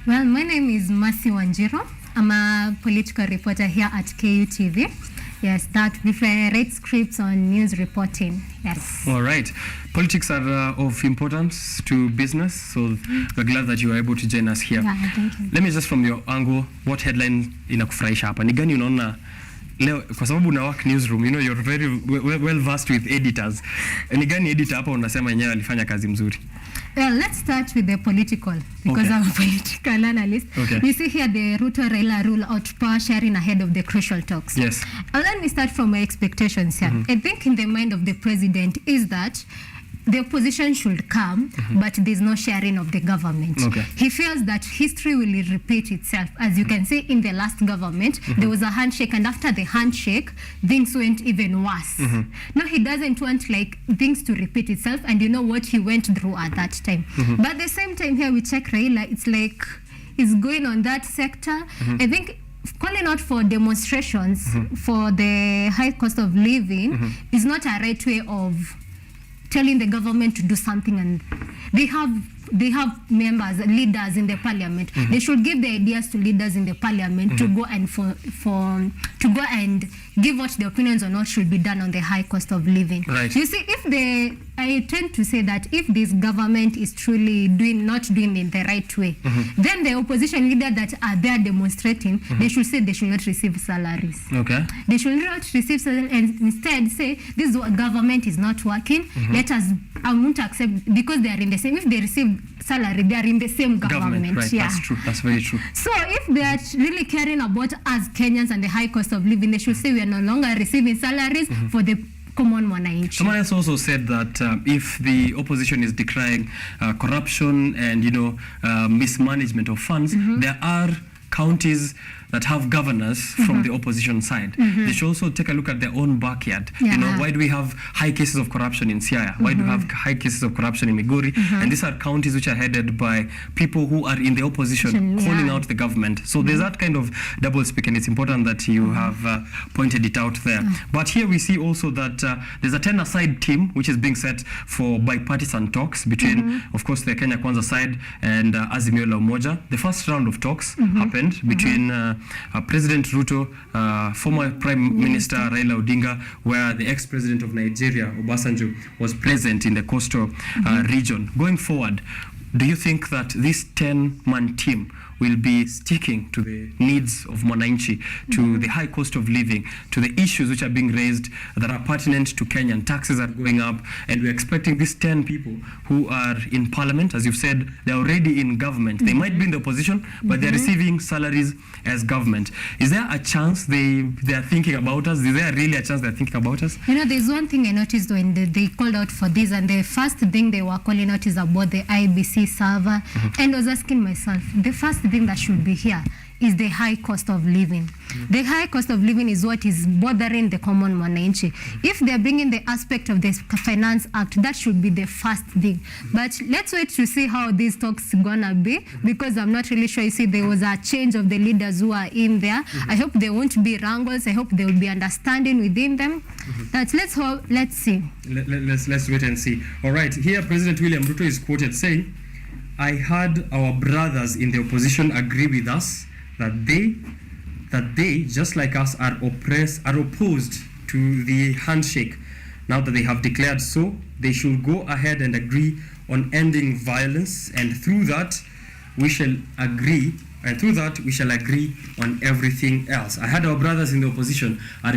Well, my name is Mercy Wanjiro. I'm a political reporter here at KUTV. Yes, that we write scripts on news reporting. Yes. All right. Politics are of importance to business, so we're glad that you are able to join us here. Yeah, thank you. Let me just from your angle, what headline inakufurahisha hapa? Ni gani unaona leo, kwa sababu una work newsroom, you're very well versed with editors. Ni gani editor hapa unasema yenyewe alifanya kazi mzuri? Well, let's start with the political, because I'm a political analyst. Okay. You see here the Ruto Raila rule out power sharing ahead of the crucial talks. Yes. And let me start from my expectations here. I think in the mind of the president is that the opposition should come, but there's no sharing of the government. Okay. He feels that history will repeat itself. As you can see in the last government, there was a handshake, and after the handshake, things went even worse. Now he doesn't want things to repeat itself, and you know what he went through at that time. But at the same time here, we check Raila, it's like he's going on that sector. I think calling out for demonstrations for the high cost of living is not a right way of telling the government to do something, and they have members, leaders in the parliament. They should give the ideas to leaders in the parliament to go and to go and give what the opinions on what should be done on the high cost of living. Right. You see, I tend to say that if this government is truly not doing it the right way, then the opposition leader that are there demonstrating, they should say they should not receive salaries. Okay. They should not receive salaries, and instead say this government is not working. I won't accept, because they are in the same. If they receive salary, they are in the same government. Right. Yeah. That's true. That's very true. So if they are really caring about us Kenyans and the high cost of living, they should say we are no longer receiving salaries for the common mwananchi. Someone else also said that if the opposition is decrying corruption and mismanagement of funds, there are counties that have governors from the opposition side. They should also take a look at their own backyard. Why do we have high cases of corruption in Siaya? Why do we have high cases of corruption in Migori? And these are counties which are headed by people who are in the opposition, calling out the government. So there's that kind of double speak, and it's important that you have pointed it out there. But here we see also that there's a 10-a-side team which is being set for bipartisan talks between, of course, the Kenya Kwanza side and Azimio la Umoja. The first round of talks happened between President Ruto, former Prime Minister Raila Odinga, where the ex-president of Nigeria, Obasanjo, was present in the coastal region. Going forward, do you think that this 10-man team will be sticking to the needs of Mwananchi, to the high cost of living, to the issues which are being raised that are pertinent to Kenyan. Taxes are going up, and we're expecting these 10 people who are in parliament, as you've said, they're already in government. They might be in the opposition, but they're receiving salaries as government. Is there a chance they are thinking about us? Is there really a chance they're thinking about us? You know, there's one thing I noticed when they called out for this, and the first thing they were calling out is about the IBC server. And I was asking myself, the first thing that should be here is the high cost of living. The high cost of living is what is bothering the common Mwananchi. If they're bringing the aspect of the Finance Act, that should be the first thing. But let's wait to see how these talks gonna be, because I'm not really sure. You see, there was a change of the leaders who are in there. I hope there won't be wrangles. I hope there will be understanding within them. Let's see. Let's wait and see. All right, here President William Ruto is quoted saying, "I heard our brothers in the opposition agree with us that they, just like us, are opposed to the handshake. Now that they have declared so, they should go ahead and agree on ending violence, and through that we shall agree on everything else." I heard our brothers in the opposition are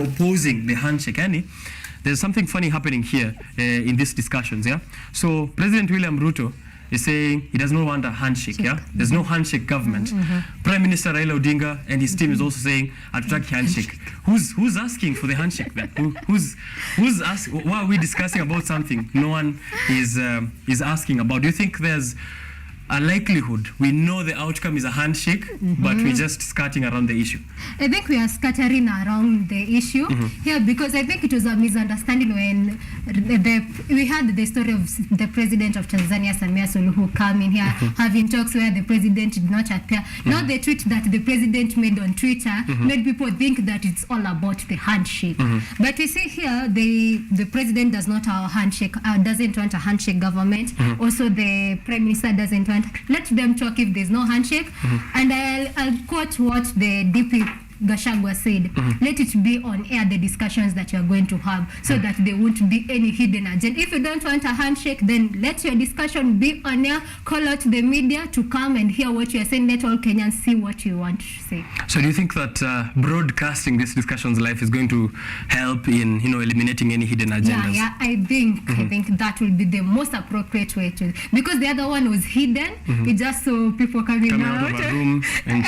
opposing the handshake. Annie, there's something funny happening here in these discussions. Yeah. So President William Ruto is saying he does not want a handshake. Yeah, there's no handshake government. Prime Minister Raila Odinga and his team is also saying hatutaki handshake. Who's asking for the handshake then? Who's asking? Why are we discussing about something no one is asking about? Do you think there's a likelihood we know the outcome is a handshake, but we're just skirting around the issue? I think we are scattering around the issue here, because I think it was a misunderstanding when we had the story of the president of Tanzania, Samia Suluhu, come in here having talks where the president did not appear. Now the tweet that the president made on Twitter made people think that it's all about the handshake. But we see here the president does not have a handshake, doesn't want a handshake government. Also the prime minister doesn't want. Let them talk if there's no handshake. And I'll quote what the DP Gachagua said. Let it be on air, the discussions that you're going to have, so that there won't be any hidden agenda. If you don't want a handshake, then let your discussion be on air. Call out the media to come and hear what you're saying. Let all Kenyans see what you want to say. So do you think that broadcasting these discussions live is going to help in eliminating any hidden agendas? Yeah, I think that will be the most appropriate way to, because the other one was hidden. It just saw people coming out of a room and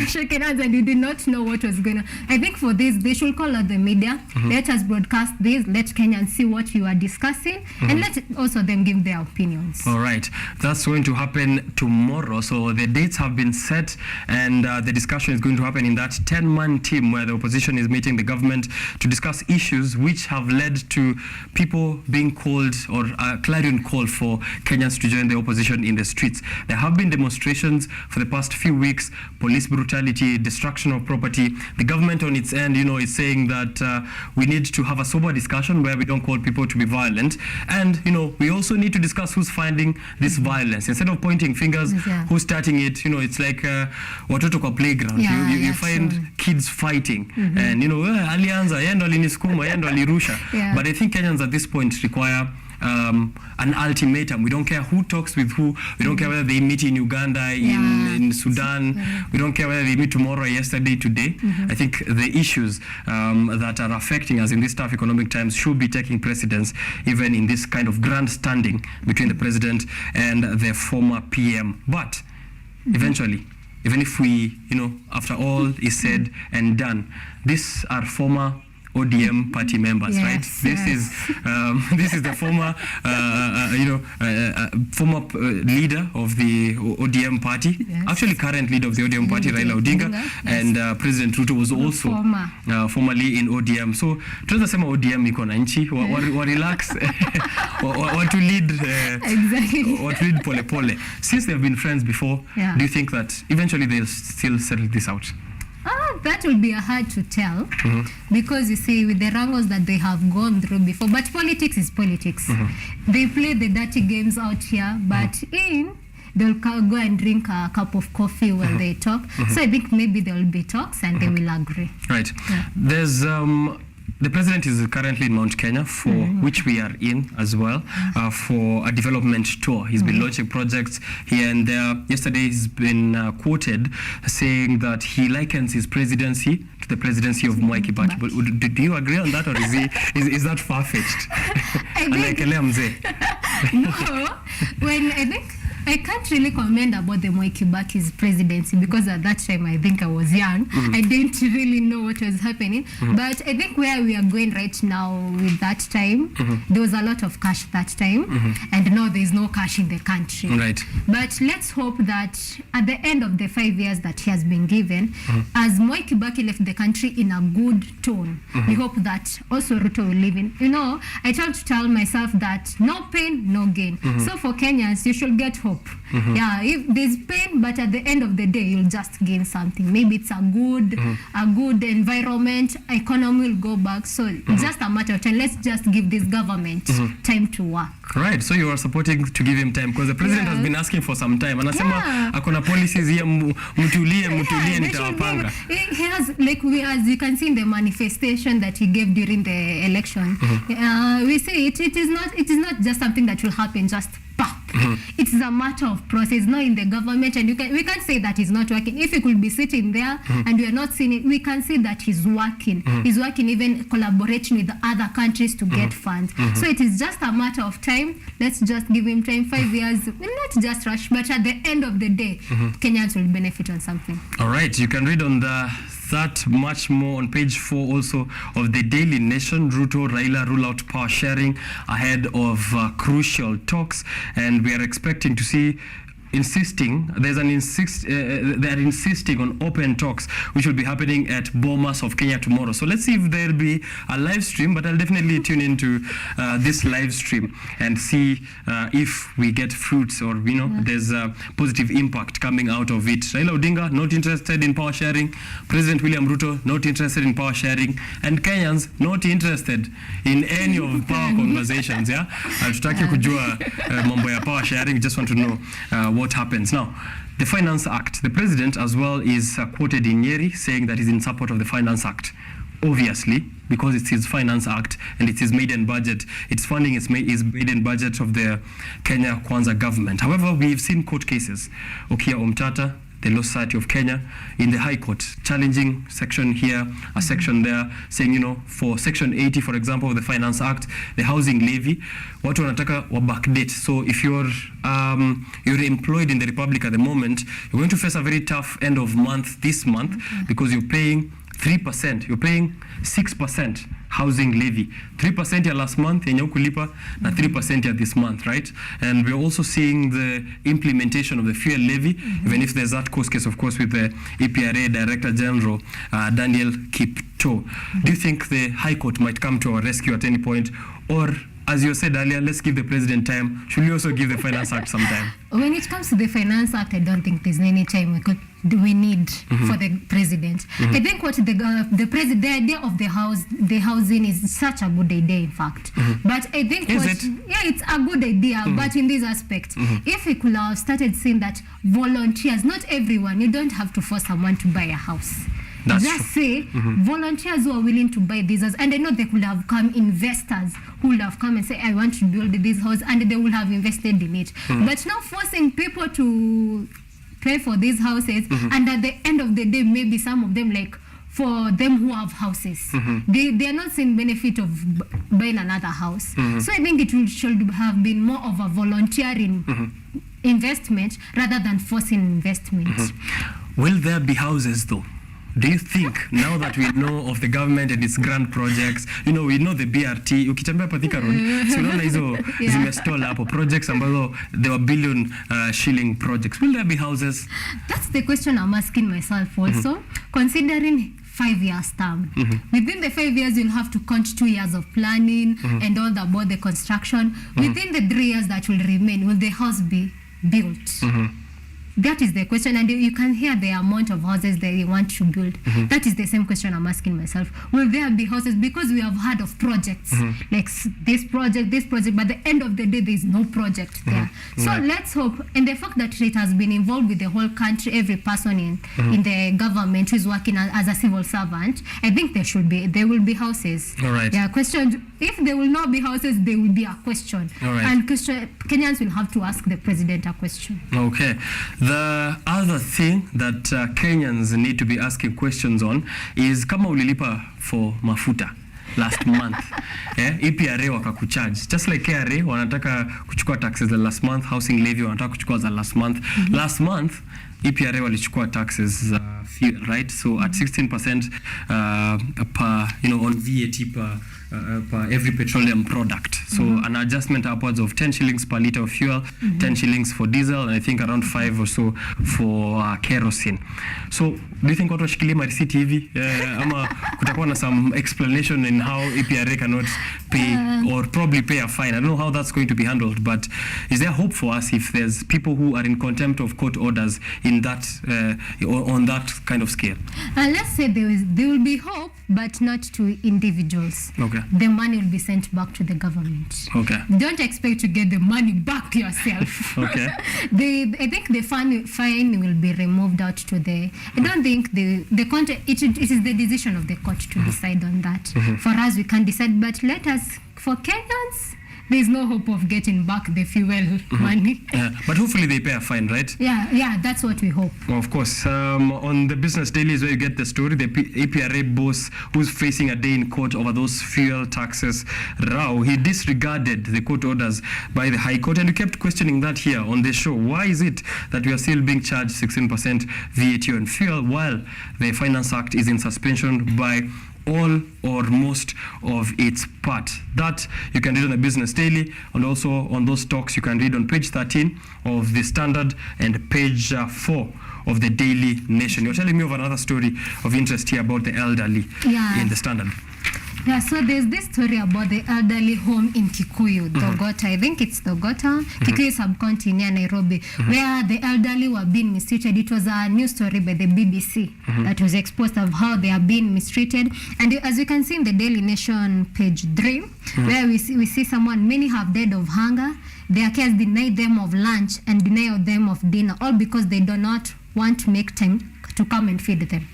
shaking hands, and you did not know what was going on. I think for this, they should call out the media. Let us broadcast this. Let Kenyans see what you are discussing, and let also them give their opinions. All right, that's going to happen tomorrow. So the dates have been set, and the discussion is going to happen in that 10-man team where the opposition is meeting the government to discuss issues which have led to people being called, or a clarion call for Kenyans to join the opposition in the streets. There have been demonstrations for the past few weeks, police brutality, destruction of property. The government on its end, is saying that we need to have a sober discussion where we don't call people to be violent. And, we also need to discuss who's funding this violence. Instead of pointing fingers, who's starting it, it's like watoto kwa playground. You find kids fighting. And, alianza, yendo alinisukuma, yendo alirusha. But I think Kenyans at this point require an ultimatum. We don't care who talks with who. We don't care whether they meet in Uganda, in Sudan. We don't care whether they meet tomorrow, yesterday, today. I think the issues that are affecting us in these tough economic times should be taking precedence, even in this kind of grandstanding between the president and the former PM. But eventually, even if we, after all is said and done, these are former ODM party members, right? This is the former, former leader of the ODM party, actually current leader of the ODM party, Raila Odinga, and President Ruto was also formerly in ODM. So tunasema ODM iko na nchi, wa relax, what to lead pole pole. Since they've been friends before, do you think that eventually they'll still settle this out? That will be hard to tell, because you see, with the wrangles that they have gone through before, but politics is politics. They play the dirty games out here, but they'll go and drink a cup of coffee while they talk. So I think maybe there will be talks and they will agree. Right. There's The president is currently in Mount Kenya, for which we are in as well, for a development tour. He's been launching projects here and there. Yesterday, he's been quoted saying that he likens his presidency to the presidency of Mwai Kibaki. But do you agree on that, or is that far-fetched? No, I can't really comment about the Mwai Kibaki's presidency, because at that time I think I was young. I didn't really know what was happening. But I think where we are going right now with that time, there was a lot of cash that time, and now there is no cash in the country. Right. But let's hope that at the end of the 5 years that he has been given, as Mwai Kibaki left the country in a good tone, we hope that also Ruto will live in. I try to tell myself that no pain, no gain. So for Kenyans, you should get hope. Yeah, if there's pain, but at the end of the day, you'll just gain something. Maybe it's a good environment, economy will go back. So it's just a matter of time. Let's just give this government time to work. Right, so you are supporting to give him time, because the president has been asking for some time. Anasema akona policies here, mutulie nitawapanga. He has, as you can see in the manifestation that he gave during the election, we say it is not just something that will happen just pop. It's a matter of process, not in the government, and we can't say that he's not working. If he could be sitting there and we are not seeing it, we can say that he's working. He's working, even collaborating with other countries to get funds. So it is just a matter of time. Let's just give him time, 5 years. We'll not just rush, but at the end of the day, Kenyans will benefit on something. All right, you can read on that much more on page 4 also of the Daily Nation. Ruto, Raila rule out power sharing ahead of crucial talks, and we are expecting to see they're insisting on open talks, which will be happening at Bomas of Kenya tomorrow. So let's see if there'll be a live stream, but I'll definitely tune into this live stream and see if we get fruits, or there's a positive impact coming out of it. Raila Odinga not interested in power sharing, President William Ruto not interested in power sharing, and Kenyans not interested in any of power conversations. Tutaki kujua mambo ya power sharing. We just want to know what happens. Now, the Finance Act, the president as well is quoted in Nyeri saying that he's in support of the Finance Act. Obviously, because it's his Finance Act and it's his maiden budget. It's funding his maiden budget of the Kenya Kwanza government. However, we've seen court cases. Okia Omtata, the Law Society of Kenya, in the High Court, challenging section here, a section there, saying, for Section 80, for example, of the Finance Act, the housing levy, watu wanataka wa backdate. So if you're employed in the Republic at the moment, you're going to face a very tough end of month this month, because you're paying 3%, you're paying 6% housing levy. 3% ya last month yenye ukulipa na 3% ya this month, right? And we're also seeing the implementation of the fuel levy, even if there's that court case, of course, with the EPRA Director General Daniel Kipto. Do you think the High Court might come to our rescue at any point, or, as you said earlier, let's give the president time? Should we also give the Finance Act some time? When it comes to the Finance Act, I don't think there's any time we need for the president. I think what the idea of the housing is such a good idea, in fact. But I think it's a good idea, but in this aspect, if we could have started saying that volunteers, not everyone, you don't have to force someone to buy a house. Just say volunteers who are willing to buy these houses, and I know they could have come investors who would have come and say, I want to build this house, and they will have invested in it. But now forcing people to pay for these houses, and at the end of the day, maybe some of them, like for them who have houses, they are not seeing benefit of buying another house. So I think it should have been more of a volunteering investment rather than forcing investment. Will there be houses though? Do you think, now that we know of the government and its grand projects, we know the BRT, ukitembea Pathika Road, so unaona hizo zimestall hapo projects ambazo they were billion shilling projects. Will there be houses? That's the question I'm asking myself also, considering 5 years term. Within the 5 years, you'll have to count 2 years of planning and all about the construction. Within the 3 years that will remain, will the house be built? That is the question, and you can hear the amount of houses they want to build. That is the same question I'm asking myself. Will there be houses? Because we have heard of projects, like this project, but at the end of the day, there is no project there. So let's hope, and the fact that it has been involved with the whole country, every person in the government who is working as a civil servant, I think there will be houses. All right. Yeah, question. If there will not be houses, there will be a question. All right. And Kenyans will have to ask the president a question. Okay. The other thing that Kenyans need to be asking questions on is kama ulilipa for mafuta last month. EPRA wakakucharge. Just like KRA wanataka kuchukua taxes the last month, housing levy wanataka kuchukua za last month. Last month EPRA walichukua taxes fuel, right? So at 16% per, on VAT per every petroleum product. So an adjustment upwards of 10 shillings per liter of fuel, 10 shillings for diesel, and I think around 5 or so for kerosene. So do you think watu washikilie marisiti hivi? Ama kutakuwa na some explanation in how EPRA cannot pay or probably pay a fine? I don't know how that's going to be handled, but is there hope for us if there's people who are in contempt of court orders in that on that kind of scale? Let's say there will be hope, but not to individuals. Okay. The money will be sent back to the government. Okay. Don't expect to get the money back yourself. Okay. I think the fine will be removed out to the. I don't think the content. It is the decision of the court to decide on that. For us, we can't decide. But for Kenyans, there is no hope of getting back the fuel money. But hopefully they pay a fine, right? Yeah, that's what we hope. Well, of course. On the Business Daily is where you get the story. The EPRA boss who's facing a day in court over those fuel taxes. Rao, he disregarded the court orders by the High Court, and we kept questioning that here on the show. Why is it that we are still being charged 16% VAT on fuel while the Finance Act is in suspension by all or most of its part? That you can read on the Business Daily, and also on those talks you can read on page 13 of the Standard and page 4 of the Daily Nation. You're telling me of another story of interest here about the elderly in the Standard. Yeah, so there's this story about the elderly home in Kikuyu, Dogota. I think it's Dogota, Kikuyu sub-county near Nairobi, where the elderly were being mistreated. It was a news story by the BBC that was exposed of how they are being mistreated. And as you can see in the Daily Nation page 3, where we see many have died of hunger. Their carers deny them of lunch and deny them of dinner, all because they do not want to make time to come and feed them.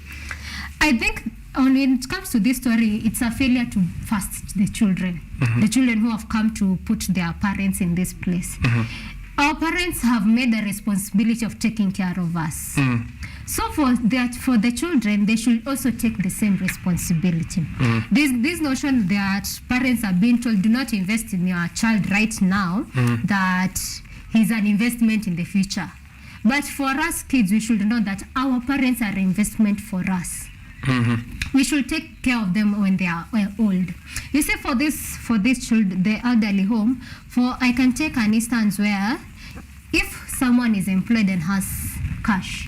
I think when it comes to this story, it's a failure to fast the children, the children who have come to put their parents in this place. Our parents have made a responsibility of taking care of us. So for the children, they should also take the same responsibility. This notion that parents are being told, do not invest in your child right now, that he's an investment in the future. But for us kids, we should know that our parents are an investment for us. We should take care of them when they are old. You see, for this children, the elderly home, I can take an instance where if someone is employed and has cash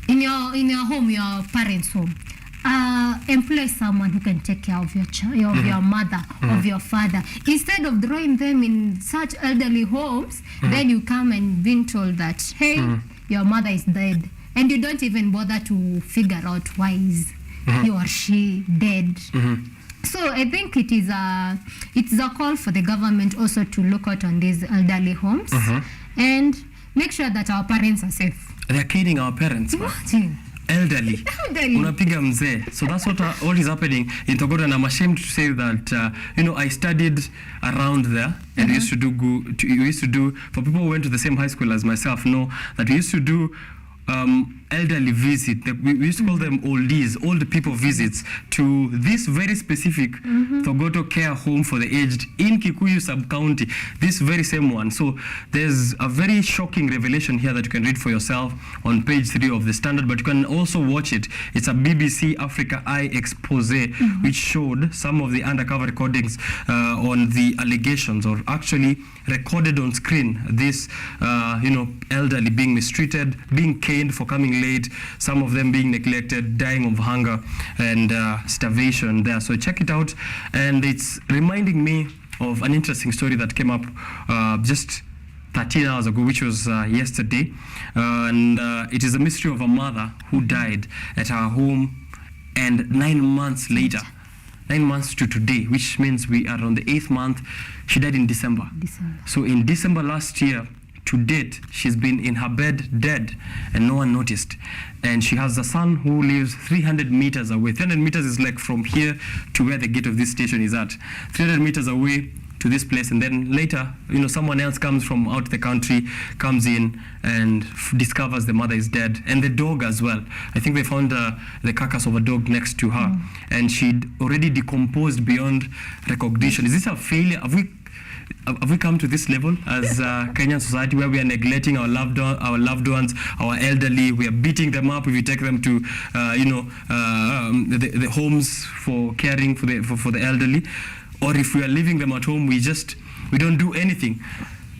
in your home, your parents' home, employ someone who can take care of your mother, of your father. Instead of throwing them in such elderly homes, then you come and being told that, hey, your mother is dead. And you don't even bother to figure out why is he or she dead. So I think it's a call for the government also to look out on these elderly homes and make sure that our parents are safe. They're killing our parents. Imagine. Elderly. Unapiga mzee. So that's what is happening in Togoto, and I'm ashamed to say that I studied around there, and we used to do for people who went to the same high school as myself know that we used to do elderly visit. We used to call them oldies, old people visits to this very specific Togoto care home for the aged in Kikuyu sub-county, this very same one. So there's a very shocking revelation here that you can read for yourself on page 3 of the Standard, but you can also watch it. It's a BBC Africa Eye expose which showed some of the undercover recordings on the allegations, or actually recorded on screen, this elderly being mistreated, being caned for coming late, some of them being neglected, dying of hunger and starvation there. So check it out, and it's reminding me of an interesting story that came up just 13 hours ago, which was yesterday. And it is a mystery of a mother who died at her home, and 9 months later, 9 months to today, which means we are on the 8th month. She died in December. So in December last year, to date, she's been in her bed dead, and no one noticed. And she has a son who lives 300 meters away. 300 meters is like from here to where the gate of this station is at. 300 meters away to this place, and then later, someone else comes from out the country, comes in and discovers the mother is dead, and the dog as well. I think they found the carcass of a dog next to her, and she'd already decomposed beyond recognition. Is this a failure? Have we come to this level as Kenyan society, where we are neglecting our loved ones, our elderly? We are beating them up if we take them to, the homes for caring for the elderly, or if we are leaving them at home, we don't do anything.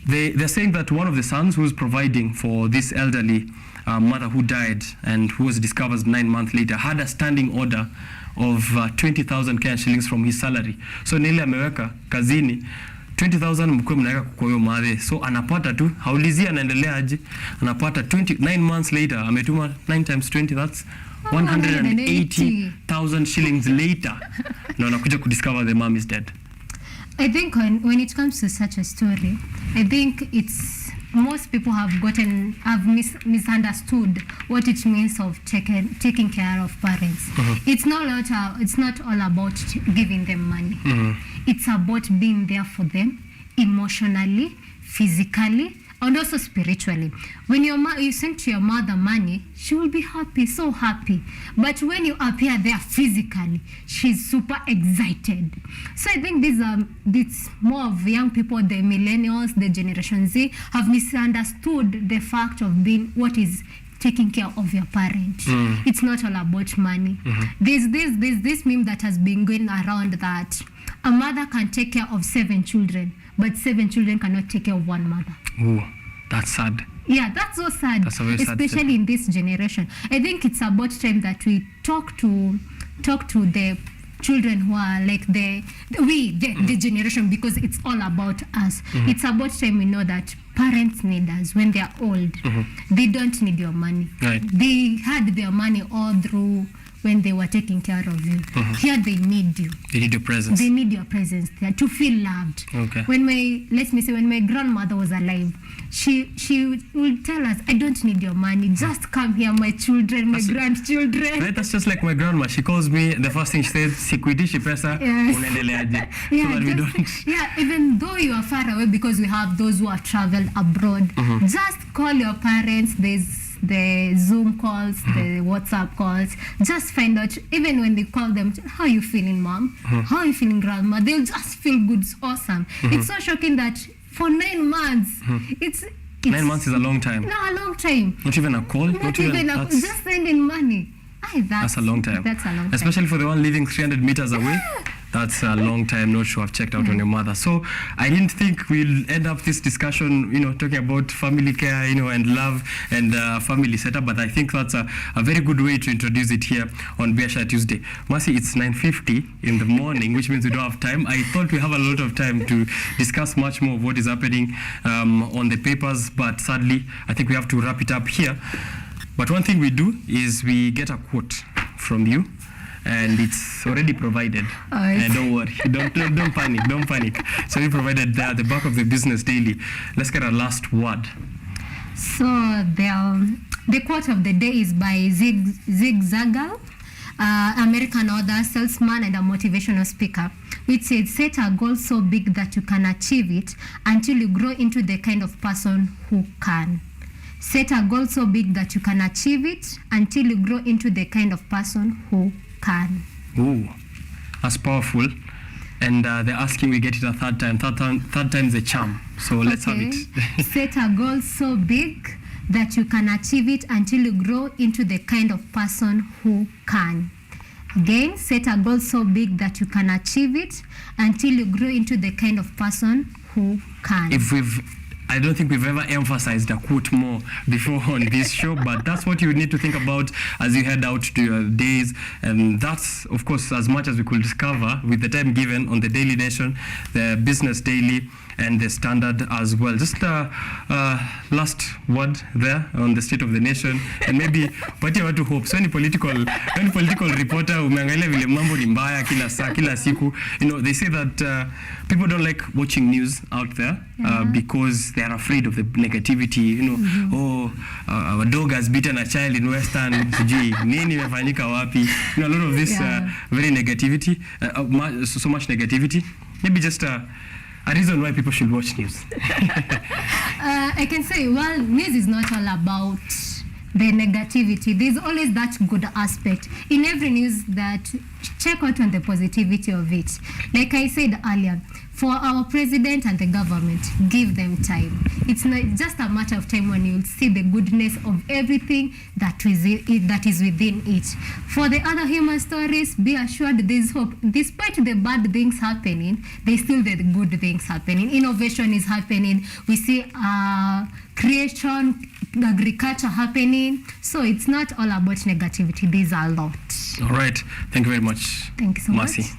They're saying that one of the sons who's providing for this elderly mother who died and who was discovered 9 months later had a standing order of 20,000 Kenyan shillings from his salary. So nili ameweka kazini 20,000 mkwe mnaweka kwa huyo madhe, so anapata tu, haulizia anaendelea aje, anapata 9 months later, ametuma 9 times 20, that's 180,000 shillings later, na anakuja kudiscover the mom is dead. I think when it comes to such a story, I think most people have misunderstood what it means of taking care of parents. It's not all about giving them money. It's about being there for them emotionally, physically, and also spiritually. When you send to your mother money, she will be happy, so happy. But when you appear there physically, she's super excited. So I think it's more of young people, the millennials, the Generation Z, have misunderstood the fact of what is taking care of your parent. It's not all about money. There's this meme that has been going around that a mother can take care of 7 children, but 7 children cannot take care of one mother. Ooh, that's sad. Yeah, that's so sad. That's a very sad especially in this generation. I think it's about time that we talk to the children who are like the generation, because it's all about us. It's about time we know that parents need us when they are old. They don't need your money. Right. They had their money all through when they were taking care of you. Here they need you. They need your presence. They need your presence there to feel loved. Okay. When my grandmother was alive, she would tell us, I don't need your money. Just come here, my children, my grandchildren. Right, that's just like my grandma. She calls me, the first thing she says, sikuidishi pesa, unaendeleaje. So that we don't. Yeah, even though you are far away, because we have those who have traveled abroad, just call your parents. There's the Zoom calls, the WhatsApp calls. Just find out, even when they call them, how are you feeling, mom? How are you feeling, grandma? They'll just feel good. It's awesome. It's so shocking that for 9 months, it's 9 months is a long time. No, a long time. Not even a call? Not even just sending money. That's a long time. That's a long time. Especially for the one living 300 meters away. That's a long time not to have checked out on your mother. So I didn't think we'll end up this discussion, talking about family care, and love and family setup. But I think that's a very good way to introduce it here on Biashara Tuesday. Mercy, it's 9:50 in the morning, which means we don't have time. I thought we have a lot of time to discuss much more of what is happening on the papers. But sadly, I think we have to wrap it up here. But one thing we do is we get a quote from you. And it's already provided. And don't worry, don't panic. So we provided there at the back of the Business Daily. Let's get our last word. So the quote of the day is by Zig Ziglar, American author, salesman, and a motivational speaker, which said, set a goal so big that you can achieve it until you grow into the kind of person who can. Set a goal so big that you can achieve it until you grow into the kind of person who can. Ooh, that's powerful. And they're asking we get it a third time. Third time's a charm. So let's have it. Set a goal so big that you can achieve it until you grow into the kind of person who can. Again, set a goal so big that you can achieve it until you grow into the kind of person who can. I don't think we've ever emphasized a quote more before on this show, but that's what you need to think about as you head out to your days. And that's, of course, as much as we could discover with the time given on the Daily Nation, the Business Daily, and the Standard as well. Just last word there on the state of the nation, and maybe patia watu hope. So any political reporter umeangalia vile mambo ni mbaya kila saa kila siku, they say that people don't like watching news out there because they are afraid of the negativity. Our dog has beaten a child in Western sijui nini imefanyika wapi, a lot of this very negativity, so much negativity. Maybe just a reason why people should watch news. I can say, well, news is not all about the negativity. There's always that good aspect in every news, that check out on the positivity of it. Like I said earlier, for our president and the government, give them time. It's not just a matter of time when you'll see the goodness of everything that is within it. For the other human stories, be assured there's hope. Despite the bad things happening, there's still the good things happening. Innovation is happening. We see creation, agriculture happening. So it's not all about negativity. There's a lot. All right. Thank you very much. Thank you so Mercy. much.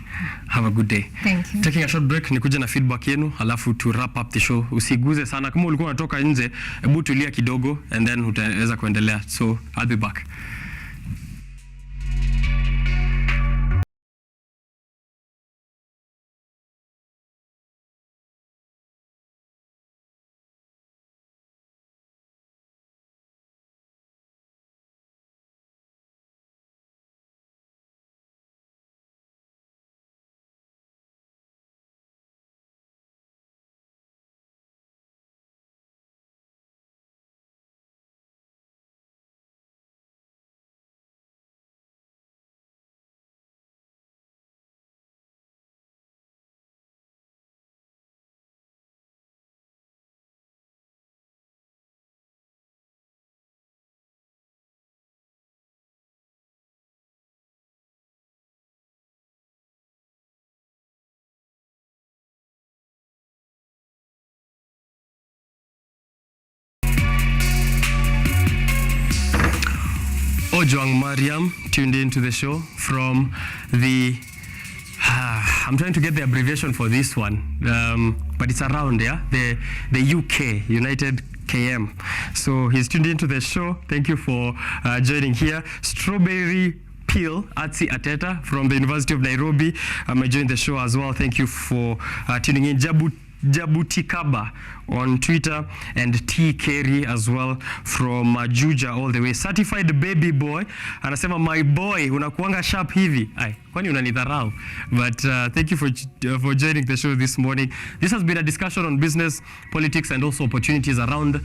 Have a good day. Thank you. Taking a short break, nikuja na feedback yenu, alafu to wrap up the show. Usiguze sana. Kama ulikuwa unatoka nje, hebu tulia kidogo and then utaweza kuendelea. So I'll be back. Ojwang Mariam tuned into the show from the I'm trying to get the abbreviation for this one, but it's around the UK, United KM. So he's tuned into the show. Thank you for joining here. Strawberry Peel Atsi Ateta from the University of Nairobi joined the show as well. Thank you for tuning in. Jabutikaba on Twitter, and T. Kerry as well from Juja all the way. Certified baby boy anasema my boy unakuanga sharp hivi. Ai, kwani unanidharau? But thank you for joining the show this morning. This has been a discussion on business, politics, and also opportunities around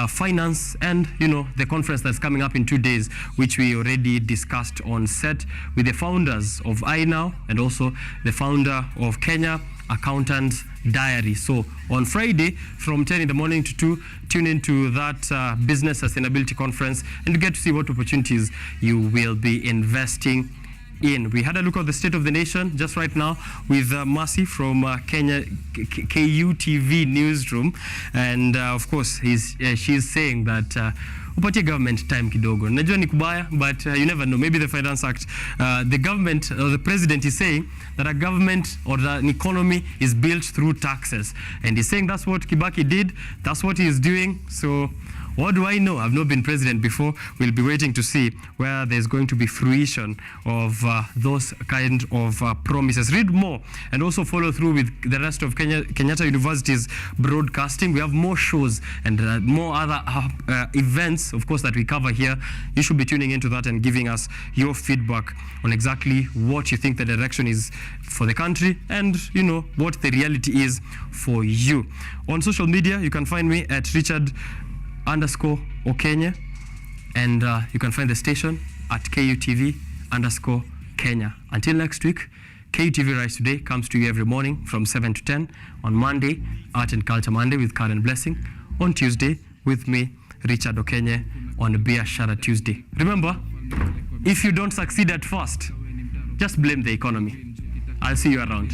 finance and the conference that's coming up in 2 days, which we already discussed on set with the founders of iNow and also the founder of Kenya Accountant's Diary. So on Friday from 10 in the morning to 2, tune into that business sustainability conference and get to see what opportunities you will be investing in. We had a look at the state of the nation just right now with Mercy from Kenya KUTV newsroom, and of course she's saying that upatie government time kidogo. Najua ni kubaya, but you never know. Maybe the Finance Act, the government or the president is saying that a government or an economy is built through taxes, and he's saying that's what Kibaki did, that's what he is doing. So what do I know? I've not been president before. We'll be waiting to see where there's going to be fruition of those kind of promises. Read more and also follow through with the rest of Kenyatta University's broadcasting. We have more shows and more other events, of course, that we cover here. You should be tuning into that and giving us your feedback on exactly what you think the direction is for the country and, what the reality is for you. On social media, you can find me at Richard_OKENYE, and you can find the station at KUTV_Kenya. Until next week, KUTV Rise Today comes to you every morning from 7 to 10. On Monday, Art and Culture Monday with Karen Blessing. On Tuesday, with me, Richard Okenye, on Biashara Tuesday. Remember, if you don't succeed at first, just blame the economy. I'll see you around.